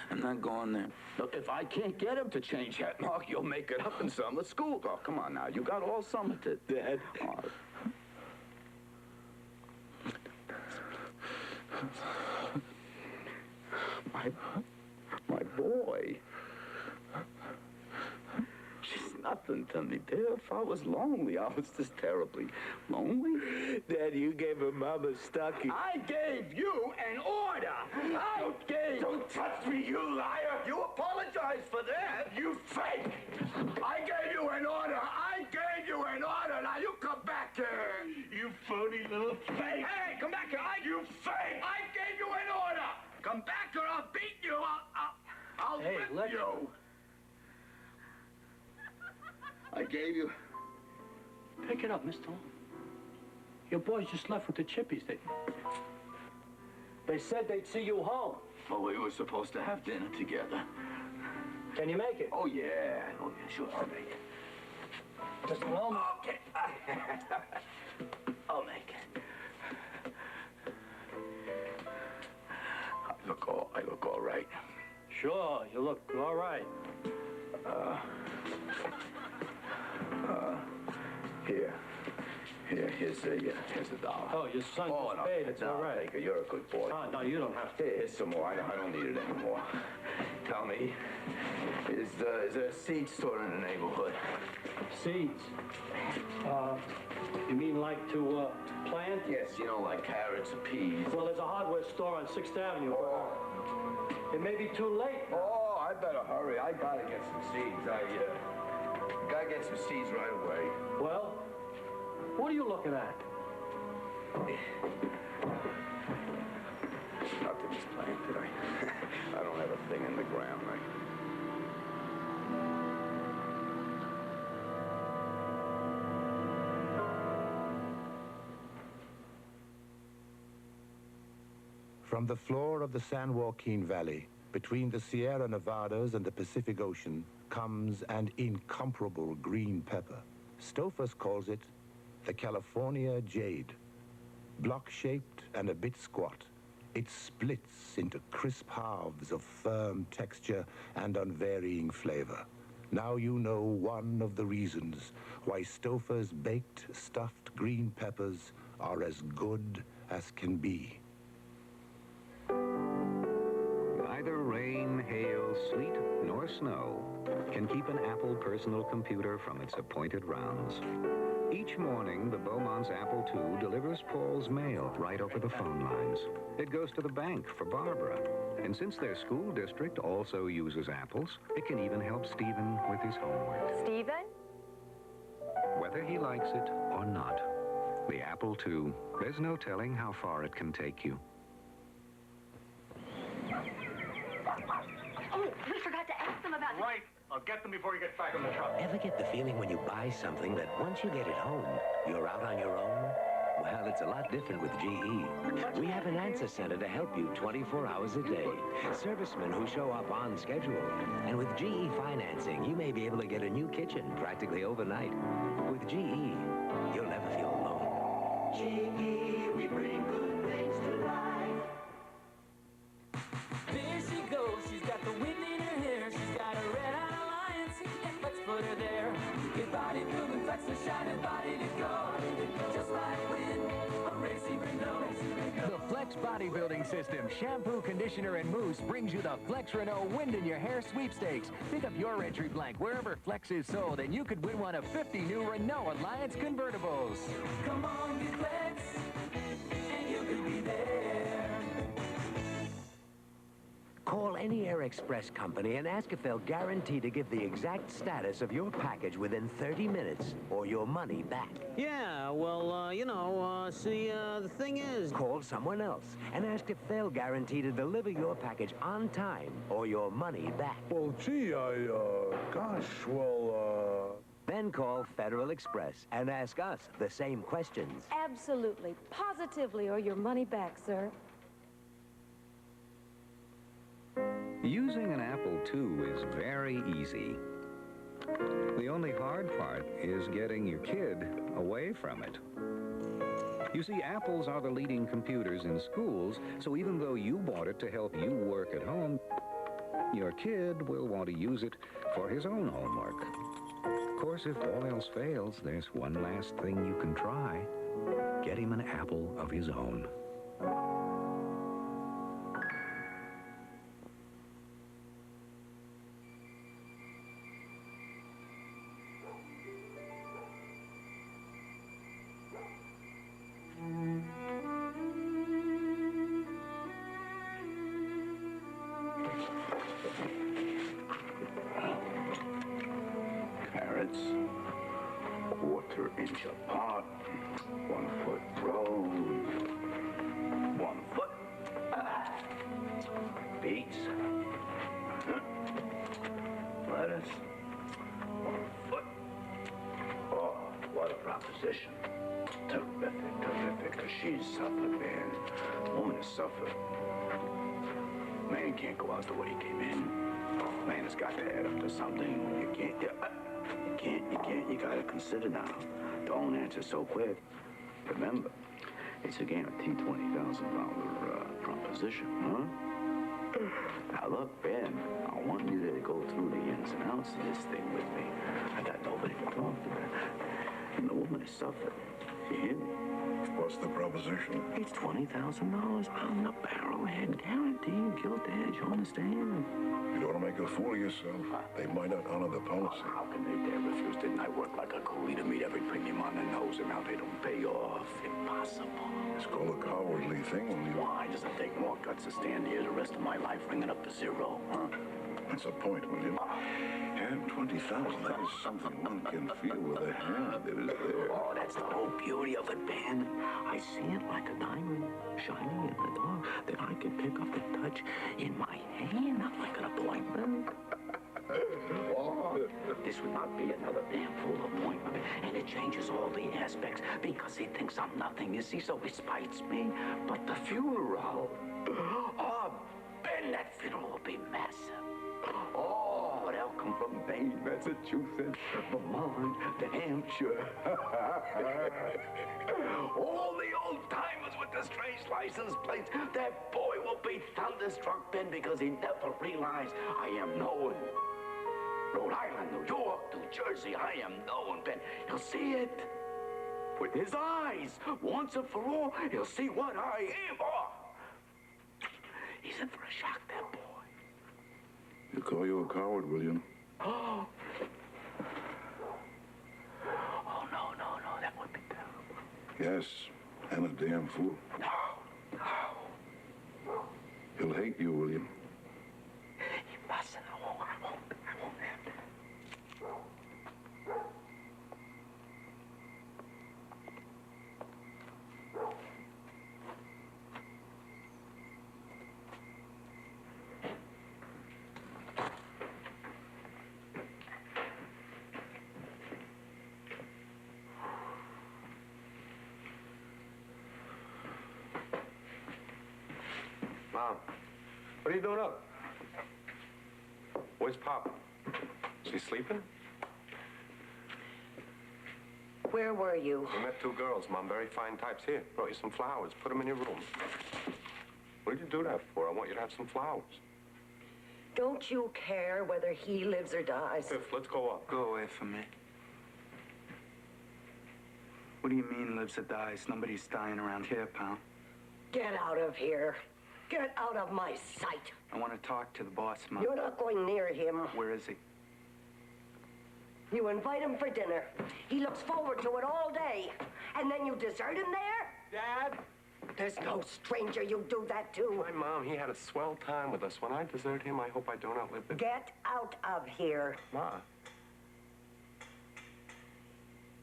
I'm not going there. Look, if I can't get him to change that mark, you'll make it up in summer school. Oh, come on now. You got all summer to... Dad. Oh. My boy. She's nothing to me, Biff. I was lonely. I was just terribly lonely. Dad, you gave her Mama stocking. I gave you an order. Don't touch me, you liar. You apologize for that. You fake. I gave you an order. Now you come back here. You phony little fake. Hey, come back here. You fake. I gave you an order. Come back or I'll beat you. I'll whip you. I gave you... Pick it up, Mr. Long. Your boys just left with the chippies. They said they'd see you home. Well, we were supposed to have dinner together. Can you make it? Oh, yeah, sure, I'll make it. Mr. Long? Okay. I'll make it. I look all right. Sure, you look all right. Here's a dollar. Oh, your son just paid. It's all right. Take it. You're a good boy. No, you don't have to. Here's some more. I don't need it anymore. Tell me, is there a seed store in the neighborhood? Seeds? You mean like to plant? Yes, you know, like carrots and peas. Well, there's a hardware store on 6th Avenue. It may be too late. Oh, I better hurry. I gotta get some seeds. Gotta get some seeds right away. Well, what are you looking at? Nothing's planted. I don't have a thing in the ground. From the floor of the San Joaquin Valley, between the Sierra Nevadas and the Pacific Ocean, comes an incomparable green pepper, Stouffer's calls it the California Jade. Block-shaped and a bit squat, it splits into crisp halves of firm texture and unvarying flavor. Now you know one of the reasons why Stouffer's baked, stuffed green peppers are as good as can be. Neither rain, hail, sleet, nor snow can keep an Apple personal computer from its appointed rounds. Each morning, the Beaumont's Apple II delivers Paul's mail right over the phone lines. It goes to the bank for Barbara. And since their school district also uses apples, it can even help Stephen with his homework. Stephen? Whether he likes it or not, the Apple II, there's no telling how far it can take you. Oh, we forgot to ask them about... Right. I'll get them before you get back on the truck. Ever get the feeling when you buy something that once you get it home, you're out on your own? Well, it's a lot different with GE. We have an answer center to help you 24 hours a day. Servicemen who show up on schedule. And with GE financing, you may be able to get a new kitchen practically overnight. With GE, you'll never feel alone. GE, we bring good things to life. There she goes, she's got the wind in her hair. She's got a red alliance, and let's put her there. Get body moving, flex the shining body to go. Just like wind, a racing Renault. The Flex Bodybuilding System Shampoo, Conditioner, and Mousse brings you the Flex Renault Wind in Your Hair Sweepstakes. Pick up your entry blank wherever Flex is sold, and you could win one of 50 new Renault Alliance convertibles. Come on, get Flex, and you could be there. Call any Air Express company and ask if they'll guarantee to give the exact status of your package within 30 minutes or your money back. Yeah, well, the thing is... Call someone else and ask if they'll guarantee to deliver your package on time or your money back. Well, gee, Then call Federal Express and ask us the same questions. Absolutely, positively, or your money back, sir. Using an Apple II is very easy. The only hard part is getting your kid away from it. You see, Apples are the leading computers in schools, so even though you bought it to help you work at home, your kid will want to use it for his own homework. Of course, if all else fails, there's one last thing you can try. Get him an Apple of his own. Carrots, quarter inch apart, 1 foot rows, 1 foot. Beets, lettuce, 1 foot. Oh, what a proposition. Terrific, terrific, because she's suffered, man. Woman has suffered. Man can't go out the way he came in. Man has got to add up to something. You can't, you gotta consider now. Don't answer so quick. Remember, it's a guaranteed $20,000 proposition, huh? Now look, Ben, I want you to go through the ins and outs of this thing with me. I got nobody to talk to. And the woman has suffered. You hear me? What's the proposition? It's $20,000 on the barrelhead, guaranteed, gilt edge, you understand? You don't want to make a fool of yourself. They might not honor the policy. How can they dare refuse? Didn't I work like a coolie to meet every premium on the nose, and now they don't pay off? Impossible. It's called a cowardly thing, William. Why does it take more guts to stand here the rest of my life ringing up to zero, huh? That's a point, William. And 20,000, that is something one can feel with a hand. It is there. Oh, that's the whole beauty of it, Ben. I see it like a diamond shining in the dark that I can pick up and touch in my hand, not like an appointment. Oh, this would not be another damn fool appointment, and it changes all the aspects because he thinks I'm nothing, you see, so he spites me. But the funeral, oh, Ben, that funeral will be massive. Oh, they'll come from Maine, Massachusetts, Vermont, to Hampshire. All the old-timers with the strange license plates, that boy will be thunderstruck, Ben, because he never realized I am known. Rhode Island, New York, New Jersey, I am known, Ben. He'll see it with his eyes. Once and for all, he'll see what I am. Oh. He's in for a shock, that boy. He'll call you a coward, William. Oh. Oh, no, that would be terrible. Yes, and a damn fool. No. He'll hate you, William. He mustn't. I won't have to. Mom, what are you doing up? Where's Papa? Is he sleeping? Where were you? We met two girls, Mom, very fine types. Here, brought you some flowers. Put them in your room. What did you do that for? I want you to have some flowers. Don't you care whether he lives or dies? Biff, let's go up. Go away from me. What do you mean, lives or dies? Nobody's dying around here, pal. Get out of here. Get out of my sight. I want to talk to the boss, Mom. You're not going near him. Where is he? You invite him for dinner. He looks forward to it all day. And then you desert him there? Dad? There's no stranger you do that to. My mom, he had a swell time with us. When I desert him, I hope I don't outlive the... Get out of here. Ma.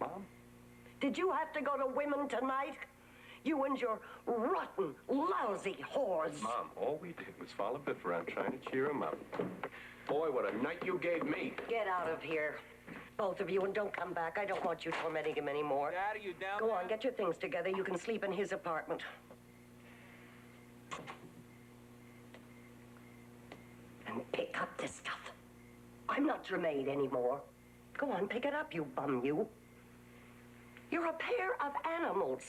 Mom? Did you have to go to women tonight? You and your rotten, lousy whores. Mom, all we did was follow Biff around trying to cheer him up. Boy, what a night you gave me. Get out of here. Both of you, and don't come back. I don't want you tormenting him anymore. Dad, are you down Go on, get your things together. You can sleep in his apartment. And pick up this stuff. I'm not your maid anymore. Go on, pick it up, you bum, you. You're a pair of animals.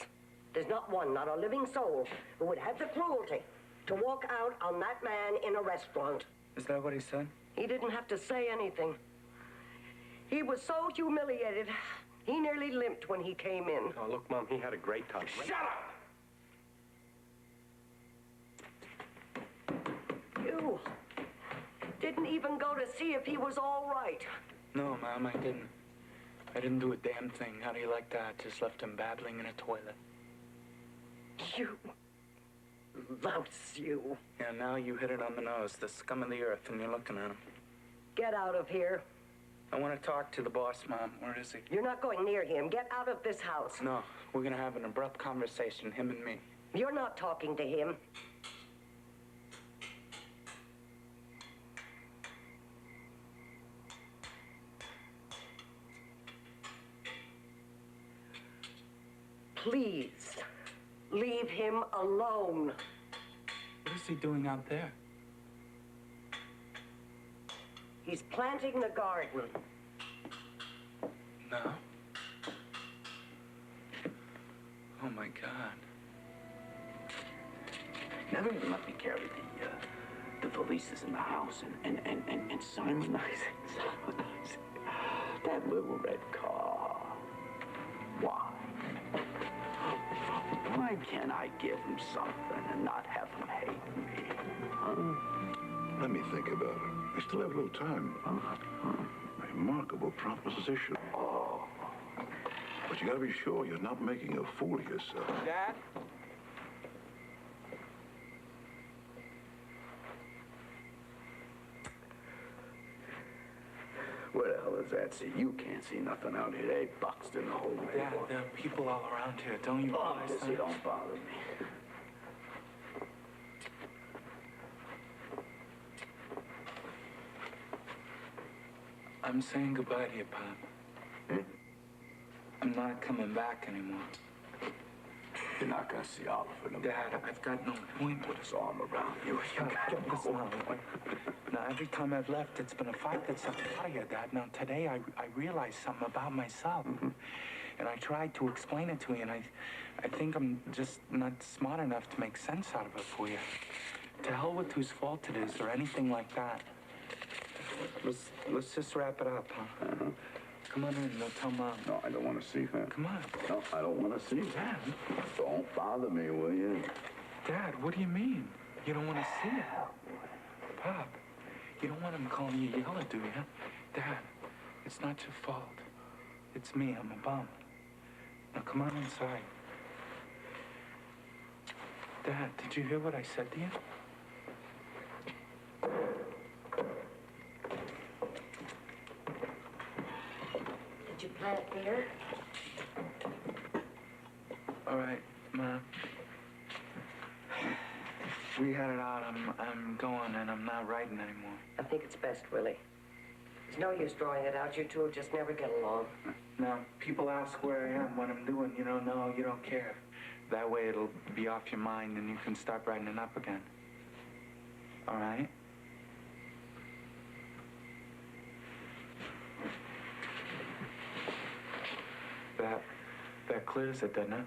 There's not one, not a living soul, who would have the cruelty to walk out on that man in a restaurant. Is that what he said? He didn't have to say anything. He was so humiliated, he nearly limped when he came in. Oh, look, Mom, he had a great time. Shut up! You didn't even go to see if he was all right. No, Mom, I didn't. I didn't do a damn thing. How do you like that? Just left him babbling in a toilet. You louse, you. Yeah, now you hit it on the nose. The scum of the earth, and you're looking at him. Get out of here. I want to talk to the boss, Mom. Where is he? You're not going near him. Get out of this house. No, we're going to have an abrupt conversation, him and me. You're not talking to him. Please, leave him alone. What is he doing out there? He's planting the garden. No. Oh, my God. Never even let me carry the valises in the house and Simonizing that little red car. Why? Why can't I give him something and not have him hate me? Let me think about it. I still have a little time. Remarkable proposition. Oh. But you gotta be sure you're not making a fool of yourself. Dad? What the hell is that? See, you can't see nothing out here. They boxed in the whole Dad, neighborhood. there are people all around here. Don't you Oh, realize this that? don't bother me. I'm saying goodbye to you, Pop. I'm not coming back anymore. You're not gonna see Oliver tomorrow. Dad, I've got no point. Put his arm around you. Get this now. Now, every time I've left, it's been a fight that's up out of here, Dad. Now, today, I realized something about myself. And I tried to explain it to you, and I think I'm just not smart enough to make sense out of it for you. To hell with whose fault it is or anything like that. Let's just wrap it up, huh? Come on in, tell Mom. No, I don't want to see her. Come on. No, I don't want to see her. Dad. Don't bother me, will you? Dad, what do you mean? You don't want to see it? Pop, you don't want him calling you yellow, do you? Dad, it's not your fault. It's me, I'm a bum. Now come on inside. Dad, did you hear what I said to you? Did you plant here? All right, Mom. We had it out. I'm going, and I'm not writing anymore. I think it's best, Willie. There's no use drawing it out. You two will just never get along. Now, people ask where I am, what I'm doing. You don't know, you don't care. That way it'll be off your mind, and you can start writing it up again. All right? That clears it, doesn't it?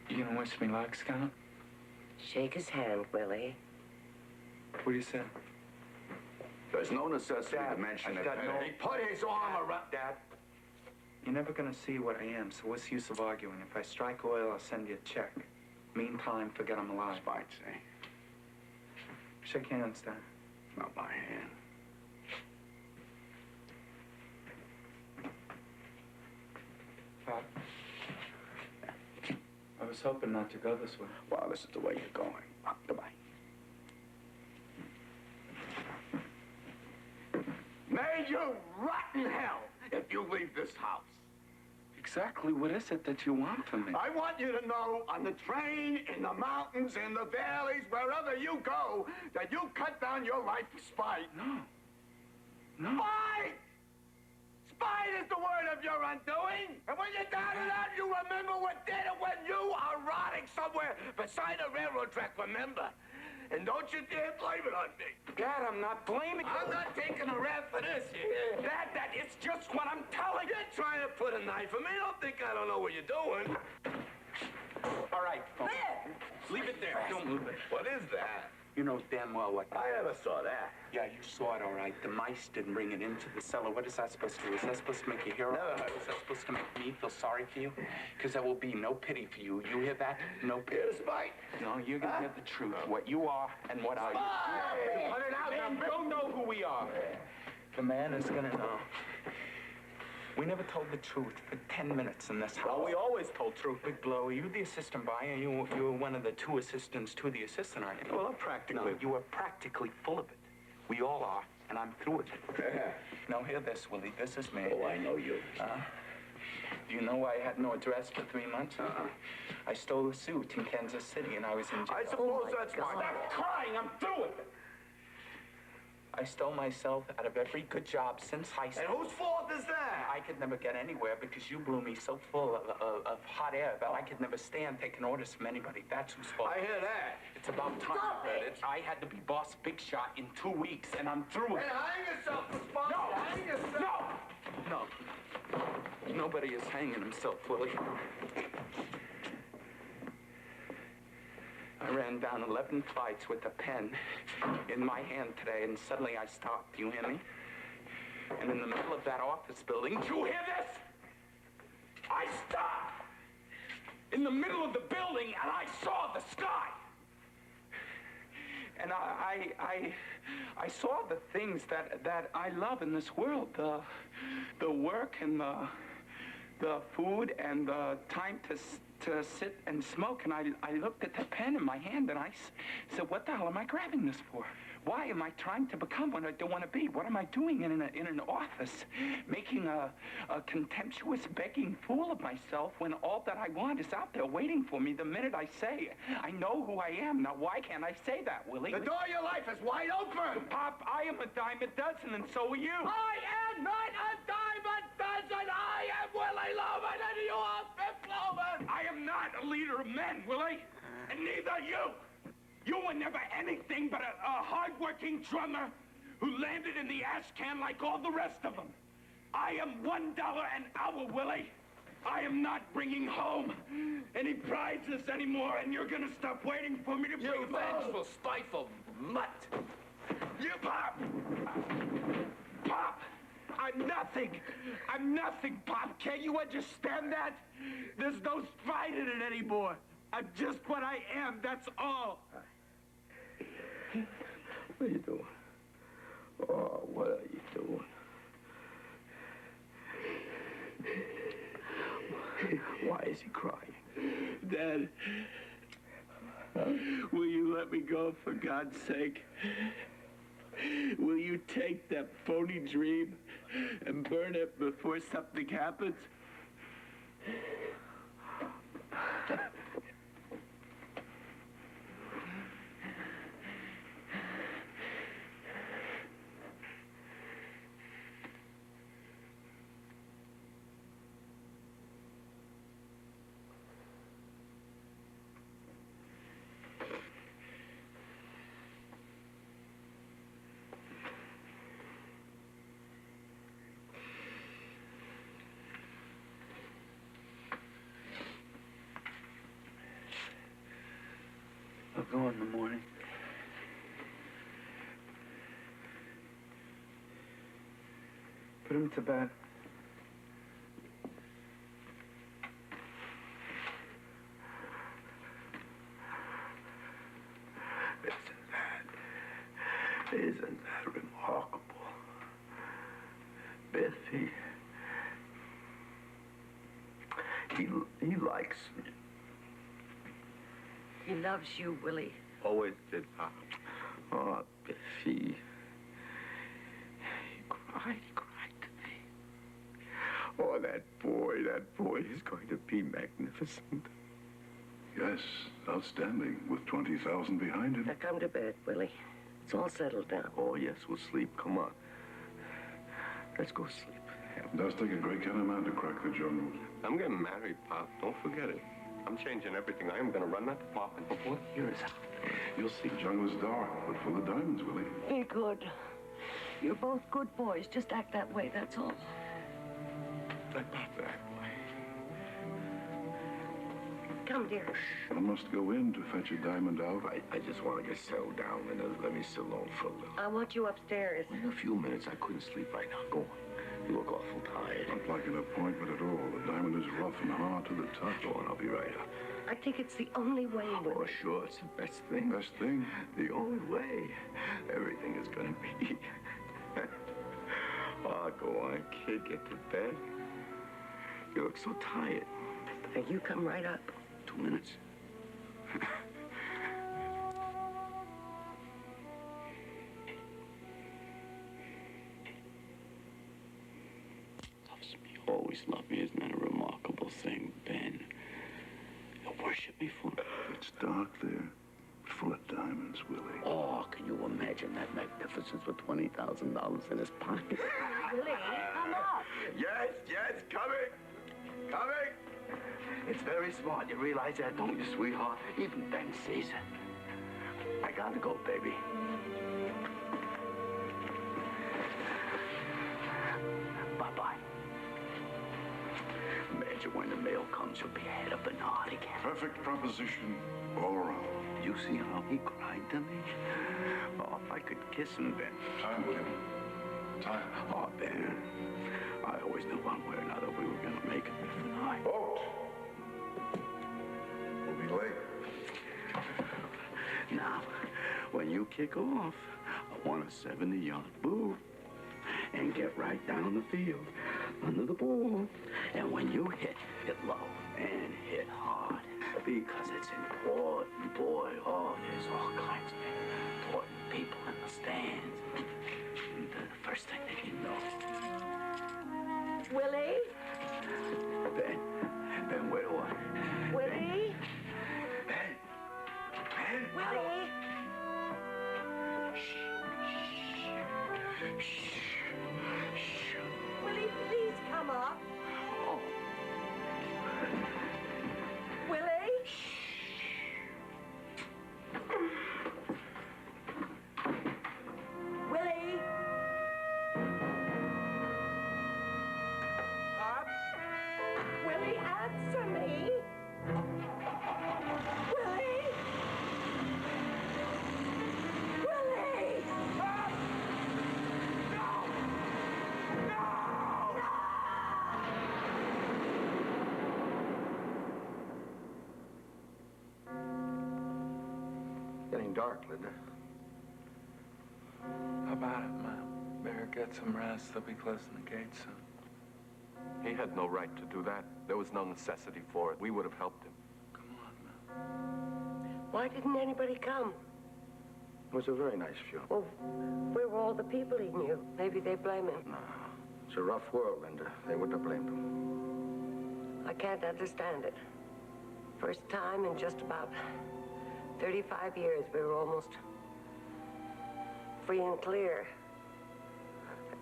You gonna wish me luck, Scout? Shake his hand, Willie. What do you say? There's no necessity to mention it. He put his arm around... Dad, you're never gonna see what I am, so what's the use of arguing? If I strike oil, I'll send you a check. Meantime, forget I'm alive. Spite, see? Shake hands, Dad. Not my hand. Pop. I was hoping not to go this way. Well, this is the way you're going. Goodbye. May you rot in hell if you leave this house. Exactly what is it that you want from me? I want you to know on the train, in the mountains, in the valleys, wherever you go, that you cut down your life for spite. No. Spite! Spite is the word of your undoing. And when you're down and out, you remember what did it when you are rotting somewhere beside a railroad track, remember? And don't you dare blame it on me. Dad, I'm not blaming you. I'm not taking a rap for this. Dad, it's just what I'm telling you. You're trying to put a knife in me. Don't think I don't know what you're doing. All right, phone. Leave it there. Don't move it. What is that? You know damn well what that I is. never saw that. Yeah, you saw it, all right. The mice didn't bring it into the cellar. What is that supposed to do? Is that supposed to make you hero? Never heard. Is that supposed to make me feel sorry for you? Because there will be no pity for you. You hear that? No pity. Here's spite. No, you're going to hear the truth. What you are and what I am. Put it out Man, there. don't know who we are. The man is going to know. We never told the truth for 10 minutes in this house. Well, we always told truth. Big Blow, are you the assistant buyer? You were one of the two assistants to the assistant, aren't you? Well, I'm practically. No, you are practically full of it. We all are, and I'm through with it. Yeah. Now, hear this, Willie. This is me. Oh, I know you. Do you know why I had no address for 3 months? I stole a suit in Kansas City, and I was in jail. I suppose that's why. Stop crying. I'm through with it. I stole myself out of every good job since high school. And whose fault is that? I could never get anywhere because you blew me so full of hot air that I could never stand taking orders from anybody. That's whose fault. I hear that. It's about time. I had to be boss big shot in 2 weeks, and I'm through with it. And hang yourself, responsible. No. Hang yourself. No. Nobody is hanging himself, Willie. I ran down 11 flights with a pen in my hand today, and suddenly I stopped. Do you hear me? And in the middle of that office building, do you hear this? I stopped in the middle of the building, and I saw the sky. And I saw the things that I love in this world, the work and the food and the time to sit and smoke. And I looked at the pen in my hand and I said, what the hell am I grabbing this for? Why am I trying to become what I don't want to be? What am I doing in an office? Making a contemptuous, begging fool of myself when all that I want is out there waiting for me the minute I say it. I know who I am. Now, why can't I say that, Willie? The door of your life is wide open! Pop, I am a dime a dozen, and so are you. I am not a dime a dozen! I am Willie Loman, and you are Biff Loman! I am not a leader of men, Willie, and neither are you. You were never anything but a hard-working drummer who landed in the ash can like all the rest of them. I am $1 an hour, Willie. I am not bringing home any prizes anymore, and you're gonna stop waiting for me to bring them home. You vengeful, spiteful mutt! You, Pop! Pop! I'm nothing. I'm nothing, Pop. Can't you understand that? There's no spite in it anymore. I'm just what I am, that's all. What are you doing? Oh, what are you doing? Why is he crying? Dad, will you let me go, for God's sake? Will you take that phony dream and burn it before something happens? I'll go in the morning. Put him to bed. Isn't that remarkable? Biff, he likes me. He loves you, Willie. Always did, Pop. Oh, Biff, he cried to me. Oh, that boy is going to be magnificent. Yes, outstanding, with 20,000 behind him. Now come to bed, Willie. It's all settled down. Oh, yes, we'll sleep. Come on. Let's go sleep. It does take a great kind of man to crack the jungle. I'm getting married, Pop. Don't forget it. I'm changing everything. I am going to run that department for 40 years. You'll see. The jungle is dark, but full of diamonds, Willie. Be good. You're both good boys. Just act that way, that's all. Let Pop that way. Come, dear. I must go in to fetch a diamond out. I just want to get settled down and let me sit alone for a little. I want you upstairs. In a few minutes, I couldn't sleep right now. Go on. You look awful tired. Not like an appointment at all. The diamond is rough and hard to the touch. Go on, I'll be right up. I think it's the only way, Willie. Oh, sure, it's the best thing. Best thing? The only way. Everything is gonna be. Oh, go on, kid, get to bed. You look so tired. Now, you come right up. 2 minutes. Loves me, always loved me. Isn't that a remarkable thing, Ben? You'll worship me for it. It's dark there, full of diamonds, Willie. Oh, can you imagine that magnificence with $20,000 in his pocket? Willie, come up. Yes, coming. Coming. It's very smart. You realize that, don't you, sweetheart? Even Ben sees it. I gotta go, baby. Bye-bye. Imagine when the mail comes, you'll be head up and heart again. Perfect proposition all around. You see how he cried to me? Oh, if I could kiss him, Ben. Time, William. Time. Oh, Ben. I always knew one way or another we were gonna make it, Biff and I. Boat! We'll be late. Now, when you kick off, I want a 70-yard move and get right down the field under the ball. And when you hit low and hit hard. Because it's important, boy. Oh, there's all kinds of important people in stands. And the first thing that you know, Willie? Ben, where do I? Willie? Ben, Willie? Willie, please come up. Oh. Willie? Willie? Willie, answer me. Willie? Willie? Getting dark, Linda. How about it, Mom? Better get some rest. They'll be closing the gate soon. He had no right to do that. There was no necessity for it. We would have helped him. Why didn't anybody come? It was a very nice funeral. Well, where were all the people he knew? Maybe they blame him. No, it's a rough world, Linda. They wouldn't have blamed him. I can't understand it. First time in just about 35 years, we were almost free and clear.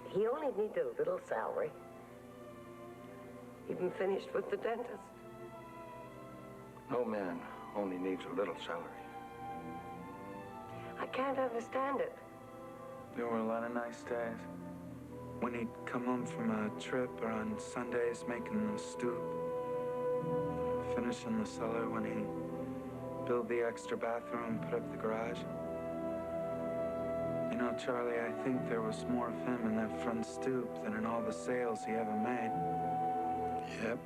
He only needed a little salary. Even finished with the dentist. No man only needs a little salary. I can't understand it. There were a lot of nice days. When he'd come home from a trip, or on Sundays making the stoop, finishing the cellar when he built the extra bathroom, put up the garage. You know, Charlie, I think there was more of him in that front stoop than in all the sales he ever made. Yep.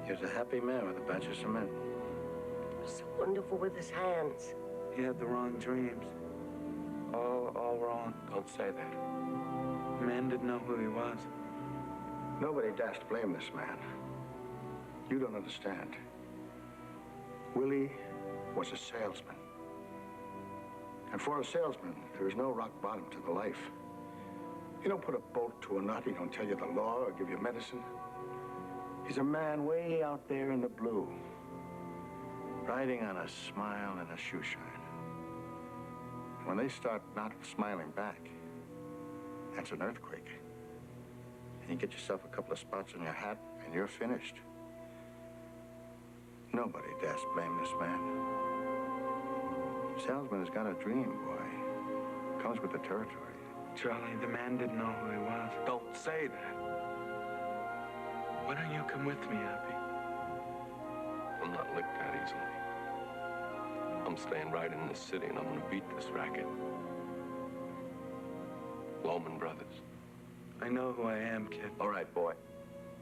He was a happy man with a batch of cement. So wonderful with his hands. He had the wrong dreams. All wrong. Don't say that. The man didn't know who he was. Nobody dares to blame this man. You don't understand. Willie was a salesman. And for a salesman, there is no rock bottom to the life. You don't put a bolt to a knot. He don't tell you the law or give you medicine. He's a man way out there in the blue, riding on a smile and a shoe shine. When they start not smiling back, that's an earthquake. And you get yourself a couple of spots on your hat, and you're finished. Nobody dares blame this man. Salesman has got a dream, boy. Comes with the territory. Charlie, the man didn't know who he was. Don't say that. Why don't you come with me, Happy? I'm not licked that easily. I'm staying right in this city, and I'm gonna beat this racket. Lohman Brothers. I know who I am, kid. All right, boy.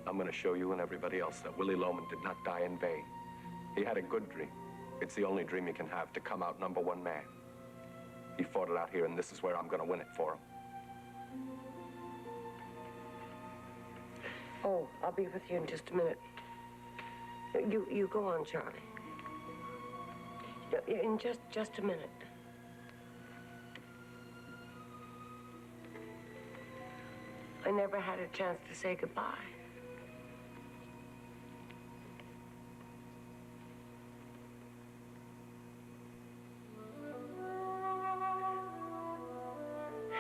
I'm gonna show you and everybody else that Willie Lohman did not die in vain. He had a good dream. It's the only dream he can have, to come out #1 man. He fought it out here, and this is where I'm gonna win it for him. Oh, I'll be with you in just a minute. You go on, Charlie. In just a minute. I never had a chance to say goodbye.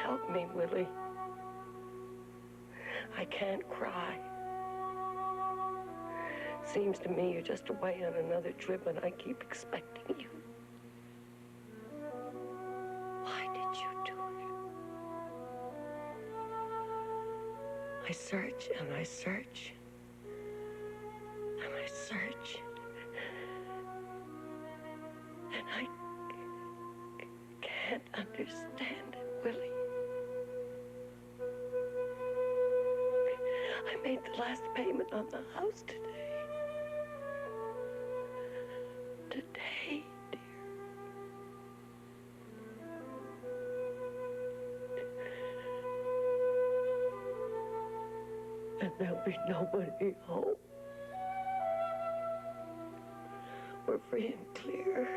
Help me, Willie. I can't cry. Seems to me you're just away on another trip, and I keep expecting you. Why did you do it? I search and I search. And I search. And I can't understand it, Willie. I made the last payment on the house today. Today, dear. And there'll be nobody home. We're free and clear.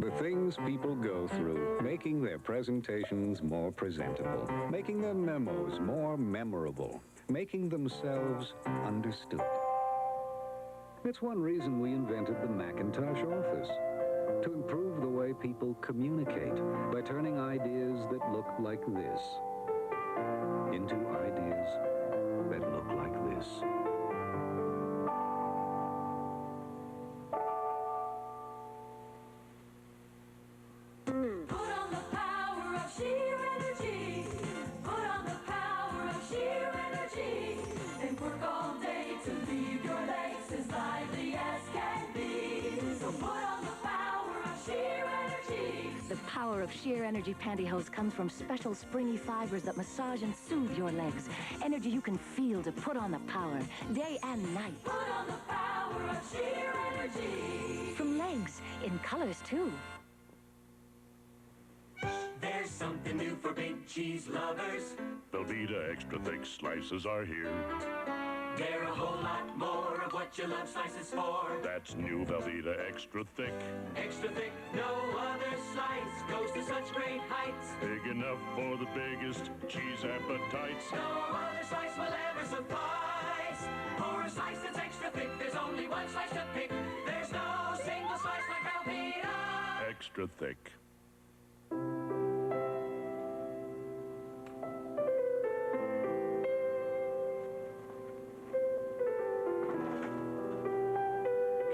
The things people go through, making their presentations more presentable, making their memos more memorable, making themselves understood. It's one reason we invented the Macintosh office, to improve the way people communicate by turning ideas that look like this into ideas that look like this. The power of sheer energy pantyhose comes from special springy fibers that massage and soothe your legs. Energy you can feel to put on the power, day and night. Put on the power of sheer energy. From legs, in colors too. There's something new for big cheese lovers. Velveeta extra thick slices are here. They're a whole lot more of what you love slices for. That's new Velveeta extra thick. Extra thick, no other slice goes to such great heights. Big enough for the biggest cheese appetites. No other slice will ever suffice. For a slice that's extra thick, there's only one slice to pick. There's no single slice like Velveeta. Extra thick.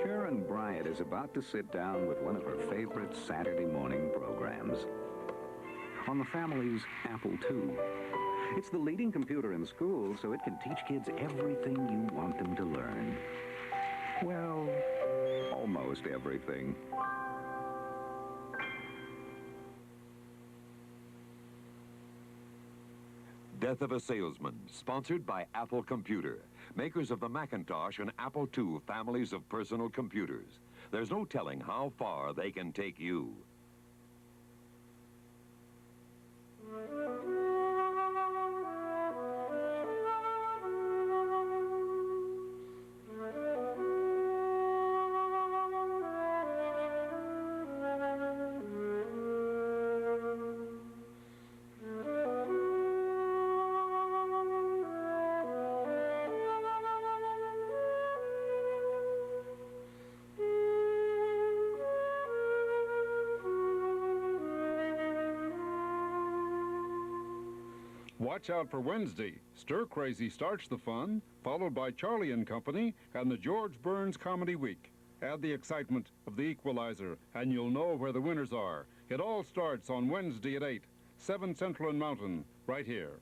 Karen Bryant is about to sit down with one of her favorite Saturday morning programs on the family's Apple II. It's the leading computer in school, so it can teach kids everything you want them to learn. Well, almost everything. Death of a Salesman, sponsored by Apple Computer, makers of the Macintosh and Apple II families of personal computers. There's no telling how far they can take you. Watch out for Wednesday. Stir Crazy starts the fun, followed by Charlie and Company and the George Burns Comedy Week. Add the excitement of The Equalizer, and you'll know where the winners are. It all starts on Wednesday at 8, 7 Central and Mountain, right here.